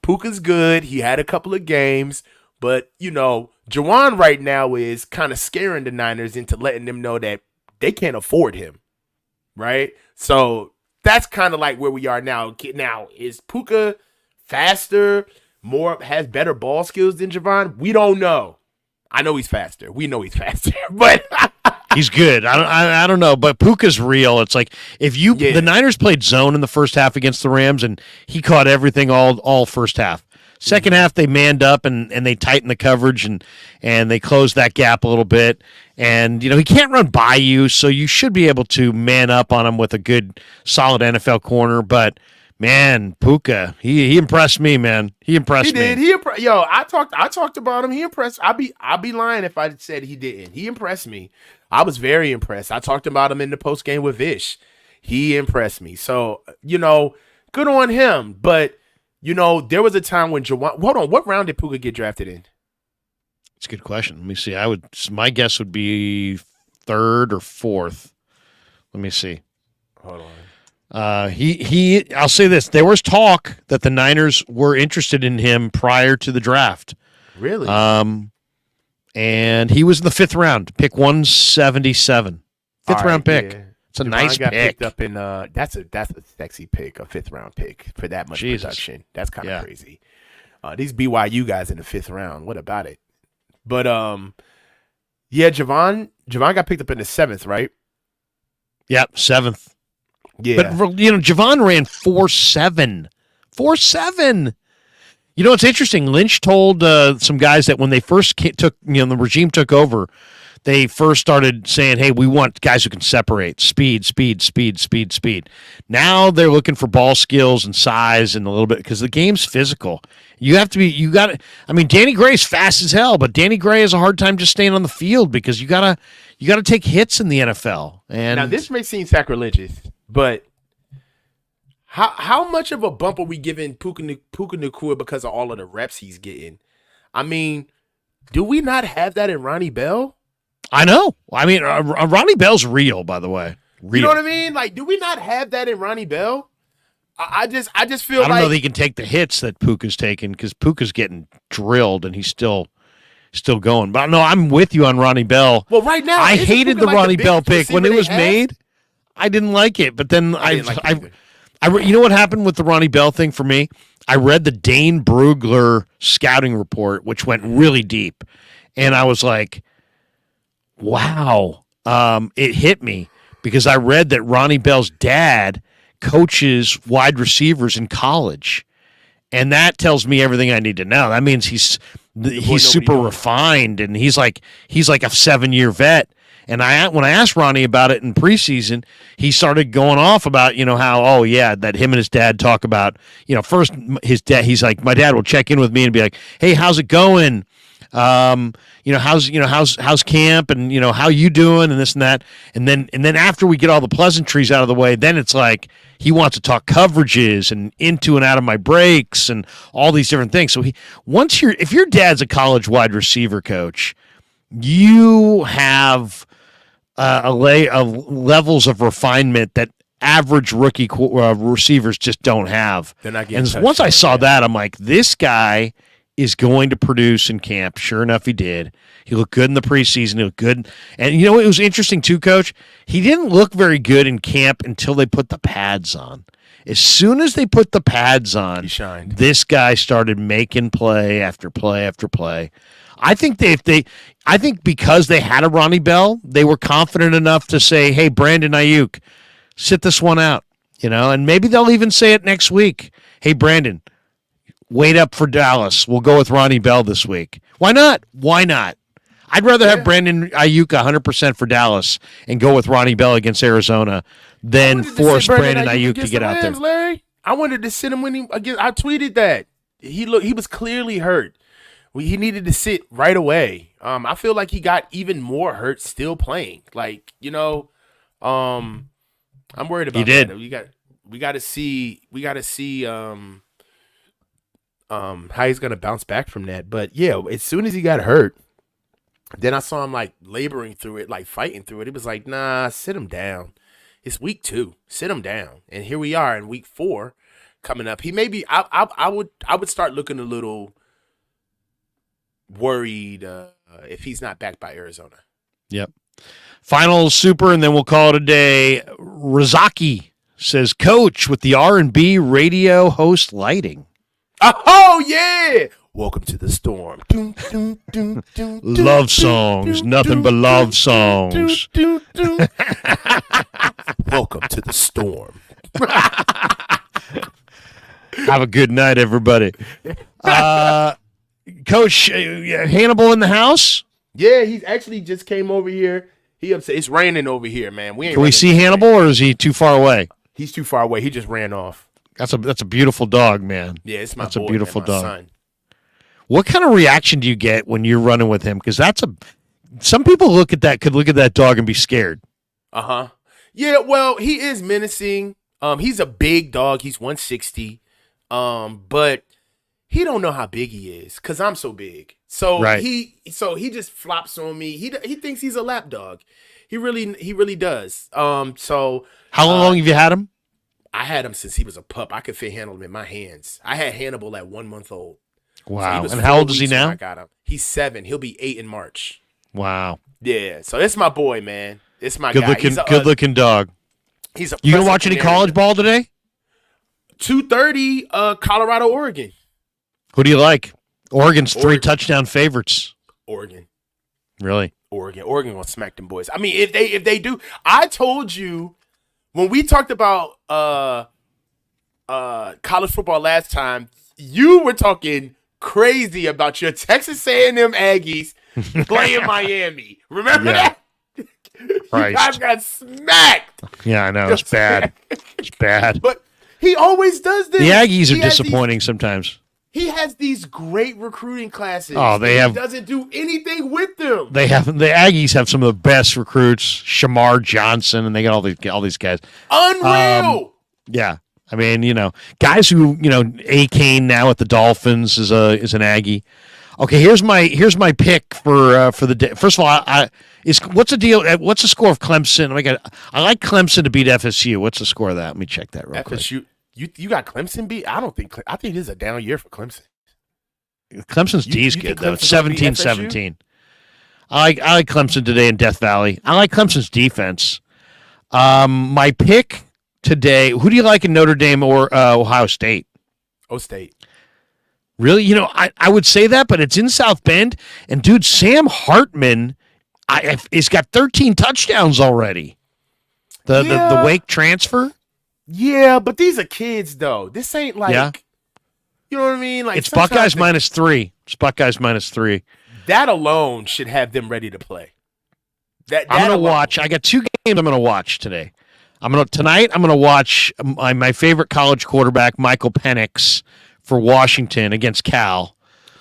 Puka's good. He had a couple of games. But, Jawan right now is kind of scaring the Niners into letting them know that they can't afford him, right? So that's kind of like where we are now. Now, is Puka faster, has better ball skills than Javon? We don't know. I know he's faster. We know he's faster, but he's good. I don't know, but Puka's real. It's like the Niners played zone in the first half against the Rams, and he caught everything all first half. Second half, they manned up and they tightened the coverage and they closed that gap a little bit. And, he can't run by you, so you should be able to man up on him with a good, solid NFL corner. But, man, Puka, he impressed me, man. He impressed me. He did. I talked about him. He impressed. I'd be lying if I said he didn't. He impressed me. I was very impressed. I talked about him in the post game with Vish. He impressed me. So, good on him. But, there was a time when Jawan. Hold on, what round did Puka get drafted in? It's a good question. Let me see. My guess would be third or fourth. Let me see. Hold on. I'll say this. There was talk that the Niners were interested in him prior to the draft. Really? And he was in the fifth round, pick 177. Fifth All round right, pick. yeah. It's a Javon nice got pick. picked up in that's a sexy pick, a 5th round pick for that much Jesus. production. That's kind of Yeah. crazy. These BYU guys in the 5th round. What about it? But yeah, Javon got picked up in the 7th, right? Yep, 7th. Yeah. But Javon ran 4.7. 4.7. You know, it's interesting. Lynch told some guys that when they first the regime took over, they first started saying, hey, we want guys who can separate. Speed. Now they're looking for ball skills and size and a little bit because the game's physical. Danny Gray's fast as hell, but Danny Gray has a hard time just staying on the field because you gotta take hits in the NFL. And Now this may seem sacrilegious, but how much of a bump are we giving Puka Nacua because of all of the reps he's getting? I mean, do we not have that in Ronnie Bell? I know. I mean, Ronnie Bell's real, by the way. Real. You know what I mean? Like, do we not have that in Ronnie Bell? I just feel I don't know that he can take the hits that Puka's taking because Puka's getting drilled and he's still going. But no, I'm with you on Ronnie Bell. Well, right now I isn't hated Puka the like Ronnie the Bell biggest pick when it receiver was they have? made. I didn't like it, but then I didn't like it either. you know what happened with the Ronnie Bell thing for me? I read the Dane Brugler scouting report, which went really deep, and I was like, wow. It hit me because I read that Ronnie Bell's dad coaches wide receivers in college, and that tells me everything I need to know. That means he's super refined, and he's like a 7-year vet. And when I asked Ronnie about it in preseason, he started going off about how that him and his dad talk about first his dad. He's like, my dad will check in with me and be like, hey, how's it going? How's camp and how you doing and this and that. And then after we get all the pleasantries out of the way, then it's like he wants to talk coverages and into and out of my breaks and all these different things. So if your dad's a college wide receiver coach, you have levels of refinement that average rookie receivers just don't have. They're not getting and once I saw touchdowns, that, I'm like, this guy is going to produce in camp. Sure enough, he did. He looked good in the preseason. He looked good. And it was interesting too, Coach? He didn't look very good in camp until they put the pads on. As soon as they put the pads on, He shined. this guy started making play after play after play. I think I think because they had a Ronnie Bell, they were confident enough to say, hey, Brandon Ayuk, sit this one out. And maybe they'll even say it next week. Hey, Brandon, wait up for Dallas. We'll go with Ronnie Bell this week. Why not? I'd rather have Brandon Ayuk 100% for Dallas and go with Ronnie Bell against Arizona than force Brandon Ayuk to get out there. Larry, I wanted to sit him when I tweeted that. He was clearly hurt. He needed to sit right away. I feel like he got even more hurt still playing. Like, I'm worried about He did. that. We got to see how he's going to bounce back from that. But yeah, as soon as he got hurt, then I saw him like laboring through it, like fighting through it. It was like, nah, sit him down. It's week 2. Sit him down. And here we are in week 4 coming up. He may be, I would start looking a little worried if he's not back by Arizona. Yep. Final super, and then we'll call it a day. Razaki says, Coach, with the R&B radio host lighting. Oh, yeah. Welcome to the storm. Love songs. Nothing but love songs. Welcome to the storm. Have a good night, everybody. Coach, Hannibal in the house? Yeah, he actually just came over here. He upset. It's raining over here, man. Can we see Hannibal, or is he too far away? He's too far away. He just ran off. That's a beautiful dog, man. Yeah, it's my That's boy, a beautiful man, my dog. son. What kind of reaction do you get when you're running with him? Because some people could look at that dog and be scared. Uh-huh. Yeah, well, he is menacing. He's a big dog. He's 160. But he don't know how big he is because I'm so big. So Right. he just flops on me. He thinks he's a lap dog. He really does. So How long have you had him? I had him since he was a pup. I could fit Hannibal in my hands. I had Hannibal at 1 month old. So he Wow. was And 4 how old is he weeks when now? I got him. He's 7. He'll be 8 in March. Wow. Yeah. So that's my boy, man. It's my Good guy. looking, good looking dog. He's a You gonna watch any college ball today? 2:30, Colorado, Oregon. Who do you like? Oregon's 3 Oregon. touchdown favorites. Oregon. Really? Oregon gonna smack them boys. I mean, if they do, I told you when we talked about college football last time, you were talking crazy about your Texas A&M Aggies playing Miami. Remember that? Right. You guys got smacked. Yeah, I know. It's bad. It's bad. But he always does this. The Aggies He are has disappointing sometimes. He has these great recruiting classes. Oh, they have. He doesn't do anything with them. They have. The Aggies have some of the best recruits. Shamar Johnson, and they got all these guys. Unreal. Yeah, I mean, guys who A-Kane now at the Dolphins is an Aggie. Okay, here's my pick for the day. First of all, what's the deal? What's the score of Clemson? I like Clemson to beat FSU. What's the score of that? Let me check that real quick. FSU. You got Clemson beat? I think this is a down year for Clemson. Clemson's D's you good think though. Clemson's gonna beat 17-17. I like Clemson today in Death Valley. I like Clemson's defense. My pick today. Who do you like in Notre Dame or Ohio State? State. Really? I would say that, but it's in South Bend. And, dude, Sam Hartman he's got 13 touchdowns already. The Wake transfer? Yeah, but these are kids, though. This ain't like, you know what I mean? Like it's Buckeyes -3. It's Buckeyes -3. That alone should have them ready to play. That I'm going to alone. watch. I got 2 games I'm going to watch today. Tonight I'm going to watch my favorite college quarterback, Michael Penix, for Washington against Cal.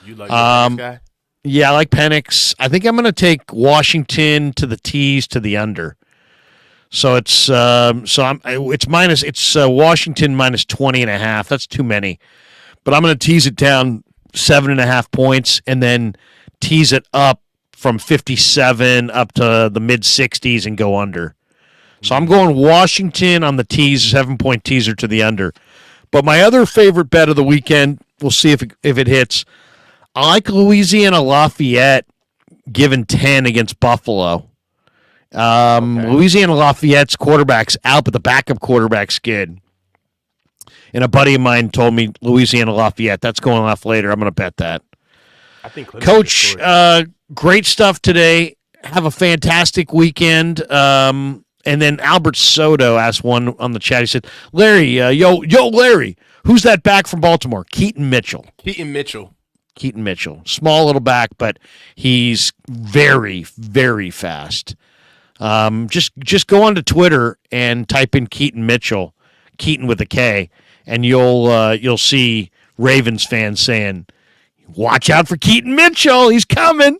You like this guy? Yeah, I like Penix. I think I'm going to take Washington to the tees to the under. So it's Washington -20.5. That's too many. But I'm going to tease it down 7.5 points and then tease it up from 57 up to the mid 60s and go under. So I'm going Washington on the tease, 7-point teaser to the under. But my other favorite bet of the weekend, we'll see if it hits. I like Louisiana Lafayette given 10 against Buffalo. Louisiana Lafayette's quarterback's out, but the backup quarterback's good. And a buddy of mine told me Louisiana Lafayette. That's going off later. I'm going to bet that. I think Coach, great stuff today. Have a fantastic weekend. And then Albert Soto asked one on the chat. He said, Larry, Larry, who's that back from Baltimore? Keaton Mitchell. Keaton Mitchell. Small little back, but he's very, very fast. Just go onto Twitter and type in Keaton Mitchell, Keaton with a K, and you'll see Ravens fans saying, watch out for Keaton Mitchell. He's coming.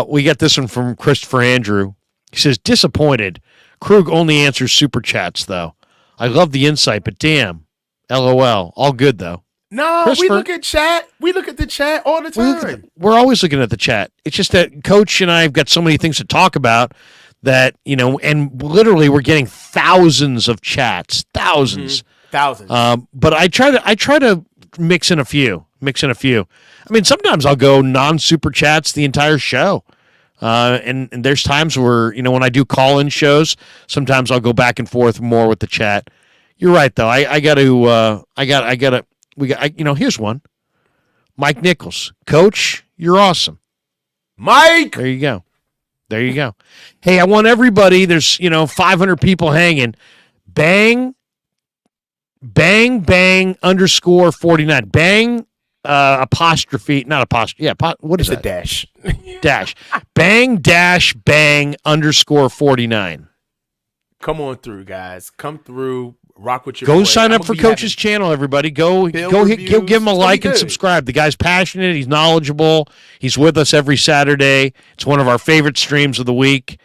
We got this one from Christopher Andrew. He says, disappointed. Krug only answers super chats, though. I love the insight, but damn. LOL. All good, though. No, we look at chat. We look at the chat all the time. We're always looking at the chat. It's just that Coach and I have got so many things to talk about that, and literally we're getting thousands of chats. Thousands. But I try to mix in a few. I mean, sometimes I'll go non-super chats the entire show. And there's times where, when I do call-in shows, sometimes I'll go back and forth more with the chat. You're right, though. Here's one. Mike Nichols. Coach, you're awesome. Mike! There you go. Hey, I want everybody, there's, 500 people hanging. Bang _49. Bang apostrophe, not apostrophe. Yeah, what is it's that? A dash. Dash. Bang _49. Come on through, guys. Come through. Rock with your Go boy. sign up for Coach's channel, everybody. Go give him a like and subscribe. The guy's passionate. He's knowledgeable. He's with us every Saturday. It's one of our favorite streams of the week.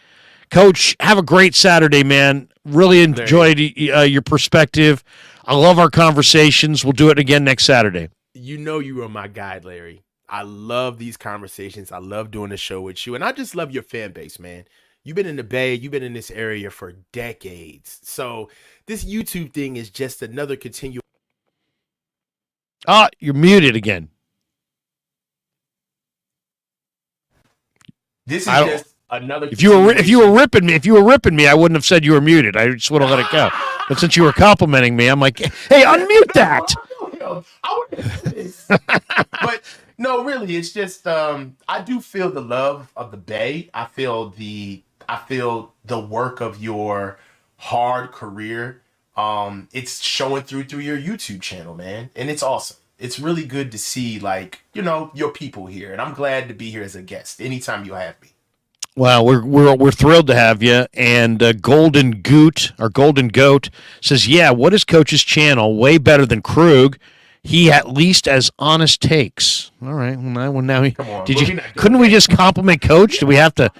Coach, have a great Saturday, man. Really enjoyed your perspective. I love our conversations. We'll do it again next Saturday. You are my guy, Larry. I love these conversations. I love doing the show with you. And I just love your fan base, man. You've been in the Bay. You've been in this area for decades. So this YouTube thing is just another continual. You're muted again. This is just another. If you were ripping me, I wouldn't have said you were muted. I just would have let it go. But since you were complimenting me, I'm like, hey, unmute that. I wouldn't do this. But no, really, it's just I do feel the love of the Bay. I feel the work of your hard career. It's showing through your YouTube channel, man, and it's awesome. It's really good to see, like, your people here, and I'm glad to be here as a guest anytime you have me. Well, we're thrilled to have you. And Golden Goat says, yeah, what is Coach's channel? Way better than Krueg. He at least has honest takes. All right. Well, now Come on, couldn't we just compliment Coach? Do we have to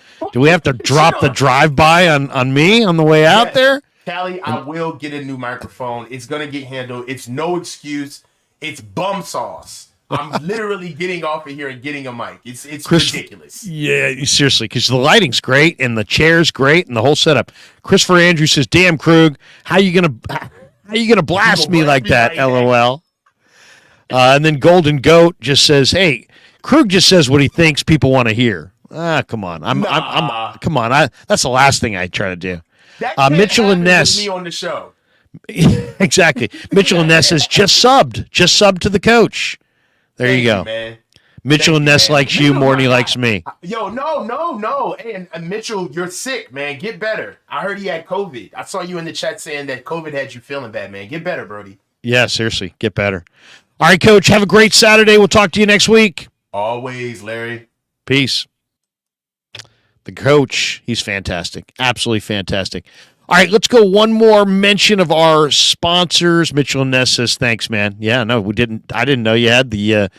drop the drive-by on me on the way out there? Callie, I will get a new microphone. It's gonna get handled. It's no excuse. It's bum sauce. I'm literally getting off of here and getting a mic. It's ridiculous. Yeah, seriously, because the lighting's great and the chair's great and the whole setup. Christopher Andrews says, "Damn, Krueg, how you gonna blast me like that?" LOL. And then Golden Goat just says, "Hey, Krueg just says what he thinks people want to hear." Come on, come on. That's the last thing I try to do. Mitchell and Ness, me on the show. Exactly. Mitchell and Ness says just subbed to the coach. There you go. Man. Mitchell and Ness likes you more than he likes me. Yo, no. And Mitchell, you're sick, man. Get better. I heard he had COVID. I saw you in the chat saying that COVID had you feeling bad, man. Get better, Brody. Yeah, seriously, get better. All right, Coach, have a great Saturday. We'll talk to you next week. Always, Larry. Peace. The coach, he's fantastic. Absolutely fantastic. All right, let's go one more mention of our sponsors. Mitchell and Ness says, thanks, man. Yeah, no, I didn't know you had the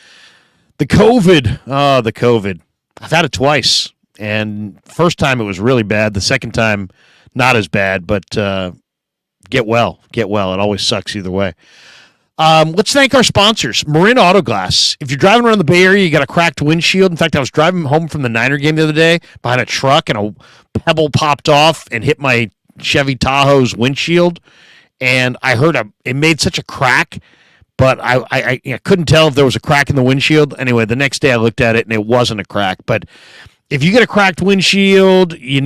COVID. Oh, the COVID. I've had it twice. And first time it was really bad. The second time, not as bad, but get well. Get well. It always sucks either way. Let's thank our sponsors, Marin Auto Glass. If you're driving around the Bay Area, you got a cracked windshield. In fact, I was driving home from the Niner game the other day behind a truck, and a pebble popped off and hit my Chevy Tahoe's windshield, and I heard it made such a crack, but I couldn't tell if there was a crack in the windshield. Anyway, the next day I looked at it, and it wasn't a crack. But if you get a cracked windshield, you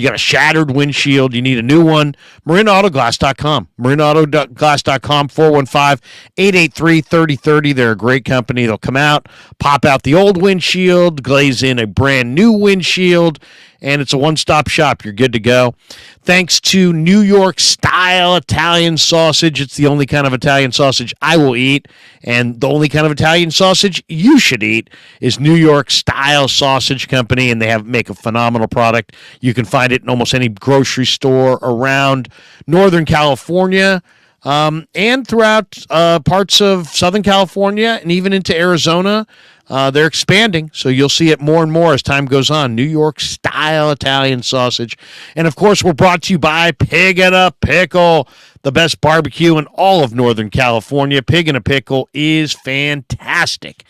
got a shattered windshield, you need a new one, marinautoglass.com. marinautoglass.com, 415-883-3030. They're a great company. They'll come out, pop out the old windshield, glaze in a brand new windshield, and it's a one-stop shop. You're good to go. Thanks to New York Style Italian Sausage. It's the only kind of Italian sausage I will eat, and the only kind of Italian sausage you should eat is New York Style Sausage Company, and they make a phenomenal product. You can find it in almost any grocery store around Northern California, and throughout parts of Southern California and even into Arizona. They're expanding, so you'll see it more and more as time goes on. New York Style Italian Sausage. And, of course, we're brought to you by Pig and a Pickle, the best barbecue in all of Northern California. Pig and a Pickle is fantastic.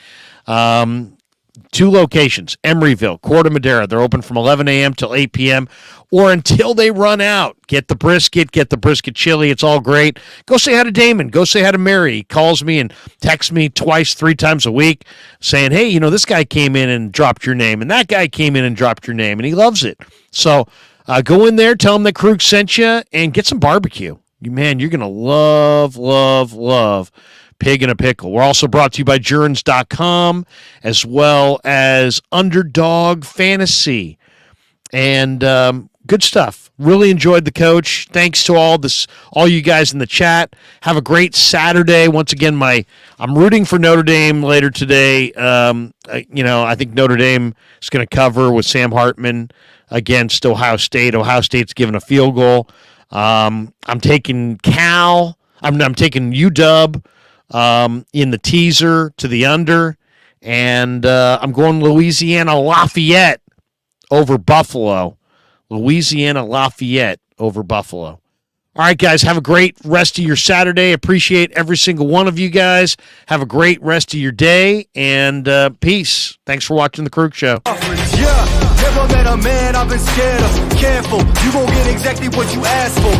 2 locations, Emeryville, Corte Madera. They're open from 11 a.m. till 8 p.m. or until they run out. Get the brisket chili. It's all great. Go say hi to Damon. Go say hi to Mary. He calls me and texts me 2-3 times a week saying, hey, this guy came in and dropped your name, and that guy came in and dropped your name, and he loves it. So go in there, tell him that Krueg sent you, and get some barbecue. Man, you're going to love Pig and a Pickle. We're also brought to you by Jurens.com as well as Underdog Fantasy. And good stuff. Really enjoyed the coach. Thanks to all you guys in the chat. Have a great Saturday. Once again, I'm rooting for Notre Dame later today. I think Notre Dame is going to cover with Sam Hartman against Ohio State. Ohio State's given a field goal. I'm taking Cal. I'm taking UW. In the teaser to the under, and I'm going Louisiana Lafayette over Buffalo. Louisiana Lafayette over Buffalo. All right, guys, have a great rest of your Saturday. Appreciate every single one of you guys. Have a great rest of your day, and peace. Thanks for watching The Krueg Show. Yeah, never met a man I've been scared of. Careful, you gon' get exactly what you asked for.